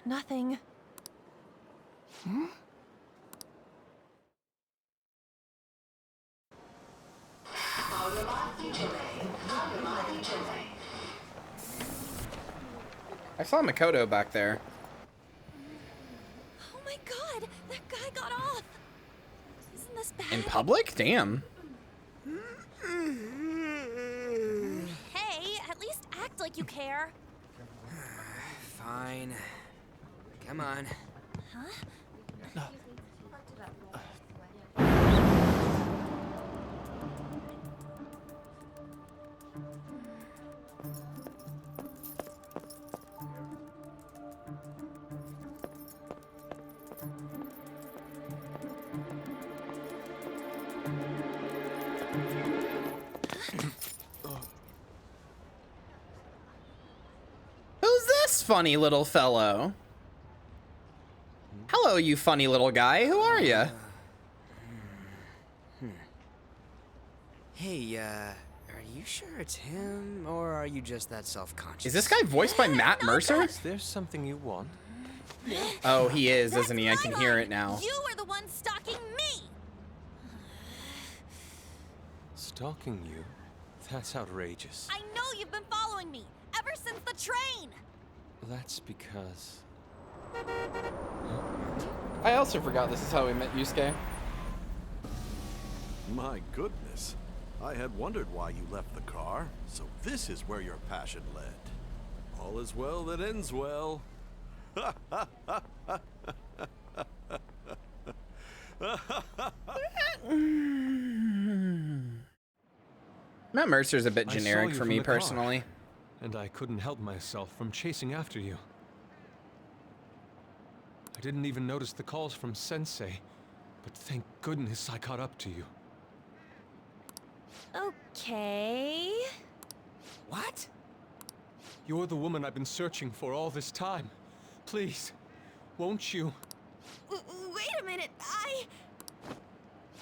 nothing. Hmm? I saw Makoto back there. Oh my god, that guy got off. Isn't this bad? In public? Damn. Hey, at least act like you care. Fine. Come on. Huh? Who's this funny little fellow? Hello, you funny little guy. Who are you? Hey, are you sure it's him, or are you just that self-conscious? Is this guy voiced by Matt Mercer? Is there something you want? Oh, he is, isn't he? I can hear it now. You were the one stalking me! Stalking you? That's outrageous. I know you've been following me, ever since the train! That's because... I also forgot this is how we met Yusuke. My goodness. I had wondered why you left the car, so this is where your passion led. All is well that ends well. Matt Mercer's a bit I saw generic you for from me the car, personally. and I couldn't help myself from chasing after you. I didn't even notice the calls from Sensei, but thank goodness I caught up to you. Okay... What? You're the woman I've been searching for all this time. Please, won't you Wait a minute,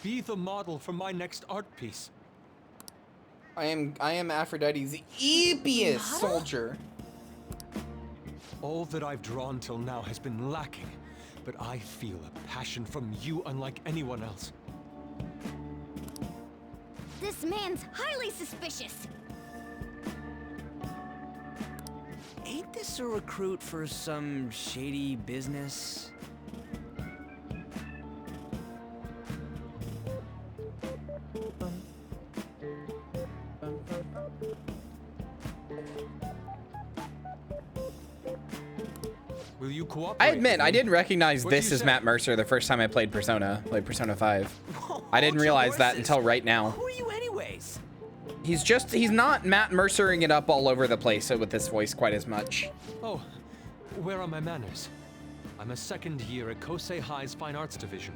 be the model for my next art piece? I am Aphrodite's eepiest soldier. All that I've drawn till now has been lacking, but I feel a passion from you unlike anyone else. This man's highly suspicious. Ain't this a recruit for some shady business? Will you cooperate? I admit, I didn't recognize What do this you as say? Matt Mercer the first time I played Persona 5. I didn't realize that until right now. Who are you anyways? He's not Matt Mercering it up all over the place with this voice quite as much. Oh, where are my manners? I'm a second year at Kosei High's Fine Arts Division.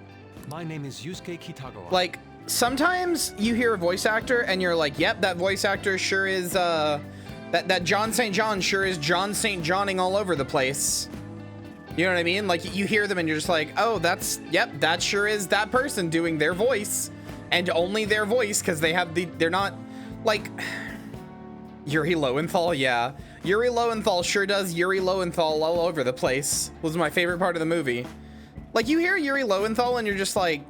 My name is Yusuke Kitagawa. Like, sometimes you hear a voice actor and you're like, yep, that voice actor sure is, that John St. John sure is John St. Johning all over the place. You know what I mean? Like, you hear them and you're just like, oh, yep, that sure is that person doing their voice. And only their voice, because they're not, like, Yuri Lowenthal, yeah. Yuri Lowenthal sure does Yuri Lowenthal all over the place. Was my favorite part of the movie. Like, you hear Yuri Lowenthal and you're just like,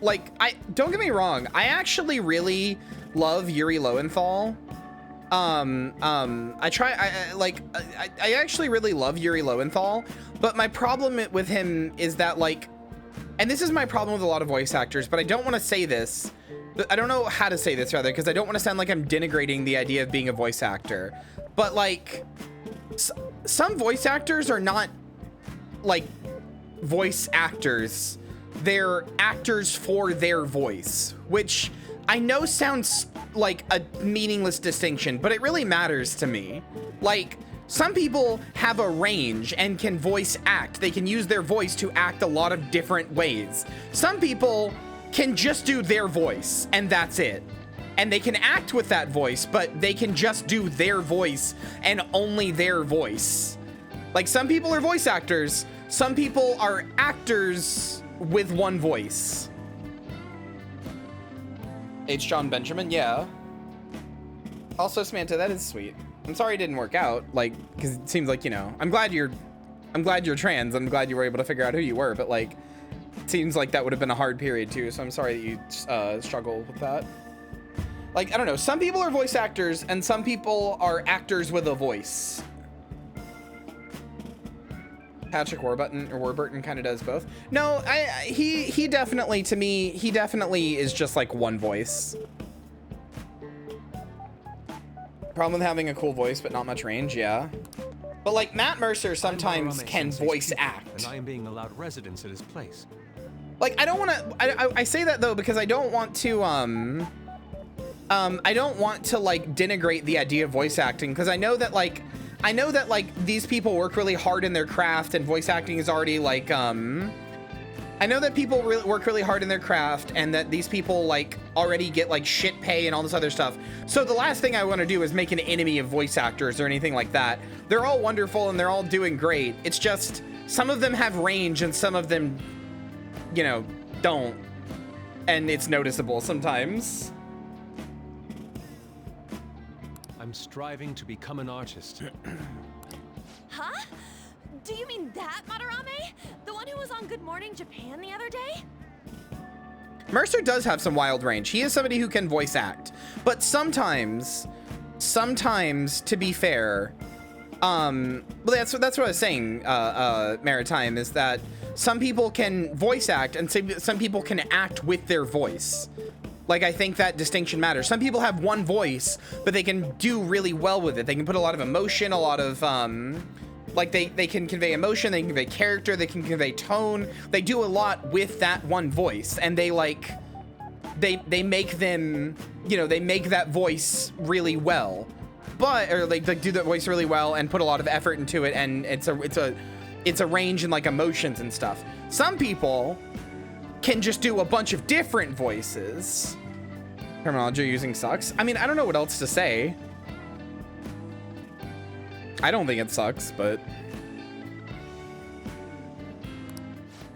don't get me wrong, I actually really love Yuri Lowenthal. I actually really love Yuri Lowenthal, but my problem with him is that, like, and this is my problem with a lot of voice actors, but I don't want to say this, I don't know how to say this rather, because I don't want to sound like I'm denigrating the idea of being a voice actor, but like, some voice actors are not like voice actors, they're actors for their voice, which I know sounds like a meaningless distinction, but it really matters to me. Like, some people have a range and can voice act. They can use their voice to act a lot of different ways. Some people can just do their voice and that's it. And they can act with that voice, but they can just do their voice and only their voice. Like, some people are voice actors. Some people are actors with one voice. H. John Benjamin, yeah. Also, Samantha, that is sweet. I'm sorry it didn't work out, like, because it seems like, you know, I'm glad you're trans. I'm glad you were able to figure out who you were, but like, it seems like that would have been a hard period too. So I'm sorry that you struggle with that. Like, I don't know. Some people are voice actors, and some people are actors with a voice. Patrick Warburton kind of does both. No, he definitely, to me, he definitely is just like one voice. Problem with having a cool voice but not much range, yeah. But like, Matt Mercer sometimes can voice act. And I am being allowed residence at his place. Like, I don't want to, I say that though because I don't want to, I don't want to like denigrate the idea of voice acting, because I know that like these people work really hard in their craft, and voice acting is already like, I know that people work really hard in their craft, and that these people like already get like shit pay and all this other stuff. So the last thing I want to do is make an enemy of voice actors or anything like that. They're all wonderful and they're all doing great. It's just some of them have range and some of them, you know, don't. And it's noticeable sometimes. I'm striving to become an artist. Huh? Do you mean that Madarame? The one who was on Good Morning Japan the other day? Mercer does have some wild range. He is somebody who can voice act, but sometimes, to be fair, well, that's what I was saying, Maritime, is that some people can voice act and some people can act with their voice. Like, I think that distinction matters. Some people have one voice, but they can do really well with it. They can put a lot of emotion, a lot of, like, they can convey emotion, they can convey character, they can convey tone. They do a lot with that one voice, and they, like, they make them, you know, they make that voice really well. But, or, like, they do that voice really well and put a lot of effort into it, and it's a range in, like, emotions and stuff. Some people can just do a bunch of different voices. Terminology you're using sucks. I mean, I don't know what else to say. I don't think it sucks, but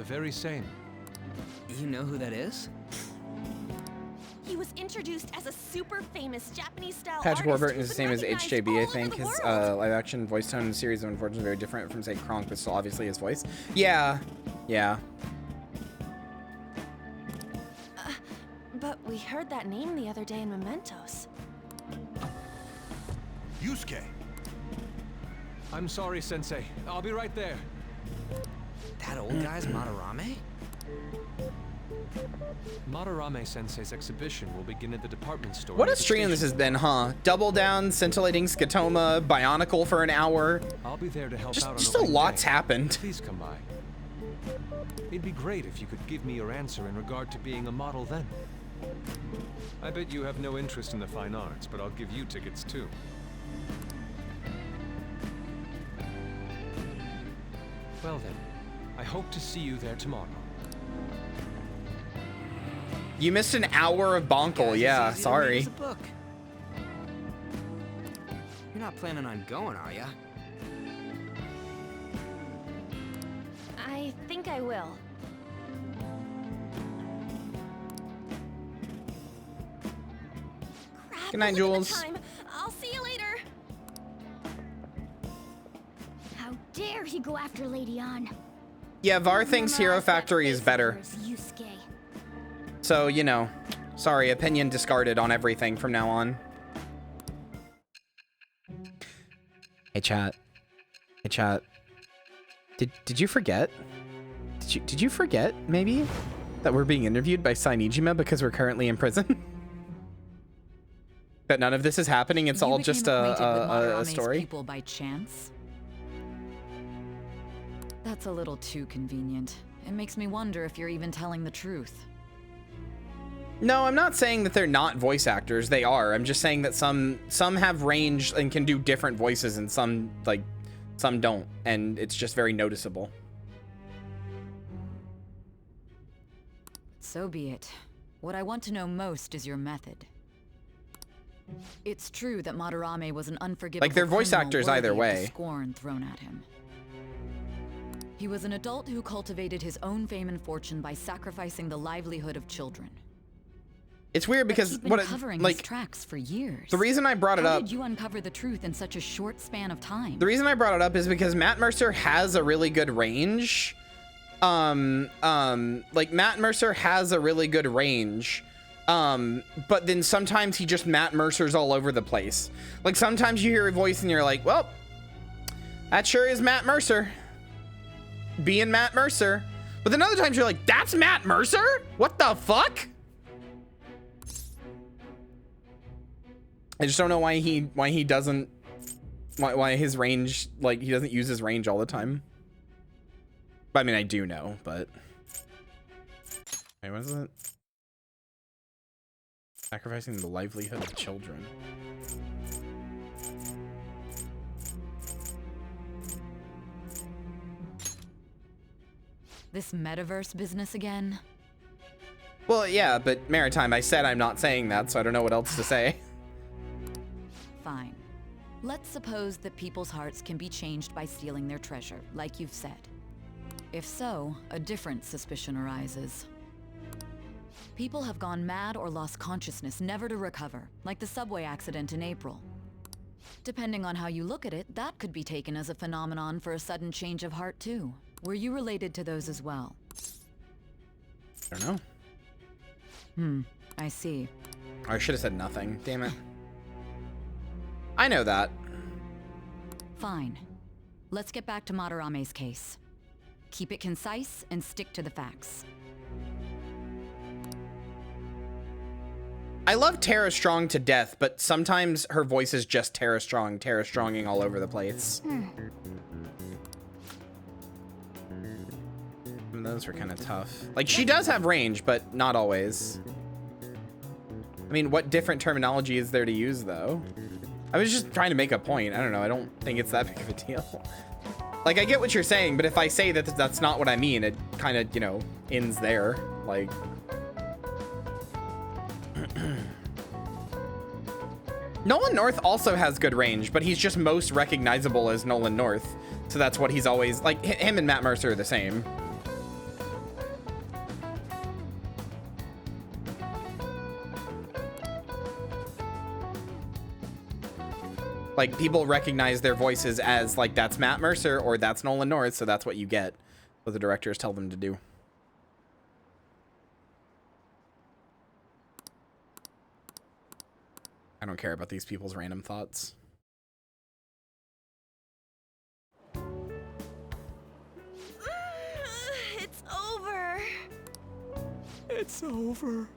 The very same. You know who that is? He was introduced as a super famous Japanese-style Patrick artist Warburton who's is the been same as recognized HJB, I all over think. the His world. live-action voice tone in the series is unfortunately very different from, say, Kronk, but still obviously his voice. Yeah. Yeah. But we heard that name the other day in Mementos. Yusuke. I'm sorry, Sensei. I'll be right there. That old guy's Madarame? Madarame Sensei's exhibition will begin at the department store. What near a the stream this has been, huh? Double Down, Scintillating Scotoma, Bionicle for an hour. I'll be there to help out on Just a opening lot's day. happened. Please come by. It'd be great if you could give me your answer in regard to being a model then. I bet you have no interest in the fine arts, but I'll give you tickets too. Well then, I hope to see you there tomorrow. You missed an hour of Bonkle, yeah, sorry. It's a book. You're not planning on going, are ya? I think I will. Crap, Good night, look at the Jules. time. I'll see you later. How dare he go after Lady Ann? Yeah, Var thinks Hero Factory is better. Yusuke. So, you know, sorry, opinion discarded on everything from now on. Hey, chat. Hey, chat. Did you forget? Did you forget, maybe, that we're being interviewed by Sainijima because we're currently in prison? That none of this is happening, it's all just a story? People by chance? That's a little too convenient. It makes me wonder if you're even telling the truth. No, I'm not saying that they're not voice actors. They are. I'm just saying that some have range and can do different voices and some don't. And it's just very noticeable. So be it. What I want to know most is your method. It's true that Madarame was an unforgivable Like, they're voice criminal actors worthy either of the way. scorn thrown at him. He was an adult who cultivated his own fame and fortune by sacrificing the livelihood of children. It's weird because You've been what covering like his tracks for years. the reason I brought it How up. did you uncover the truth in such a short span of time? The reason I brought it up is because Matt Mercer has a really good range. Like Matt Mercer has a really good range. But then sometimes he just Matt Mercer's all over the place. Like sometimes you hear a voice and you're like, well, that sure is Matt Mercer. Being Matt Mercer. But then other times you're like, that's Matt Mercer? What the fuck? I just don't know why he doesn't, why his range, like he doesn't use his range all the time. But I mean, I do know, but wait, what is it? Sacrificing the livelihood of children. This metaverse business again? Well, yeah, but Maritime, I said I'm not saying that, so I don't know what else to say. Fine. Let's suppose that people's hearts can be changed by stealing their treasure, like you've said. If so, a different suspicion arises. People have gone mad or lost consciousness, never to recover, like the subway accident in April. Depending on how you look at it, that could be taken as a phenomenon for a sudden change of heart too. Were you related to those as well? I don't know. I see. I should have said nothing. Damn it. I know that. Fine. Let's get back to Madarame's case. Keep it concise and stick to the facts. I love Tara Strong to death, but sometimes her voice is just Tara Stronging all over the place. And those were kind of tough. Like, she does have range, but not always. I mean, what different terminology is there to use, though? I was just trying to make a point. I don't know. I don't think it's that big of a deal. Like, I get what you're saying, but if I say that that's not what I mean, it kind of, you know, ends there. Like... Nolan North also has good range, but he's just most recognizable as Nolan North. So that's what he's always, like, him and Matt Mercer are the same. Like, people recognize their voices as, like, that's Matt Mercer or that's Nolan North, so that's what you get. What the directors tell them to do. I don't care about these people's random thoughts. It's over. It's over.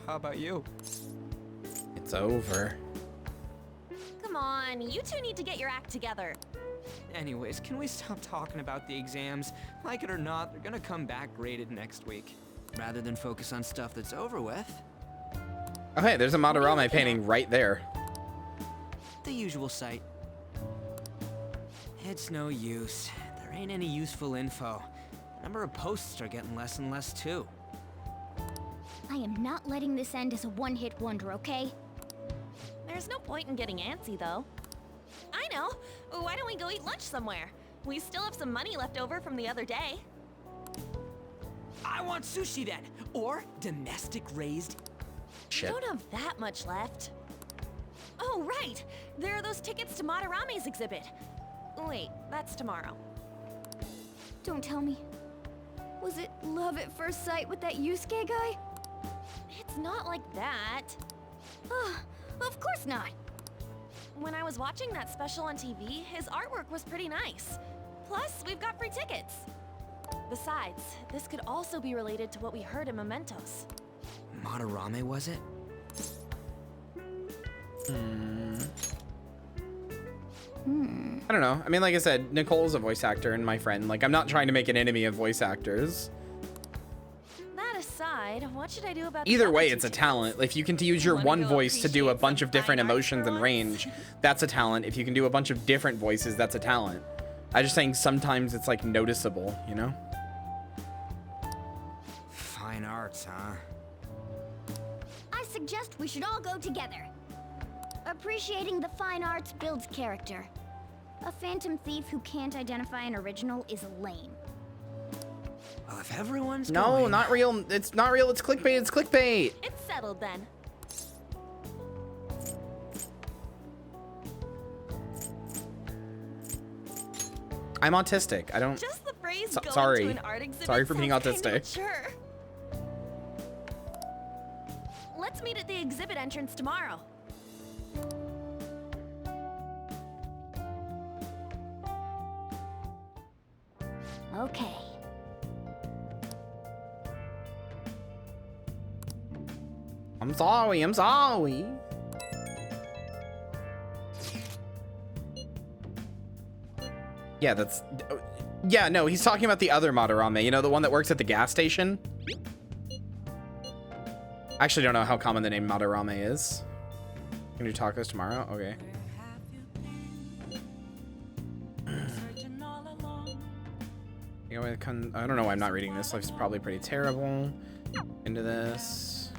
How about you? It's over. Come on, you two need to get your act together. Anyways, can we stop talking about the exams? Like it or not, they're gonna come back graded next week. Rather than focus on stuff that's over with. Okay, there's a Madarame painting right there. The usual sight. It's no use. There ain't any useful info. The number of posts are getting less and less too. I am not letting this end as a one-hit wonder, okay? There's no point in getting antsy, though. I know. Why don't we go eat lunch somewhere? We still have some money left over from the other day. I want sushi then, or domestic raised. Shit. We don't have that much left. Oh, right. There are those tickets to Madarame's exhibit. Wait, that's tomorrow. Don't tell me. Was it love at first sight with that Yusuke guy? It's not like that. Of course not. When I was watching that special on TV, his artwork was pretty nice. Plus, we've got free tickets. Besides, this could also be related to what we heard in Mementos. Madarame, was it? I don't know. I mean, like I said, Nicole's a voice actor and my friend. Like, I'm not trying to make an enemy of voice actors. That aside, what should I do about Either way, it's a talent. If you can use your one voice to do a bunch of different emotions and range, that's a talent. If you can do a bunch of different voices, that's a talent. I'm just saying sometimes it's, like, noticeable, you know? Fine arts, huh? I suggest we should all go together. Appreciating the fine arts builds character. A phantom thief who can't identify an original is lame. Well, if everyone's No, going... not real. It's not real. It's clickbait. It's clickbait. It's settled then. I'm autistic. I don't. Just the phrase going sorry. to an art exhibit Sorry for being sounds kinda autistic. mature. Let's meet at the exhibit entrance tomorrow. Okay. I'm sorry. I'm sorry. Yeah, that's... Yeah, no, he's talking about the other Madarame. You know, the one that works at the gas station? I actually don't know how common the name Madarame is. Can you do tacos tomorrow? Okay. I don't know why I'm not reading this. Life's probably pretty terrible. Into this.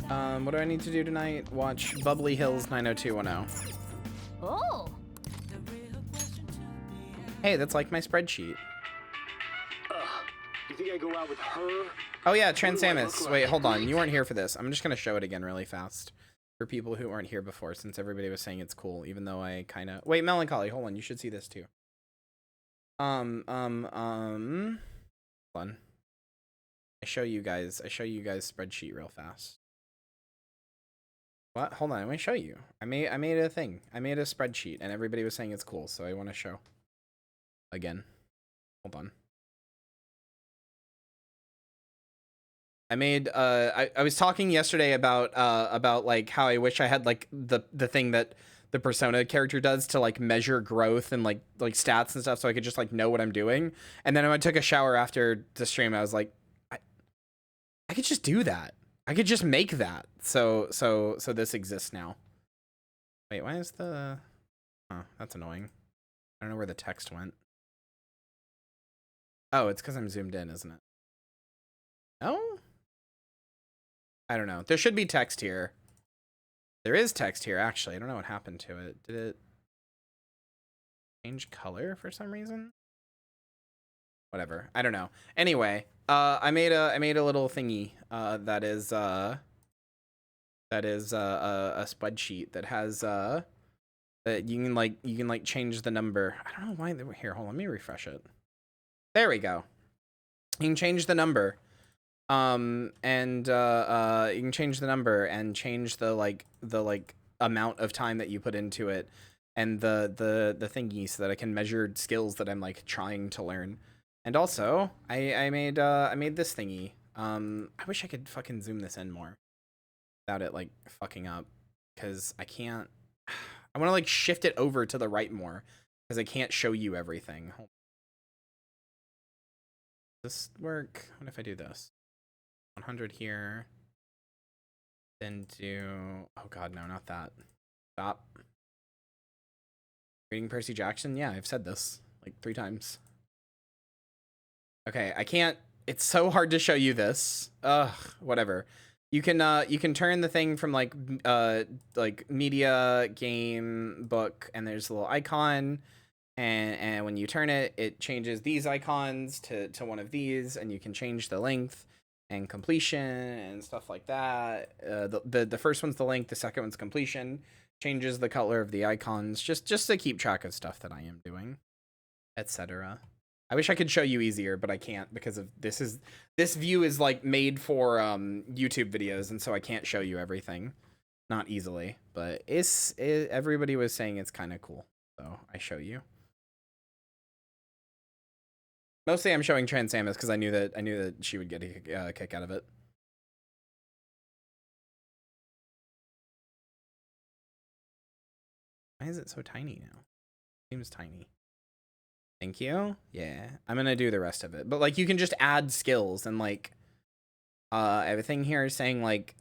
What do I need to do tonight? Watch Bubbly Hills 90210. Oh. Hey, that's like my spreadsheet. You think I go out with her? Oh yeah, What do I Transamus. look Wait, like? hold on. You weren't here for this. I'm just gonna show it again really fast for people who weren't here before, since everybody was saying it's cool, even though I kind of... Wait, Melancholy, hold on. You should see this too. Hold on. I show you guys spreadsheet real fast. What? Hold on, I want to show you. I made a thing. I made a spreadsheet and everybody was saying it's cool, so I want to show again. Hold on. I made I was talking yesterday about like how I wish I had like the thing that the Persona character does to like measure growth and like stats and stuff, so I could just like know what I'm doing. And then when I took a shower after the stream, I was like, I could just do that. I could just make that. So this exists now. Wait, why is the... Oh, that's annoying. I don't know where the text went. Oh, it's because I'm zoomed in, isn't it? No? I don't know. There should be text here. There is text here, actually. I don't know what happened to it. Did it change color for some reason? Whatever. I don't know. Anyway, I made a little thingy that is a spreadsheet that has that you can like change the number. I don't know why they were here. Hold on, let me refresh it. There we go. You can change the number. And you can change the number and change the amount of time that you put into it, and the thingy, so that I can measure skills that I'm like trying to learn. And also I made this thingy. I wish I could fucking zoom this in more without it like fucking up, because I can't. I want to like shift it over to the right more, because I can't show you everything. Does this work? What if I do this? 100 here, then do, oh god, no, not that. Stop. Reading Percy Jackson? Yeah, I've said this like 3 times. Okay, I can't, it's so hard to show you this. Ugh, whatever. You can turn the thing from like media, game, book, and there's a little icon, and when you turn it, it changes these icons to one of these, and you can change the length and completion and stuff like that. The first one's the length, the second one's completion. Changes the color of the icons just to keep track of stuff that I am doing, etc. I wish I could show you easier, but I can't, because of this view is like made for YouTube videos, and so I can't show you everything, not easily. But everybody was saying it's kind of cool, so I show you. Mostly I'm showing Trans Samus because I knew that she would get a kick out of it. Why is it so tiny now? Seems tiny. Thank you. Yeah, I'm gonna do the rest of it. But like, you can just add skills, and like everything here is saying like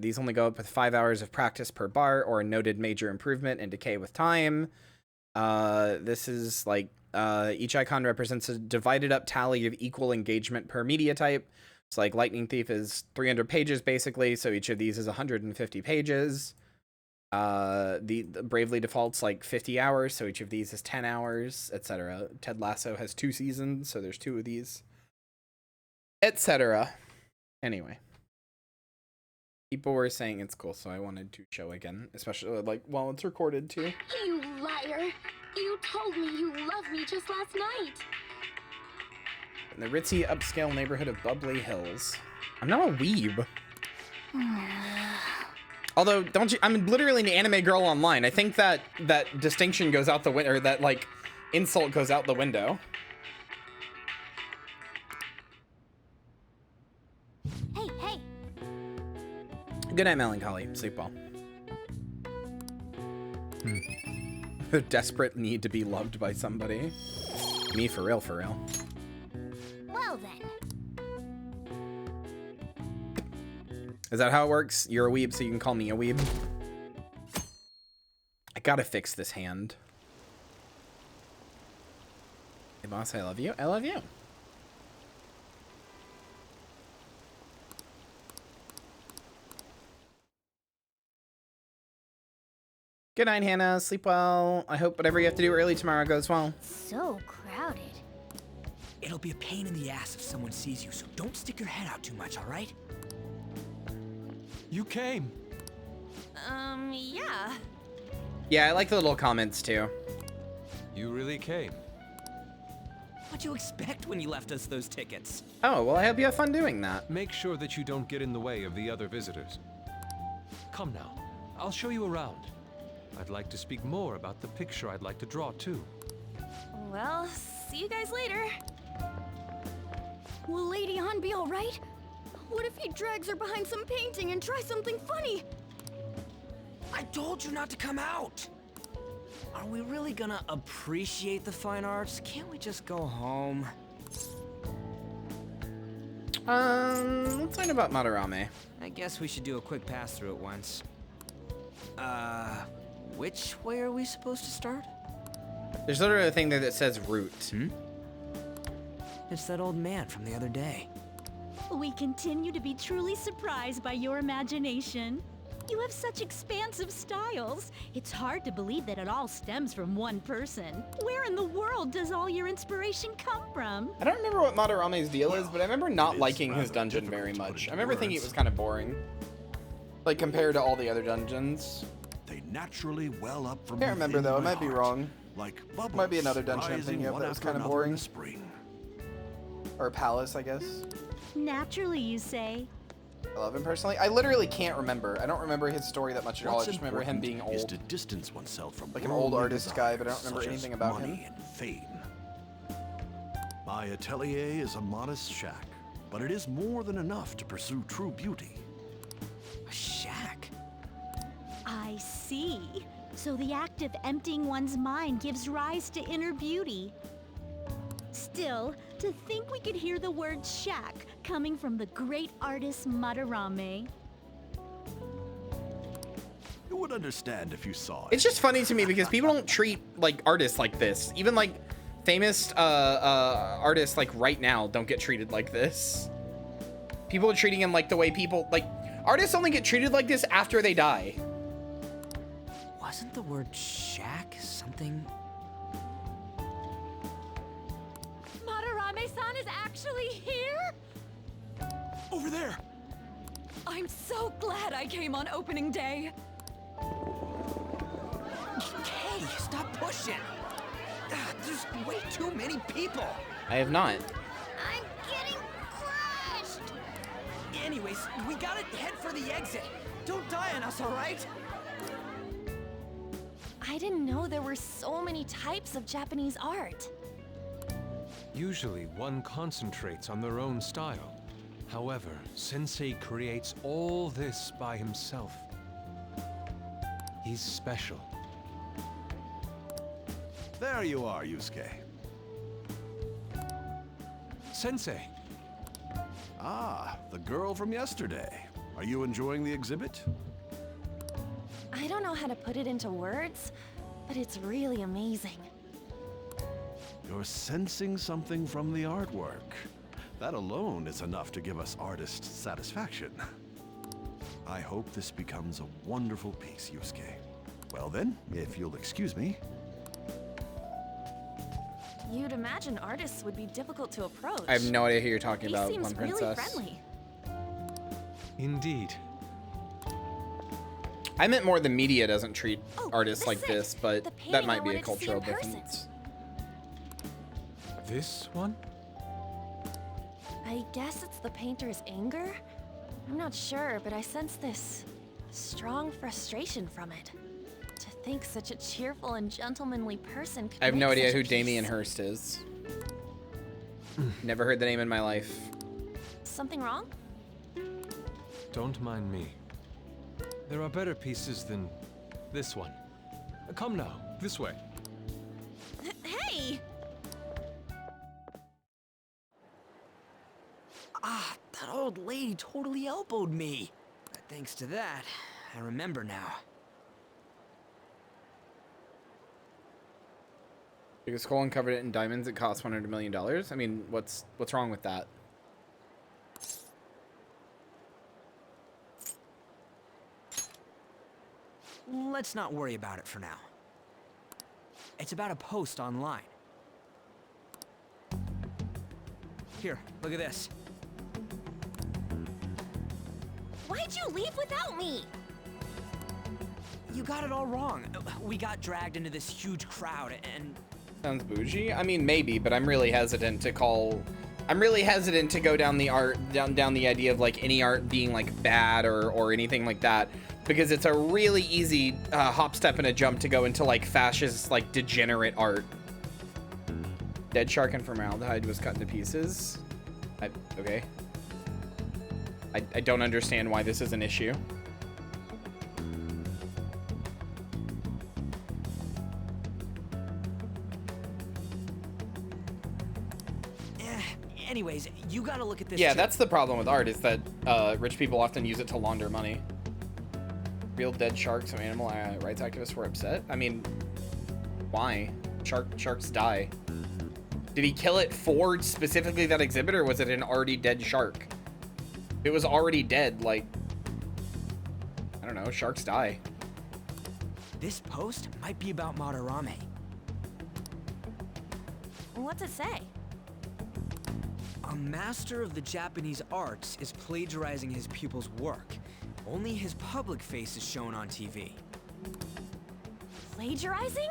these only go up with 5 hours of practice per bar, or a noted major improvement in decay with time. This is like each icon represents a divided up tally of equal engagement per media type. So like Lightning Thief is 300 pages basically, so each of these is 150 pages. The Bravely Default's like 50 hours, so each of these is 10 hours, etc. Ted Lasso has 2 seasons, so there's 2 of these, etc. Anyway, people were saying it's cool, so I wanted to show again, especially like while it's recorded too. You liar! You told me you loved me just last night! In the ritzy upscale neighborhood of Bubbly Hills. I'm not a weeb. Although, I'm literally an anime girl online. I think that distinction goes out the window, or that like insult goes out the window. Hey! Good night, Melancholy. Sleep well. The desperate need to be loved by somebody. Me, for real, for real. Well then. Is that how it works? You're a weeb, so you can call me a weeb? I gotta fix this hand. Hey, boss, I love you. I love you. Good night, Hannah. Sleep well. I hope whatever you have to do early tomorrow goes well. So crowded. It'll be a pain in the ass if someone sees you, so don't stick your head out too much, all right? You came. Yeah. Yeah, I like the little comments too. You really came. What'd you expect when you left us those tickets? Oh, well, I hope you have fun doing that. Make sure that you don't get in the way of the other visitors. Come now, I'll show you around. I'd like to speak more about the picture I'd like to draw too. Well, see you guys later. Will Lady Han be alright? What if he drags her behind some painting and tries something funny? I told you not to come out! Are we really gonna appreciate the fine arts? Can't we just go home? Let's learn about Madarame. I guess we should do a quick pass through at once. Which way are we supposed to start? There's literally a thing there that says route. It's that old man from the other day. We continue to be truly surprised by your imagination. You have such expansive styles. It's hard to believe that it all stems from one person. Where in the world does all your inspiration come from? I don't remember what Madarame's deal is, but I remember not liking his dungeon very much. I remember thinking it was kind of boring. Like, compared to all the other dungeons. They naturally well up from Can't remember, though. I might be heart, wrong. Like bubbles Might be another dungeon I'm rising thinking of one that was after kind of another in boring. the spring. Or a palace, I guess. Naturally, you say? I love him personally. I literally can't remember. I don't remember his story that much at all. I What's just remember him being important is old. to distance oneself from Like an old worldly artist guy, but I don't desires remember such anything as about money him. and fame. My atelier is a modest shack, but it is more than enough to pursue true beauty. A shack? I see. So the act of emptying one's mind gives rise to inner beauty. Still, to think we could hear the word shack coming from the great artist Madarame. You would understand if you saw it. It's just funny to me because people don't treat like artists like this. Even like famous artists like right now don't get treated like this. People are treating him like the way people like artists only get treated like this after they die. Wasn't the word shack something? Madarame-san is actually here? Over there! I'm so glad I came on opening day. Hey, stop pushing! There's way too many people! I have not. I'm getting crushed! Anyways, we gotta head for the exit. Don't die on us, alright? I didn't know there were so many types of Japanese art. Usually, one concentrates on their own style. However, Sensei creates all this by himself. He's special. There you are, Yusuke. Sensei! Ah, the girl from yesterday. Are you enjoying the exhibit? I don't know how to put it into words, but it's really amazing. You're sensing something from the artwork. That alone is enough to give us artists satisfaction. I hope this becomes a wonderful piece, Yusuke. Well then, if you'll excuse me. You'd imagine artists would be difficult to approach. I have no idea who you're talking He about, seems One really Princess. friendly. Indeed. I meant more the media doesn't treat artists like this, but that painting might I be a wanted to see in cultural person. difference. This one? I guess it's the painter's anger? I'm not sure, but I sense this strong frustration from it. To think such a cheerful and gentlemanly person could I have no make idea such a who piece. Damien Hirst is. Never heard the name in my life. Something wrong? Don't mind me. There are better pieces than this one. Come now, this way. Hey! Ah, that old lady totally elbowed me. But thanks to that, I remember now. Because Colin covered it in diamonds, it cost $100 million. I mean, what's wrong with that? Let's not worry about it for now. It's about a post online. Here, look at this. Why'd you leave without me? You got it all wrong. We got dragged into this huge crowd and... Sounds bougie. I mean, maybe, but I'm really hesitant to call. I'm really hesitant to go down the down the idea of like any art being like bad or anything like that, because it's a really easy hop, step, and a jump to go into like fascist, like degenerate art. Dead shark and formaldehyde was cut into pieces. Okay. I don't understand why this is an issue. Anyways, you gotta look at this. Yeah, too. that's the problem with art, is that rich people often use it to launder money. Real dead sharks and animal rights activists were upset. I mean, why? Sharks die. Did he kill it for specifically that exhibit, or was it an already dead shark? It was already dead, like, I don't know, sharks die. This post might be about Madarame. What's it say? A master of the Japanese arts is plagiarizing his pupil's work. Only his public face is shown on TV. Plagiarizing?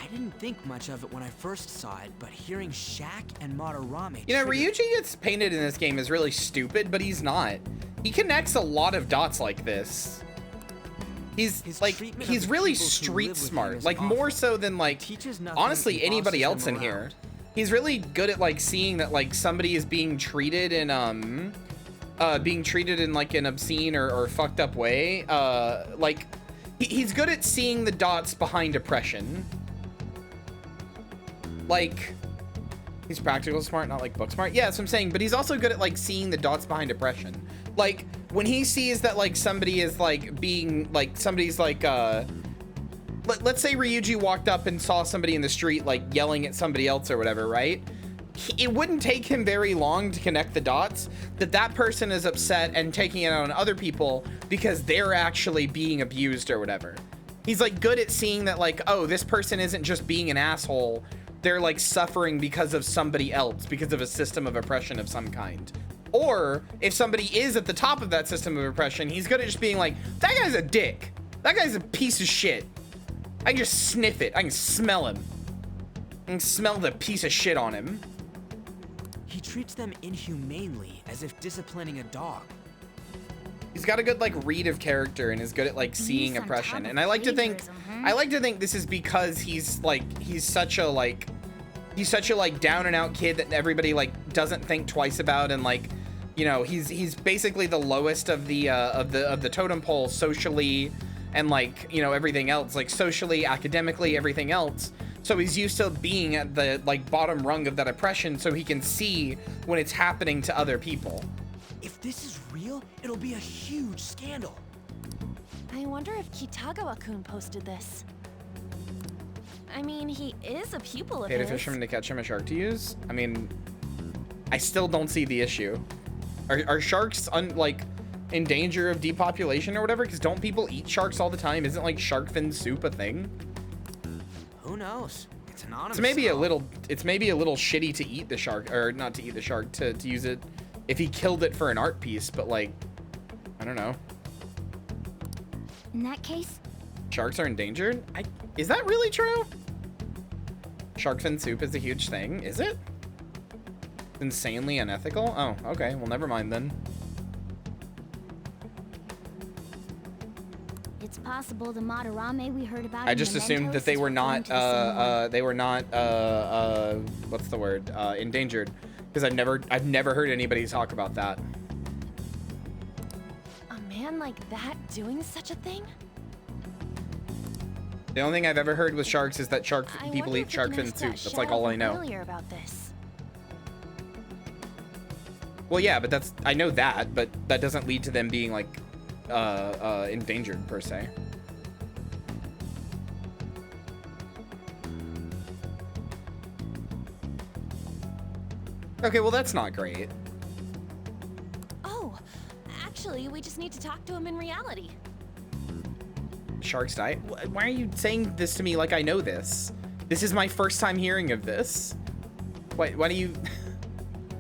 I didn't think much of it when I first saw it, but hearing Shaq and Madarame... You know, Ryuji gets painted in this game as really stupid, but he's not. He connects a lot of dots like this. He's really street smart, like more so than like, honestly, anybody else in here. He's really good at like seeing that like somebody is being treated in like an obscene or fucked up way. Like he's good at seeing the dots behind oppression. Like he's practical smart, not like book smart. Yeah, that's what I'm saying. But he's also good at like seeing the dots behind oppression. Like when he sees that like somebody is like being like somebody's like let's say Ryuji walked up and saw somebody in the street like yelling at somebody else or whatever, right? It wouldn't take him very long to connect the dots that that person is upset and taking it out on other people because they're actually being abused or whatever. He's like good at seeing that like, oh, this person isn't just being an asshole. They're like suffering because of somebody else, because of a system of oppression of some kind. Or if somebody is at the top of that system of oppression, he's good at just being like, that guy's a dick. That guy's a piece of shit. I can just sniff it. I can smell him. I can smell the piece of shit on him. He treats them inhumanely, as if disciplining a dog. He's got a good like read of character and is good at like seeing oppression. And I like to think this is because he's such a down and out kid that everybody like doesn't think twice about, and like, you know, he's basically the lowest of the totem pole socially. And like, you know, everything else, like socially, academically, everything else. So he's used to being at the like bottom rung of that oppression, so he can see when it's happening to other people. If this is real, it'll be a huge scandal. I wonder if Kitagawa-kun posted this. I mean, he is a pupil of Pay to his. fisherman to catch him, a shark to use? I mean, I still don't see the issue. Are sharks in danger of depopulation or whatever? Because don't people eat sharks all the time? Isn't like shark fin soup a thing? Who knows? It's anonymous. It's maybe a little shitty to eat the shark, or not to eat the shark, to use it if he killed it for an art piece, but like, I don't know. In that case, Sharks are endangered? Is that really true? Shark fin soup is a huge thing, is it? Insanely unethical? Oh, okay, well never mind then. it's possible the Madarame we heard about. I just assumed that they were not what's the word? Endangered, because I've never heard anybody talk about that. A man like that doing such a thing? The only thing I've ever heard with sharks is that people eat shark fin soup. That's like all I know. About this. Well, yeah, but I know that, but that doesn't lead to them being like endangered per se. Okay, well that's not great. Oh, actually, we just need to talk to him in reality. Sharks die? Why are you saying this to me like I know this? This is my first time hearing of this. Why do you...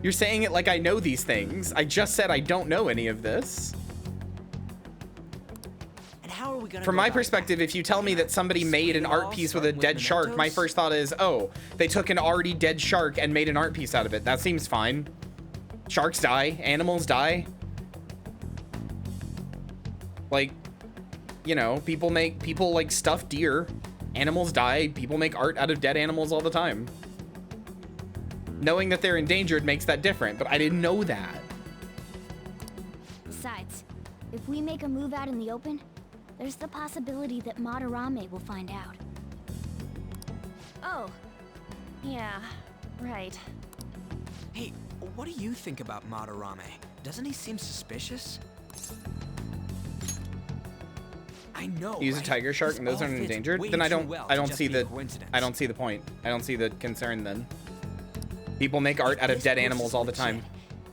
You're saying it like I know these things. I just said I don't know any of this. And how are we gonna From my perspective, if you tell me that somebody made an art piece with a dead shark, my first thought is, oh, they took an already dead shark and made an art piece out of it. That seems fine. Sharks die. Animals die. Like, you know, people like stuff deer. Animals die. People make art out of dead animals all the time. Knowing that they're endangered makes that different, but I didn't know that. Besides, if we make a move out in the open, there's the possibility that Madarame will find out. Oh, yeah, right. Hey, what do you think about Madarame? Doesn't he seem suspicious? I know. Use a tiger shark and those aren't endangered? Then I don't see the point. I don't see the concern then. People make art out of dead animals all the time.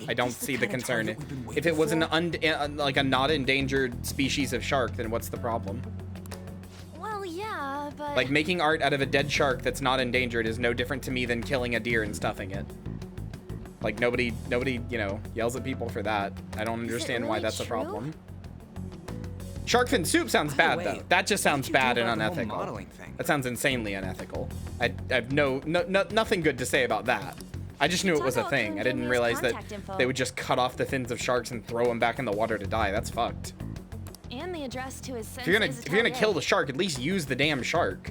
I don't see the concern. If it was an like a not endangered species of shark, then what's the problem? Well, yeah, but... Like, making art out of a dead shark that's not endangered is no different to me than killing a deer and stuffing it. Like, nobody, you know, yells at people for that. I don't understand why that's a problem. Shark fin soup sounds bad, though. That just sounds bad and unethical. That sounds insanely unethical. I have nothing good to say about that. I just knew it was a thing. I didn't realize that they would just cut off the fins of sharks and throw them back in the water to die. That's fucked. And the address to his If you're gonna kill the shark, at least use the damn shark.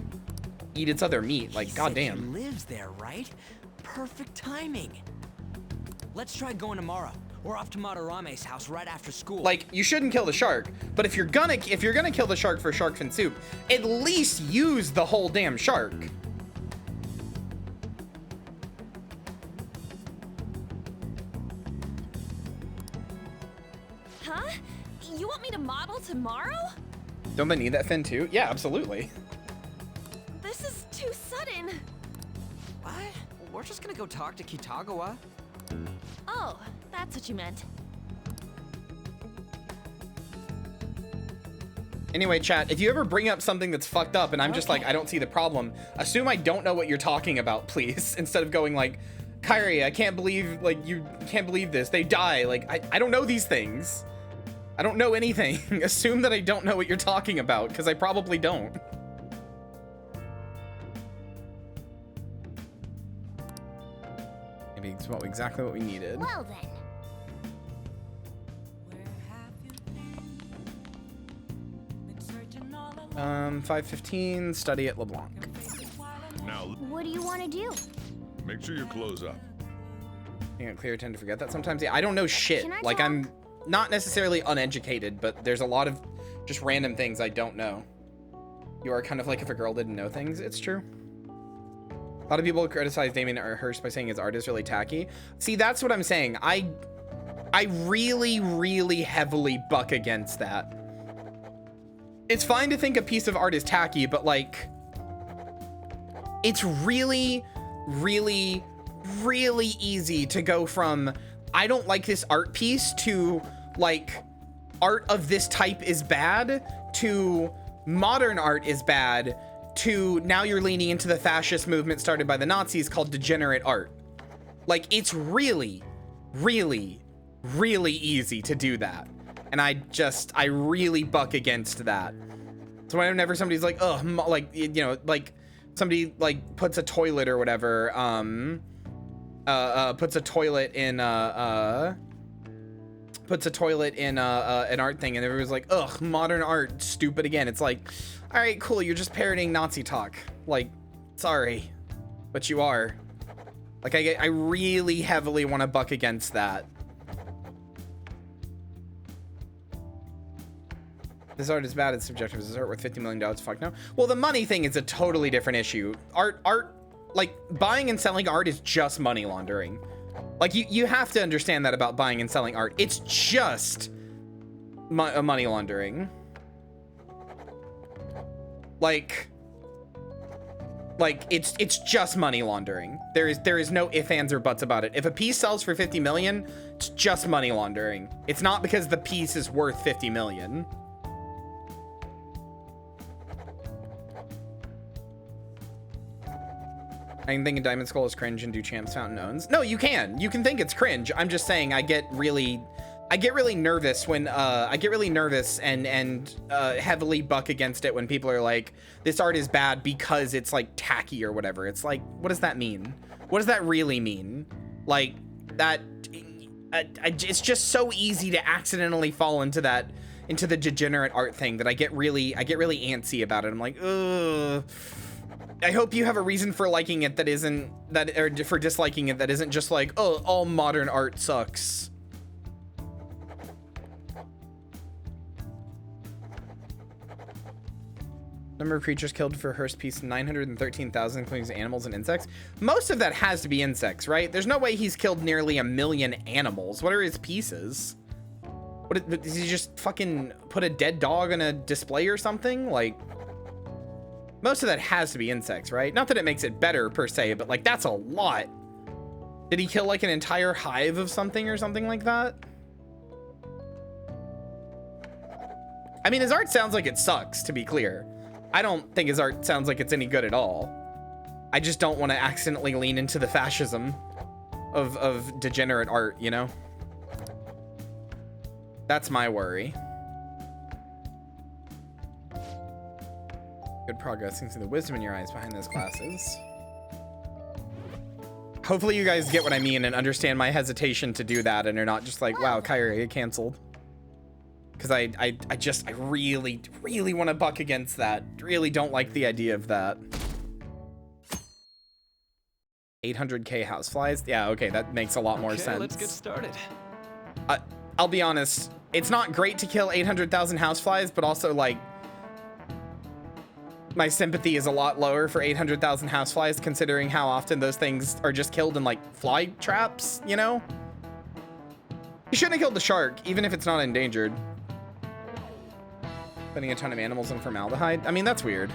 Eat its other meat. Like, goddamn. He lives there, right? Perfect timing. Let's try going tomorrow. We're off to Madarame's house right after school. Like, you shouldn't kill the shark, but if you're gonna kill the shark for shark fin soup, at least use the whole damn shark. Huh? You want me to model tomorrow? Don't they need that fin too? Yeah, absolutely. This is too sudden. What? We're just gonna go talk to Kitagawa. Oh, that's what you meant. Anyway, chat, if you ever bring up something that's fucked up and I'm just like, I don't see the problem, assume I don't know what you're talking about, please. Instead of going like, Kyrie, I can't believe, like, you can't believe this. They die. Like, I don't know these things. I don't know anything. Assume that I don't know what you're talking about, because I probably don't. Maybe it's exactly what we needed. Well then. 5:15, study at LeBlanc. Now, What do you want to do? make sure you close up. I think Clear tend to forget that sometimes. Yeah, I don't know shit. Can I Like, talk? I'm not necessarily uneducated, but there's a lot of just random things I don't know. You are kind of like if a girl didn't know things. It's true. A lot of people criticize Damien Hirst by saying his art is really tacky. See, that's what I'm saying. I really, really heavily buck against that. It's fine to think a piece of art is tacky, but like, it's really, really, really easy to go from, I don't like this art piece, to like, art of this type is bad, to modern art is bad, to now you're leaning into the fascist movement started by the Nazis called degenerate art. Like, it's really, really, really easy to do that. And I really buck against that. So whenever somebody's like, oh, like, you know, like somebody like puts a toilet or whatever, puts a toilet in an art thing, and everyone's like, ugh, modern art, stupid again. It's like, all right, cool, you're just parodying Nazi talk. Like, sorry, but you are. Like, I really heavily want to buck against that. This art is bad, it's subjective. Is this art worth $50 million? Fuck no. Well, the money thing is a totally different issue. Art, like, buying and selling art is just money laundering. Like, you have to understand that about buying and selling art. It's just money laundering. Like it's just money laundering. There is no ifs, ands, or buts about it. If a piece sells for 50 million, it's just money laundering. It's not because the piece is worth 50 million. I can think a Diamond Skull is cringe and do Champ's Fountain owns. No, you can think it's cringe. I'm just saying I get really nervous when I get really nervous and heavily buck against it when people are like, this art is bad because it's like tacky or whatever. It's like, what does that mean? What does that really mean? Like, that it's just so easy to accidentally fall into the degenerate art thing that I get really antsy about it. I'm like, ugh. I hope you have a reason for liking it or for disliking it that isn't just like, oh, all modern art sucks. Number of creatures killed for Hearst piece, 913,000, including animals and insects. Most of that has to be insects, right? There's no way he's killed nearly 1 million animals. What are his pieces? Does he just fucking put a dead dog on a display or something? Like, most of that has to be insects, right? Not that it makes it better per se, but like, that's a lot. Did he kill like an entire hive of something or something like that? I mean, his art sounds like it sucks, to be clear. I don't think his art sounds like it's any good at all. I just don't want to accidentally lean into the fascism of degenerate art, you know? That's my worry. Good progress. Seems to see the wisdom in your eyes behind those glasses. Hopefully you guys get what I mean and understand my hesitation to do that and are not just like, wow, Kyria canceled. Because I really, really want to buck against that. Really don't like the idea of that. 800k houseflies? Yeah, okay, that makes a lot more sense. Let's get started. I'll be honest, it's not great to kill 800,000 houseflies, but also, like, my sympathy is a lot lower for 800,000 houseflies, considering how often those things are just killed in, like, fly traps, you know? You shouldn't have killed the shark, even if it's not endangered. Putting a ton of animals in formaldehyde? I mean, that's weird.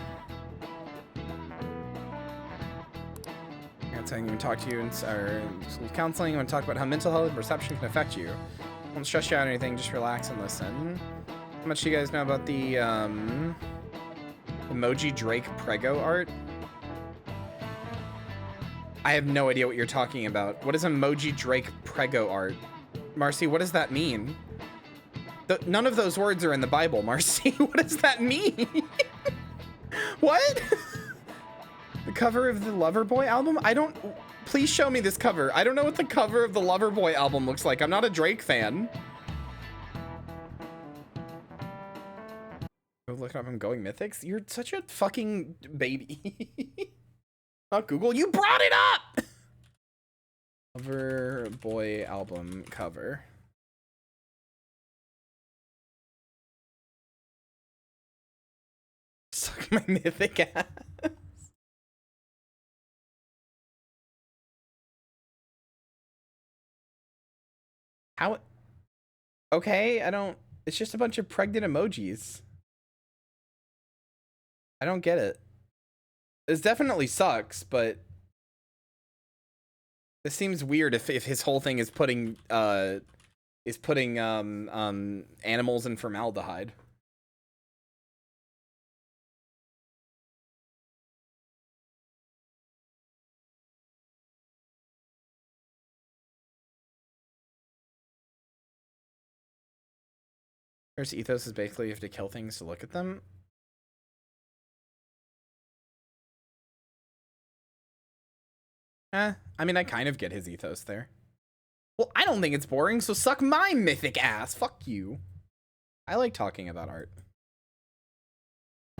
I'm going to talk to you in school counseling. I want to talk about how mental health and perception can affect you. I won't stress you out or anything, just relax and listen. How much do you guys know about the emoji Drake Prego art? I have no idea what you're talking about. What is emoji Drake Prego art? Marcy, what does that mean? None of those words are in the Bible, Marcy. What does that mean? What? The cover of the Loverboy album? Please show me this cover. I don't know what the cover of the Loverboy album looks like. I'm not a Drake fan. Go look up I'm Going Mythics. You're such a fucking baby. Not Google. You brought it up! Loverboy album cover. Suck my mythic ass. How? Okay, it's just a bunch of pregnant emojis. I don't get it. This definitely sucks, but this seems weird if his whole thing is putting animals in formaldehyde. First ethos is basically you have to kill things to look at them. I mean, I kind of get his ethos there. Well, I don't think it's boring, so suck my mythic ass. Fuck you. I like talking about art.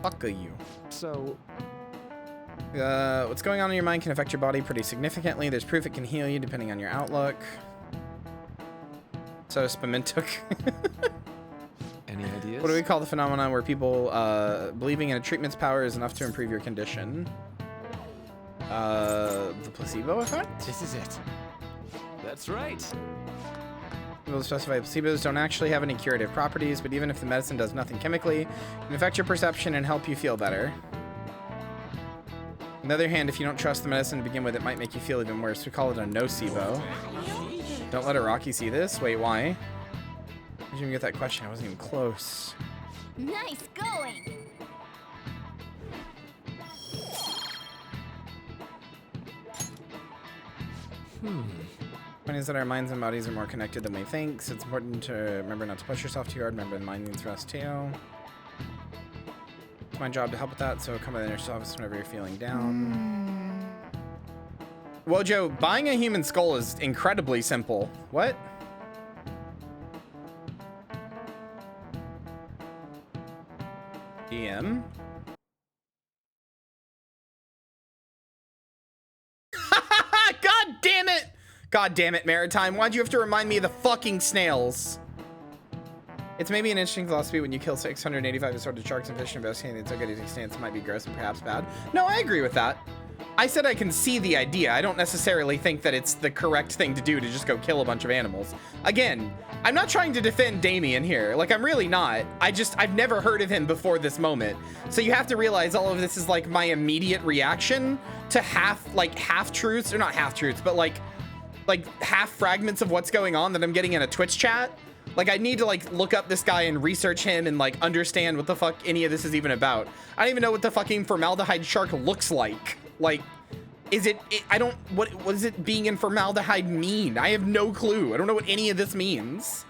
Fuck you. So... what's going on in your mind can affect your body pretty significantly. There's proof it can heal you depending on your outlook. So, Spamintook. Any ideas? What do we call the phenomenon where people believing in a treatment's power is enough to improve your condition? The placebo effect? This is it. That's right. People specify placebos don't actually have any curative properties, but even if the medicine does nothing chemically, it can affect your perception and help you feel better. On the other hand, if you don't trust the medicine to begin with, it might make you feel even worse. We call it a nocebo. Don't let a Rocky see this. Wait, why? I didn't even get that question. I wasn't even close. Nice going! Point is that our minds and bodies are more connected than we think, so it's important to remember not to push yourself too hard. Remember the mind needs rest too. It's my job to help with that, so come by the nurse's office whenever you're feeling down. Wojo, buying a human skull is incredibly simple. What? DM? God damn it! God damn it, Maritime. Why'd you have to remind me of the fucking snails? It's maybe an interesting philosophy when you kill 685 assorted sharks and fish and investigating the took a stance might be gross and perhaps bad. No, I agree with that. I said I can see the idea. I don't necessarily think that it's the correct thing to do to just go kill a bunch of animals. Again, I'm not trying to defend Damien here. Like, I'm really not. I've never heard of him before this moment. So you have to realize all of this is like my immediate reaction to half truths, or not half truths, but like like half fragments of what's going on that I'm getting in a Twitch chat. Like, I need to like look up this guy and research him and like understand what the fuck any of this is even about. I don't even know what the fucking formaldehyde shark looks like. Like, is it I don't, what does it being in formaldehyde mean? I have no clue. I don't know what any of this means.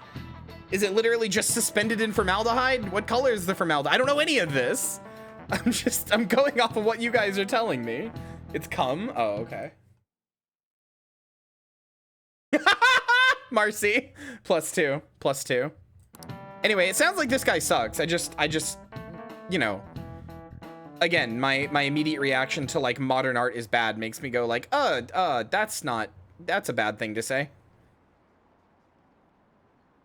Is it literally just suspended in formaldehyde? What color is the formaldehyde? I don't know any of this. I'm going off of what you guys are telling me. It's cum? Oh, okay. Marcy, +2, +2. Anyway, it sounds like this guy sucks. I just, you know, again, my immediate reaction to like modern art is bad makes me go like, that's a bad thing to say.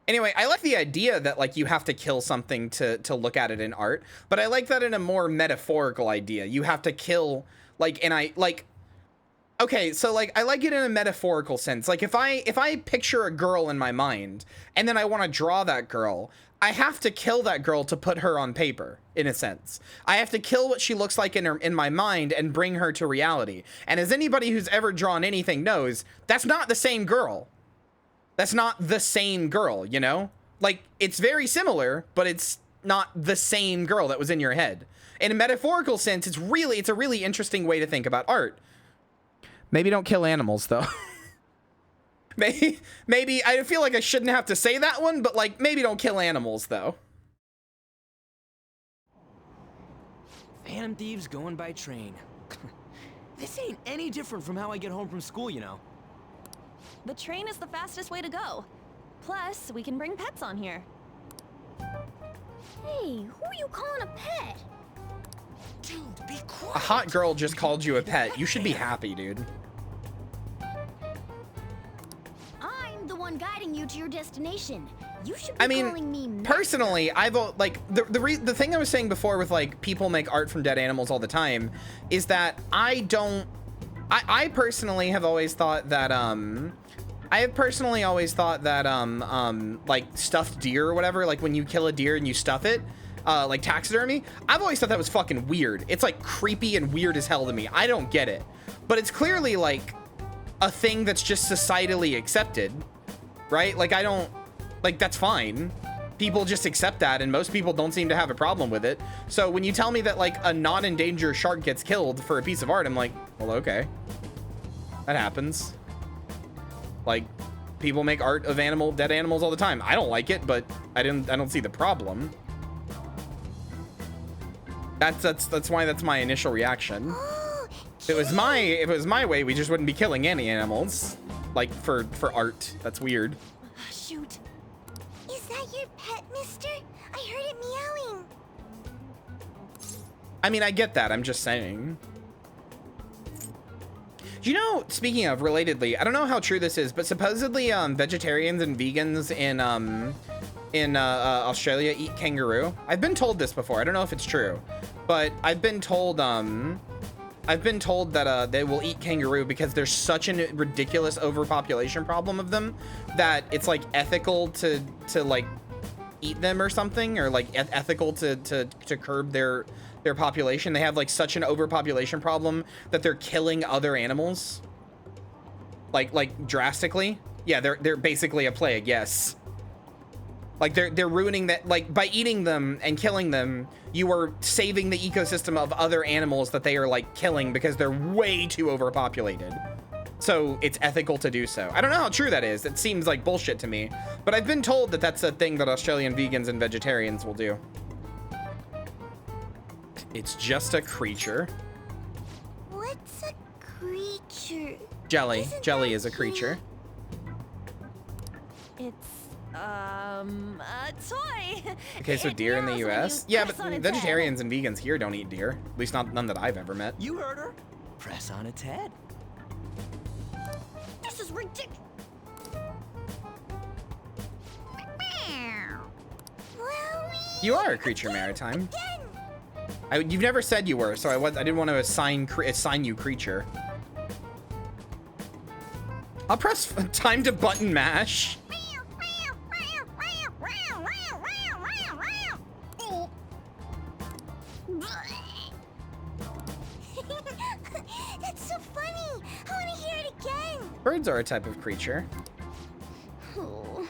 Anyway, I like the idea that like you have to kill something to look at it in art, but I like that in a more metaphorical idea. You have to kill like, and I like, okay, so like I like it in a metaphorical sense. Like if I picture a girl in my mind and then I want to draw that girl, I have to kill that girl to put her on paper, in a sense. I have to kill what she looks like in my mind and bring her to reality. And as anybody who's ever drawn anything knows, that's not the same girl. That's not the same girl, you know? Like, it's very similar, but it's not the same girl that was in your head. In a metaphorical sense, it's a really interesting way to think about art. Maybe don't kill animals, though. maybe I feel like I shouldn't have to say that one, but like, maybe don't kill animals, though. Phantom thieves going by train. This ain't any different from how I get home from school, you know. The train is the fastest way to go. Plus, we can bring pets on here. Hey, who are you calling a pet? Dude, be quiet. A hot girl just called you a pet. You should be happy, dude. I'm the one guiding you to your destination. You should be calling me personally, I've like the thing I was saying before with like people make art from dead animals all the time is that I personally have always thought that like stuffed deer or whatever, like when you kill a deer and you stuff it, like taxidermy, I've always thought that was fucking weird. It's like creepy and weird as hell to me. I don't get it, but it's clearly like a thing that's just societally accepted, right? Like I don't, like that's fine. People just accept that and most people don't seem to have a problem with it. So when you tell me that like a non-endangered shark gets killed for a piece of art, I'm like, well, okay. That happens. Like people make art of dead animals all the time. I don't like it, but I don't see the problem. That's why that's my initial reaction. If it was my way, we just wouldn't be killing any animals. Like for art. That's weird. Shoot. Is that your pet, mister? I heard it meowing. I mean, I get that. I'm just saying. Do you know, speaking of relatedly, I don't know how true this is, but supposedly vegetarians and vegans in Australia eat kangaroo. I've been told this before. I don't know if it's true, but I've been told that they will eat kangaroo because there's such a ridiculous overpopulation problem of them that it's like ethical to like eat them or something, or like ethical to curb their population. They have like such an overpopulation problem that they're killing other animals like drastically. Yeah, they're basically a plague. Yes. Like they're ruining that. Like by eating them and killing them, you are saving the ecosystem of other animals that they are like killing because they're way too overpopulated. So it's ethical to do so. I don't know how true that is. It seems like bullshit to me, but I've been told that that's a thing that Australian vegans and vegetarians will do. It's just a creature. What's a creature? Jelly. Jelly is a creature. It's a toy. Okay, so deer in the US? Yeah, but vegetarians and vegans here don't eat deer. At least none that I've ever met. You heard her. Press on its head. This is ridiculous. You are a creature, Maritime. You've never said you were, so I didn't want to assign you creature. I'll press time to button mash. That's so funny. I want to hear it again. Birds are a type of creature. Oh,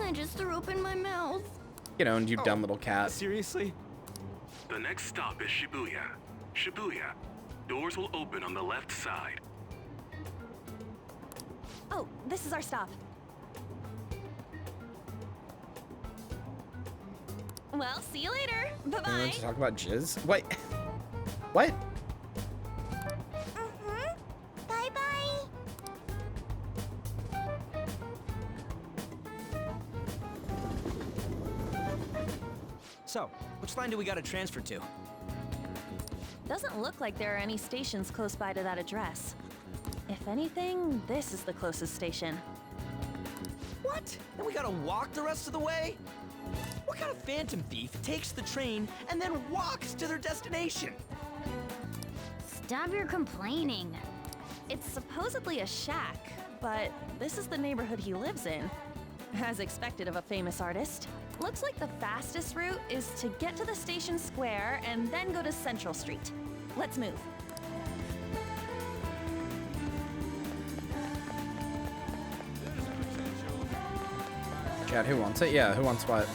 I just threw open my mouth. Get owned, you dumb little cat. Seriously? The next stop is Shibuya. Shibuya. Doors will open on the left side. Oh, this is our stop. Well, see you later. You Bye-bye. want to talk about jizz? What? What? Bye-bye. So, which line do we gotta transfer to? Doesn't look like there are any stations close by to that address. If anything, this is the closest station. What? Then we gotta walk the rest of the way? What kind of phantom thief takes the train and then walks to their destination? Stop your complaining. It's supposedly a shack, but this is the neighborhood he lives in. As expected of a famous artist. Looks like the fastest route is to get to the station square and then go to Central Street. Let's move. Chat, who wants it? Yeah, who wants what?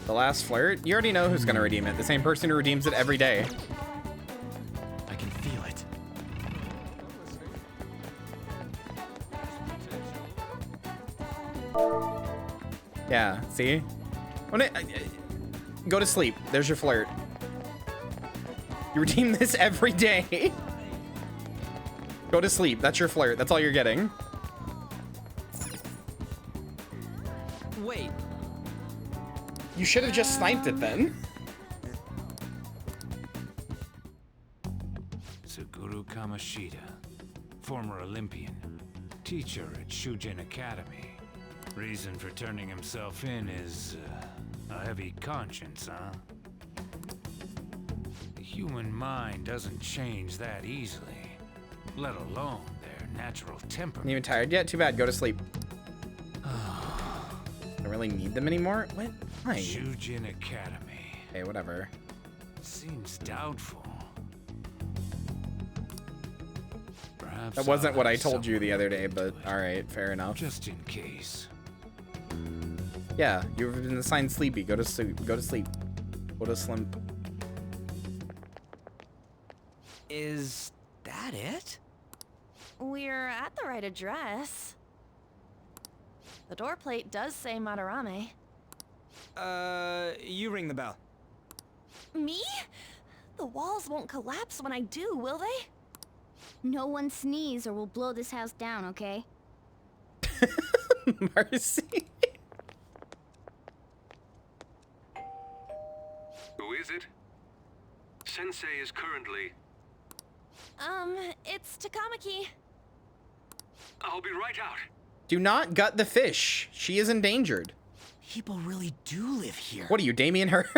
The last flirt? You already know who's gonna redeem it. The same person who redeems it every day. I can feel it. Yeah, see? Go to sleep. There's your flirt. You redeem this every day. Go to sleep. That's your flirt. That's all you're getting. Wait. You should have just sniped it then. Suguru Kamoshida, former Olympian, teacher at Shujin Academy. Reason for turning himself in is a heavy conscience, huh? The human mind doesn't change that easily, let alone their natural temperament. You even tired yet? Too bad. Go to sleep. Don't really need them anymore? What? Why? Shujin Academy. Hey, whatever. Seems doubtful. Perhaps That wasn't I'll what I have told you someone the other day, but alright, fair enough. just in case. Yeah, you've been assigned sleepy. Go to sleep. Go to sleep. Go to slim. Is that it? We're at the right address. The door plate does say Madarame. You ring the bell. Me? The walls won't collapse when I do, will they? No one sneeze or we'll blow this house down, okay? Mercy. Who is it? Sensei is currently... It's Takamaki. I'll be right out. Do not gut the fish. She is endangered. People really do live here. What are you, Damien her?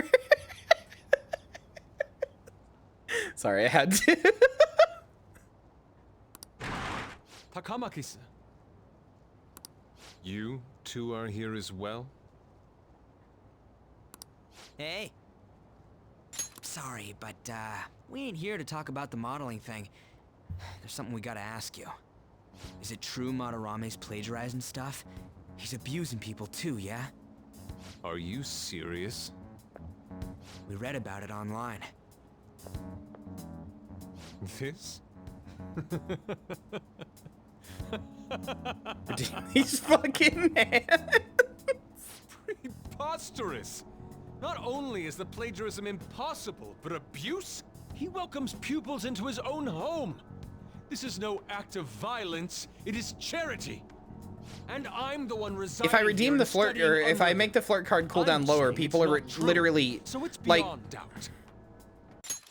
Sorry, I had to. Takamaki-san. You two are here as well? Hey. Sorry, but, we ain't here to talk about the modeling thing. There's something we gotta ask you. Is it true Madarame's plagiarizing stuff? He's abusing people too, yeah? Are you serious? We read about it online. This? These fucking hands. Preposterous! Not only is the plagiarism impossible, but abuse? He welcomes pupils into his own home. This is no act of violence, it is charity. And I'm the one resigning. If I redeem here the and flirt, or studying if I under make the flirt card cooldown lower, people are literally so it's like. beyond doubt.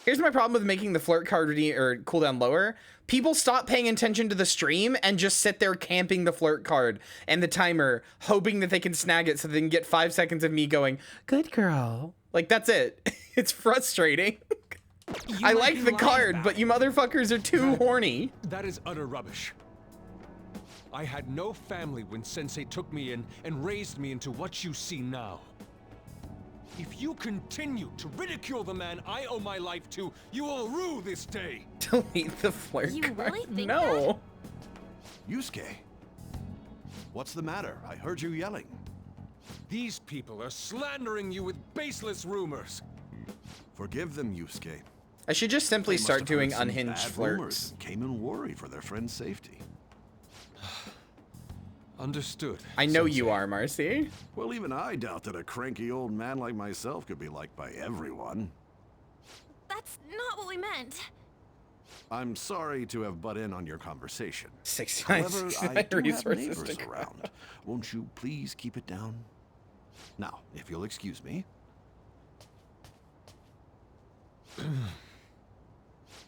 Here's my problem with making the flirt card or cooldown lower. People stop paying attention to the stream and just sit there camping the flirt card and the timer, hoping that they can snag it so they can get 5 seconds of me going, good girl. Like, that's it. It's frustrating. I like the card, but you motherfuckers are too horny. That is utter rubbish. I had no family when Sensei took me in and raised me into what you see now. If you continue to ridicule the man I owe my life to, you will rue this day. Delete the flirt You card. really think No. Yusuke, what's the matter? I heard you yelling. These people are slandering you with baseless rumors. Forgive them, Yusuke. I should just simply They must start have doing heard some unhinged bad flirts. rumors and came in worry for their friend's safety. Understood. I know you Sensei. are, Marcy. Well, even I doubt that a cranky old man like myself could be liked by everyone. That's not what we meant. I'm sorry to have butt in on your conversation. 69 However, I do have resources neighbors to grow. around. Won't you please keep it down? Now, if you'll excuse me.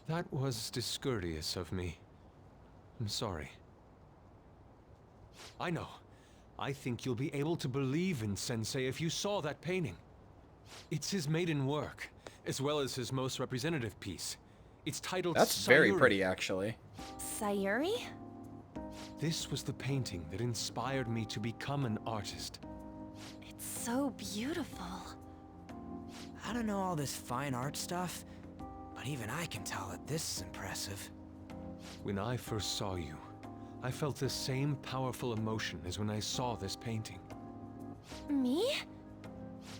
That was discourteous of me. I'm sorry. I know. I think you'll be able to believe in Sensei if you saw that painting. It's his maiden work, as well as his most representative piece. It's titled That's very Sayuri. pretty, actually. Sayuri? This was the painting that inspired me to become an artist. It's so beautiful. I don't know all this fine art stuff, but even I can tell that this is impressive. When I first saw you, I felt the same powerful emotion as when I saw this painting. Me?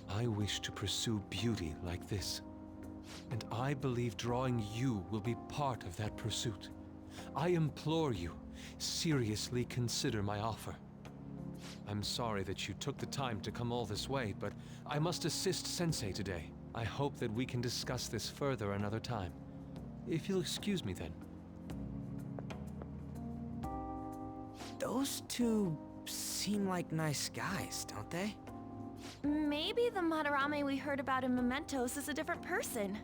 I wish to pursue beauty like this. And I believe drawing you will be part of that pursuit. I implore you, seriously consider my offer. I'm sorry that you took the time to come all this way, but I must assist Sensei today. I hope that we can discuss this further another time. If you'll excuse me then. Those two seem like nice guys, don't they? Maybe the Madarame we heard about in Mementos is a different person.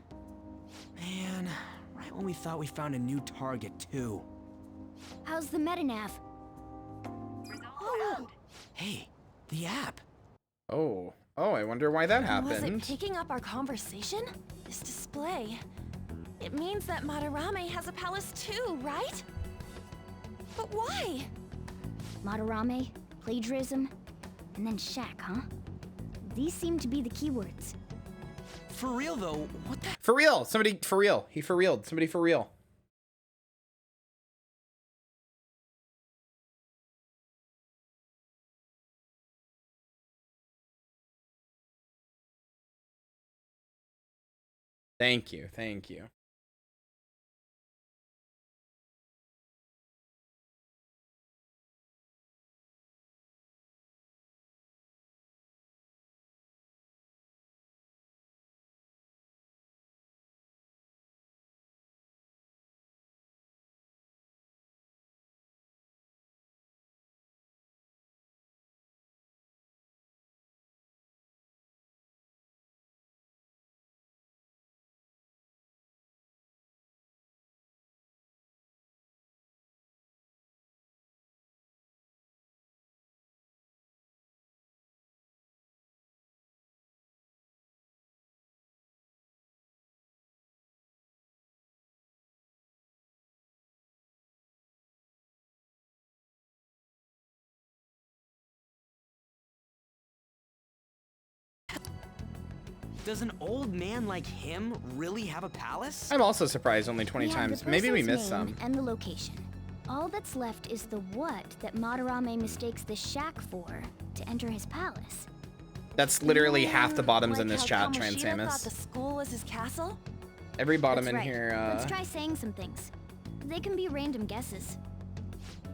Man, right when we thought we found a new target, too. How's the metanav? Oh, Hey, the app. Oh, I wonder why that was it happened. picking up our conversation? This display. It means that Madarame has a palace too, right? But why? Madarame, plagiarism, and then shack, huh? These seem to be the keywords. For real, though, what the... For real! Somebody, for real. He for realed. Somebody for real. Thank you, thank you. Does an old man like him really have a palace? I'm also surprised only 20 We have times. the Maybe we person's missed name some. and the location. All that's left is the what that Madarame mistakes the shack for to enter his palace. That's literally half the bottoms in Like this how chat, Kamoshida Transamus. thought the school was his castle? Every bottom That's in right. here, Let's try saying some things. They can be random guesses.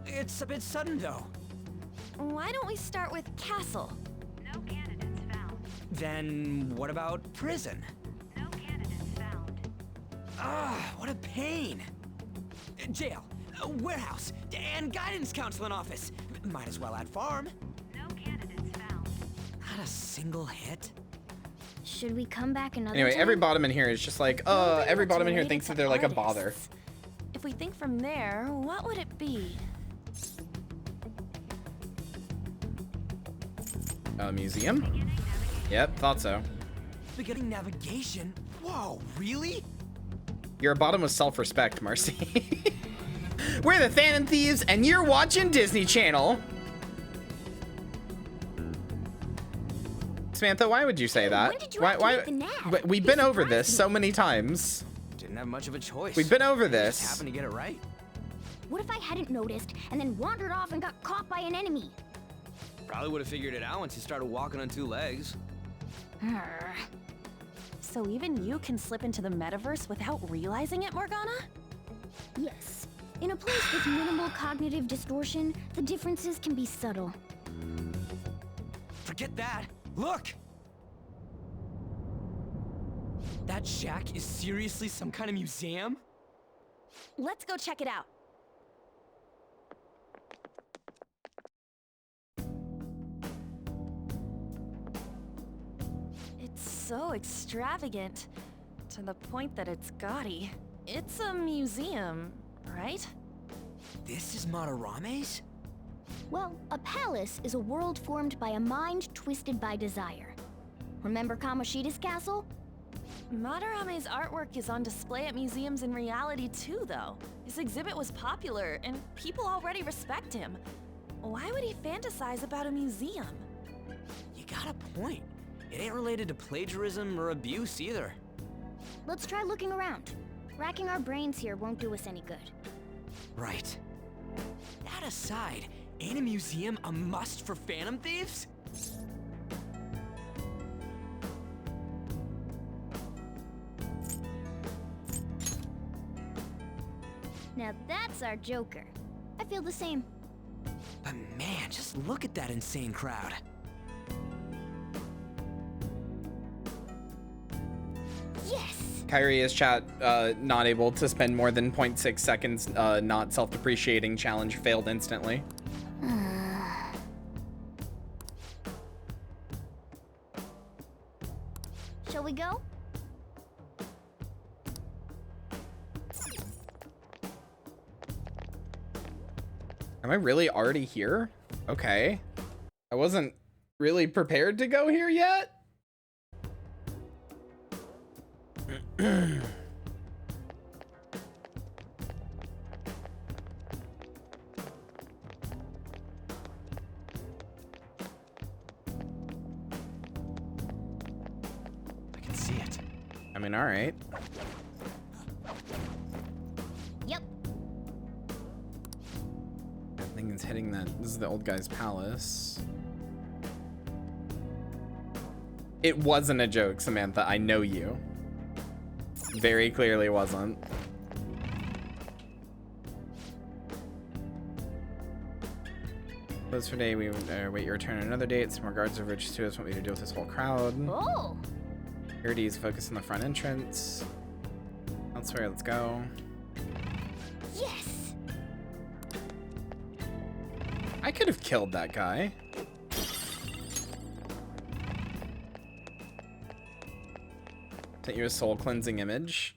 It's a bit sudden, though. Why don't we start with castle? No candidates found. Then what about prison? No candidates found. Ah, what a pain. Jail, warehouse, and guidance counseling office. Might as well add farm. No candidates found. Not a single hit. Should we come back another Anyway, time? every bottom in here is just like, Building every that's bottom in here related thinks to that they're like a bother. artists. If we think from there, what would it be? A museum? Yep, thought so. Beginning navigation? Whoa, really? You're a bottom with self-respect, Marcy. We're the Thanon Thieves, and you're watching Disney Channel. Samantha, why would you say that? When did you have to make the nap? We've been over this so many times. Didn't have much of a choice. We've been over I this. just happened to get it right. What if I hadn't noticed and then wandered off and got caught by an enemy? Probably would have figured it out once you started walking on 2 legs. So even you can slip into the metaverse without realizing it, Morgana? Yes. In a place with minimal cognitive distortion, the differences can be subtle. Forget that. Look! That shack is seriously some kind of museum? Let's go check it out. It's so extravagant, to the point that it's gaudy. It's a museum, right? This is Madarame's? Well, a palace is a world formed by a mind twisted by desire. Remember Kamoshida's castle? Madarame's artwork is on display at museums in reality too, though. His exhibit was popular, and people already respect him. Why would he fantasize about a museum? You got a point. It ain't related to plagiarism or abuse either. Let's try looking around. Racking our brains here won't do us any good. Right. That aside, ain't a museum a must for Phantom Thieves? Now that's our Joker. I feel the same. But man, just look at that insane crowd. Yes! Kyria's chat not able to spend more than 0.6 seconds not self-depreciating challenge failed instantly. Shall we go? Am I really already here? Okay. I wasn't really prepared to go here yet. I can see it. I mean, all right. Yep. I think it's hitting that. This is the old guy's palace. It wasn't a joke, Samantha. I know you. Very clearly wasn't. Close for day. We wait your return another date. Some more guards over just to us want me to deal with this whole crowd. Oh! Security's focus on the front entrance. Elsewhere, let's go. Yes! I could have killed that guy. Sent you a soul cleansing image.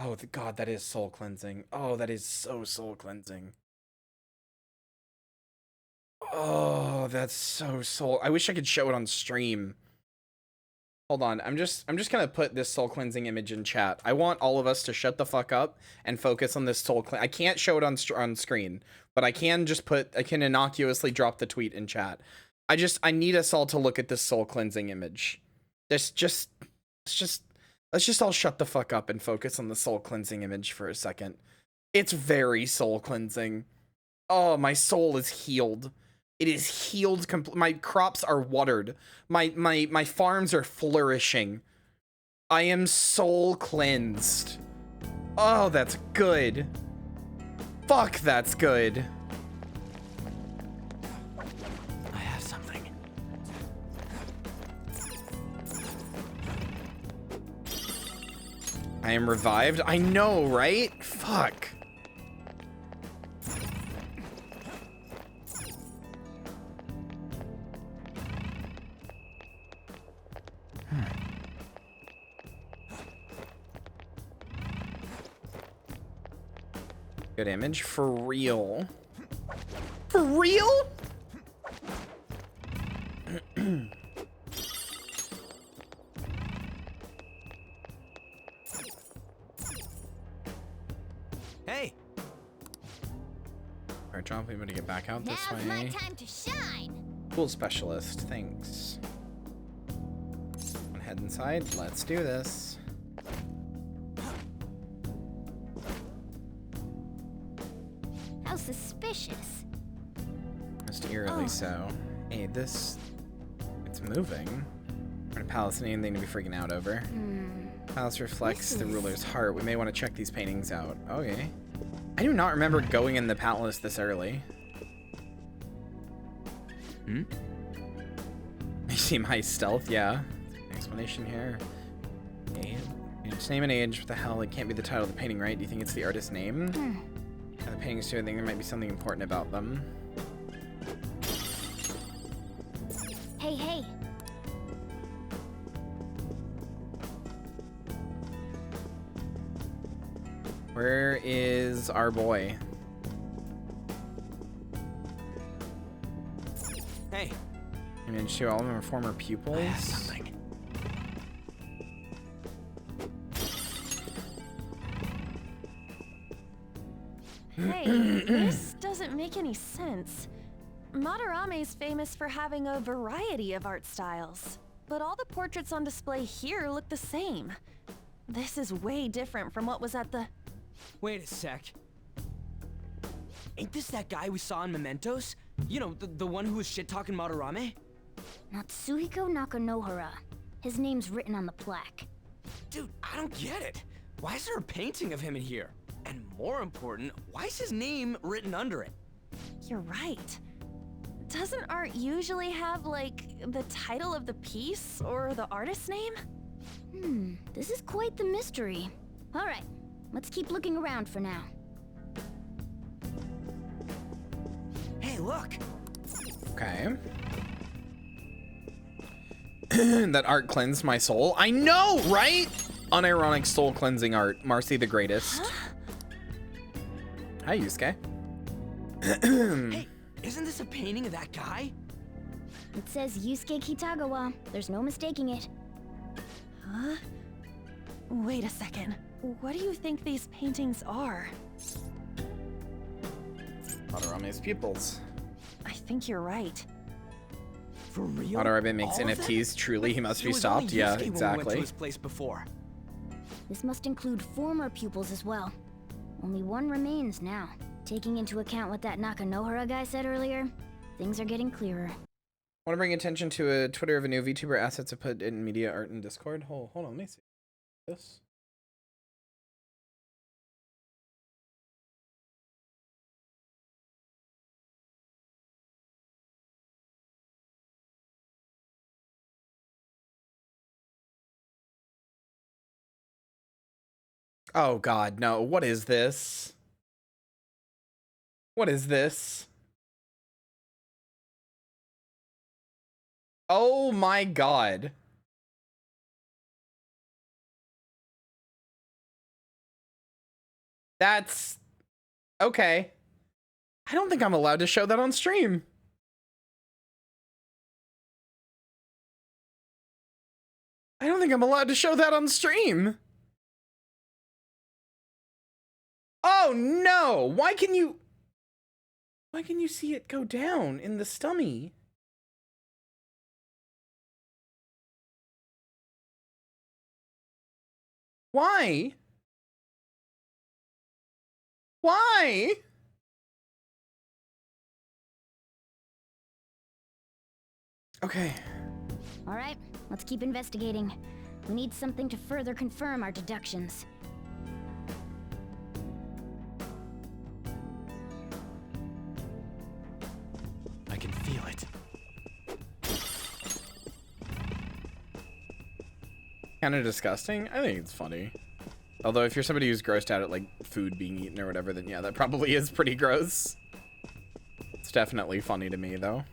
Oh, God, that is soul cleansing. Oh, that is so soul cleansing. Oh, that's so soul. I wish I could show it on stream. Hold on. I'm just gonna put this soul cleansing image in chat. I want all of us to shut the fuck up and focus on this soul cleanse. I can't show it on screen, but I can innocuously drop the tweet in chat. I need us all to look at this soul cleansing image. Let's just all shut the fuck up and focus on the soul cleansing image for a second. It's very soul cleansing. Oh, my soul is healed. It is healed. My crops are watered. My farms are flourishing. I am soul cleansed. Oh, that's good. Fuck, that's good. I have something. I am revived. I know, right? Fuck. Good image. For real. For real? Hey! Alright, John, we to get back out this Now's way. my time to shine. Pool specialist, thanks. Wanna head inside? Let's do this. How suspicious. Most eerily so. Hey, this... It's moving. We're in a palace, anything to be freaking out over. Palace reflects the ruler's heart. We may want to check these paintings out. Okay. I do not remember going in the palace this early. You seem high stealth, yeah. Explanation here. Age. Name and age. What the hell? It can't be the title of the painting, right? Do you think it's the artist's name? The paintings too. I think there might be something important about them. Hey, hey. Where is our boy? Hey. I mean, shoot, all of them are former pupils. Something. Hey, this doesn't make any sense. Madarame's famous for having a variety of art styles, but all the portraits on display here look the same. This is way different from what was at the... Wait a sec. Ain't this that guy we saw in Mementos? You know, the one who was shit-talking Madarame? Natsuhiko Nakanohara. His name's written on the plaque. Dude, I don't get it. Why is there a painting of him in here? And more important, why is his name written under it? You're right. Doesn't art usually have, like, the title of the piece or the artist's name? This is quite the mystery. Alright, let's keep looking around for now. Hey, look! Okay. That art cleansed my soul. I know, right? Unironic soul cleansing art. Marcy the greatest. Hi, Yusuke. Hey, isn't this a painting of that guy? It says Yusuke Kitagawa. There's no mistaking it. Huh? Wait a second. What do you think these paintings are? Madarame's pupils. I think you're right. For real? Madarame makes All of NFTs. them? Truly, he must It be was only stopped. Yeah, Yusuke when we went exactly. to his place before. This must include former pupils as well. Only one remains now. Taking into account what that Nakanohara guy said earlier, things are getting clearer. Want to bring attention to a Twitter of a new VTuber assets to put in media art and Discord. Hold on, let me see this. Oh God, no! What is this? What is this? Oh my God. That's okay. I don't think I'm allowed to show that on stream. I don't think I'm allowed to show that on stream. Oh no! Why can you see it go down in the stummy? Why? Why? Okay. All right, let's keep investigating. We need something to further confirm our deductions. I can feel it. Kind of disgusting. I think it's funny. Although if you're somebody who's grossed out at like food being eaten or whatever, then yeah, that probably is pretty gross. It's definitely funny to me though.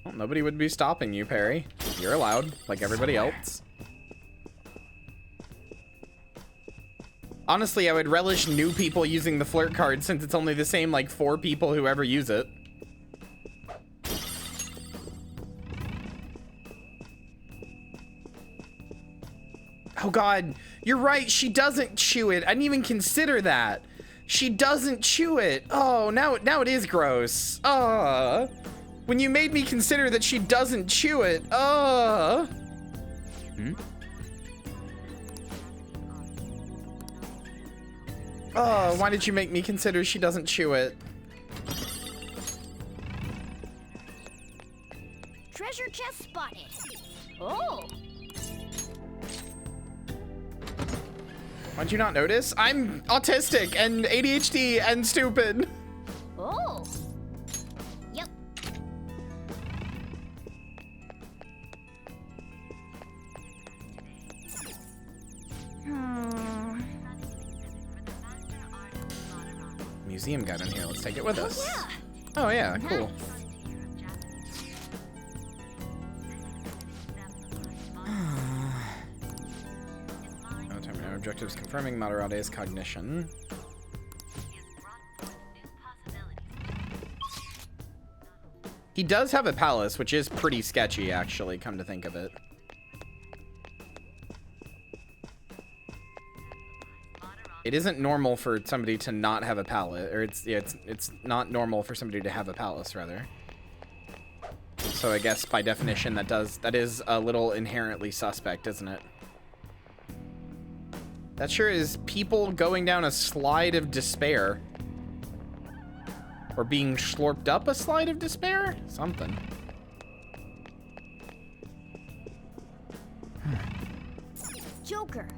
Well, nobody would be stopping you, Perry. You're allowed, like everybody else. Honestly, I would relish new people using the flirt card since it's only the same like 4 people who ever use it. Oh god, you're right, she doesn't chew it. I didn't even consider that. She doesn't chew it. Oh, now it is gross. When you made me consider that she doesn't chew it. Oh, why did you make me consider she doesn't chew it? Treasure chest spotted. Oh. Why'd you not notice? I'm autistic and ADHD and stupid. Oh. Yep. Museum guide in here. Let's take it with us. Yeah. Oh yeah, cool. No time. No objectives confirming Madarade's cognition. He does have a palace, which is pretty sketchy, actually. Come to think of it. It isn't normal for somebody to not have a palace, or it's not normal for somebody to have a palace, rather. So I guess by definition that is a little inherently suspect, isn't it? That sure is people going down a slide of despair. Or being slurped up a slide of despair? Something. Joker.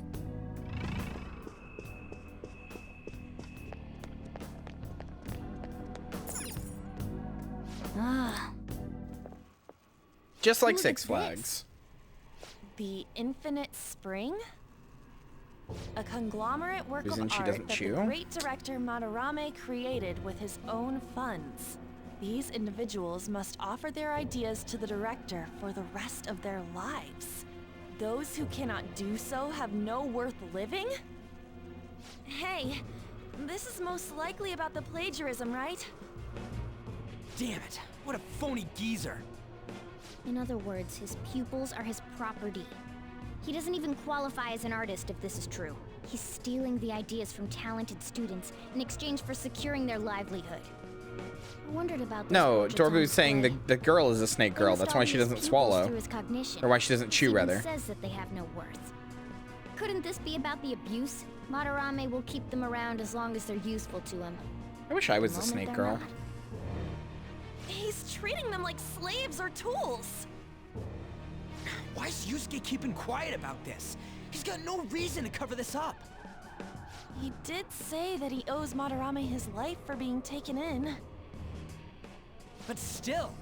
Just like Who Six did Flags. The Infinite Spring? A conglomerate work Reason of she art doesn't that chew? the great director Madarame created with his own funds. These individuals must offer their ideas to the director for the rest of their lives. Those who cannot do so have no worth living? Hey, this is most likely about the plagiarism, right? Damn it, what a phony geezer. In other words, his pupils are his property. He doesn't even qualify as an artist if this is true. He's stealing the ideas from talented students in exchange for securing their livelihood. I wondered about this. No, Dorbu's saying the girl is a snake girl. That's why she doesn't swallow. Or why she doesn't chew, rather. Says that they have no worth. Couldn't this be about the abuse? Madarame will keep them around as long as they're useful to him. I wish I was the The moment snake they're girl. not. He's treating them like slaves or tools. Why is Yusuke keeping quiet about this? He's got no reason to cover this up. He did say that he owes Madarame his life for being taken in. But still.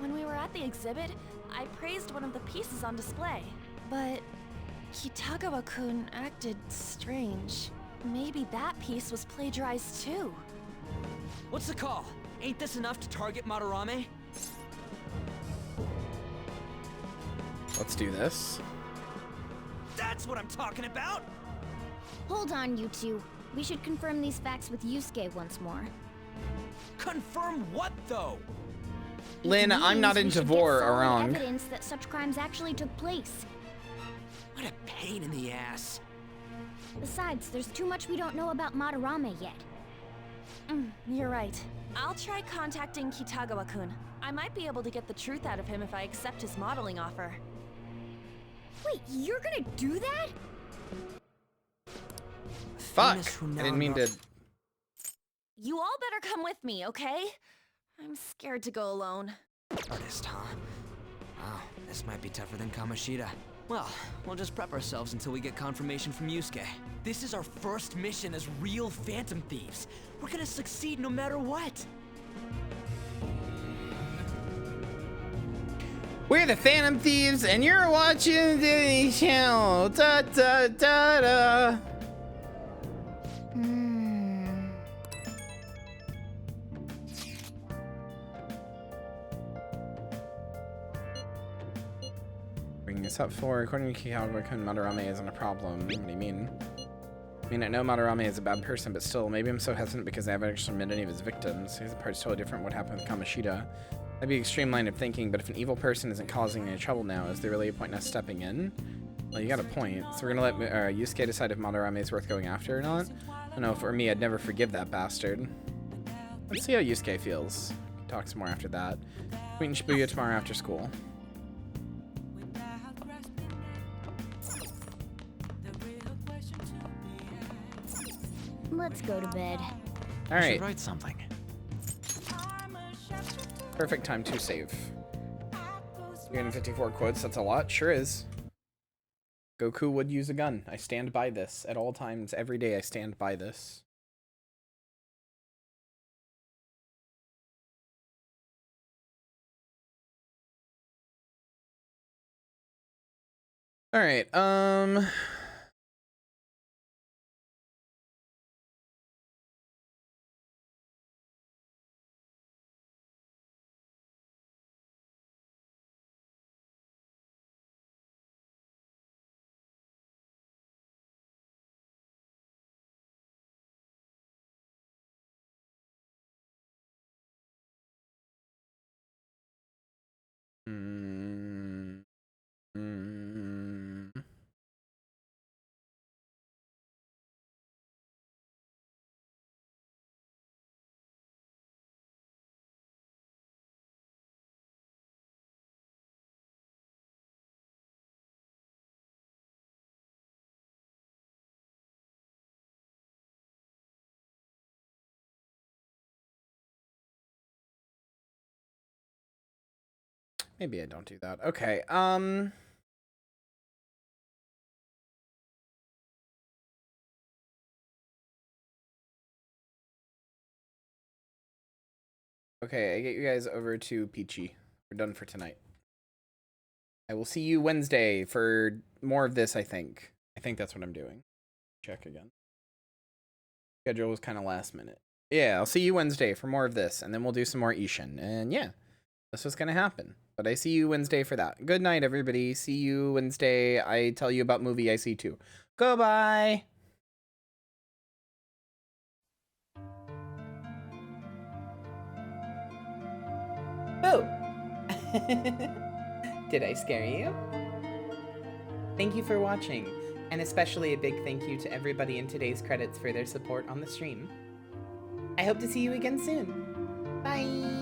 When we were at the exhibit, I praised one of the pieces on display. But Kitagawa-kun acted strange. Maybe that piece was plagiarized too. What's the call? Ain't this enough to target Madarame? Let's do this. That's what I'm talking about! Hold on, you two. We should confirm these facts with Yusuke once more. Confirm what, though? Lynn, I'm not into vor or wrong. Evidence that such crimes actually took place. What a pain in the ass. Besides, there's too much we don't know about Madarame yet. You're right. I'll try contacting Kitagawa-kun. I might be able to get the truth out of him if I accept his modeling offer. Wait, you're gonna do that? Fuck! I didn't mean to... You all better come with me, okay? I'm scared to go alone. Artist, huh? Wow, this might be tougher than Kamoshida. Well, we'll just prep ourselves until we get confirmation from Yusuke. This is our first mission as real Phantom Thieves. We're gonna succeed no matter what. We're the Phantom Thieves, and you're watching the channel. Da da da da. Bringing this up for, according to Kitagawa-kun, Madarame isn't a problem. What do you mean? I mean, I know Madarame is a bad person, but still, maybe I'm so hesitant because I haven't actually met any of his victims. His part's totally different from what happened with Kamoshida. That'd be an extreme line of thinking, but if an evil person isn't causing any trouble now, is there really a point in us stepping in? Well, you got a point. So we're gonna let Yusuke decide if Madarame is worth going after or not. I don't know, for me, I'd never forgive that bastard. Let's see how Yusuke feels. Talk some more after that. Meet in Shibuya tomorrow after school. Let's go to bed. All right. I should write something. Perfect time to save. 354 quotes, that's a lot. Sure is. Goku would use a gun. I stand by this. At all times, every day, I stand by this. All right, maybe I don't do that. Okay, okay, I get you guys over to Peachy. We're done for tonight. I will see you Wednesday for more of this, I think. I think that's what I'm doing. Check again. Schedule was kind of last minute. Yeah, I'll see you Wednesday for more of this, and then we'll do some more Ishin. And yeah, that's what's gonna happen. But I see you Wednesday for that. Good night, everybody. See you Wednesday. I tell you about movie I see too. Goodbye. Oh! Did I scare you? Thank you for watching, and especially a big thank you to everybody in today's credits for their support on the stream. I hope to see you again soon. Bye!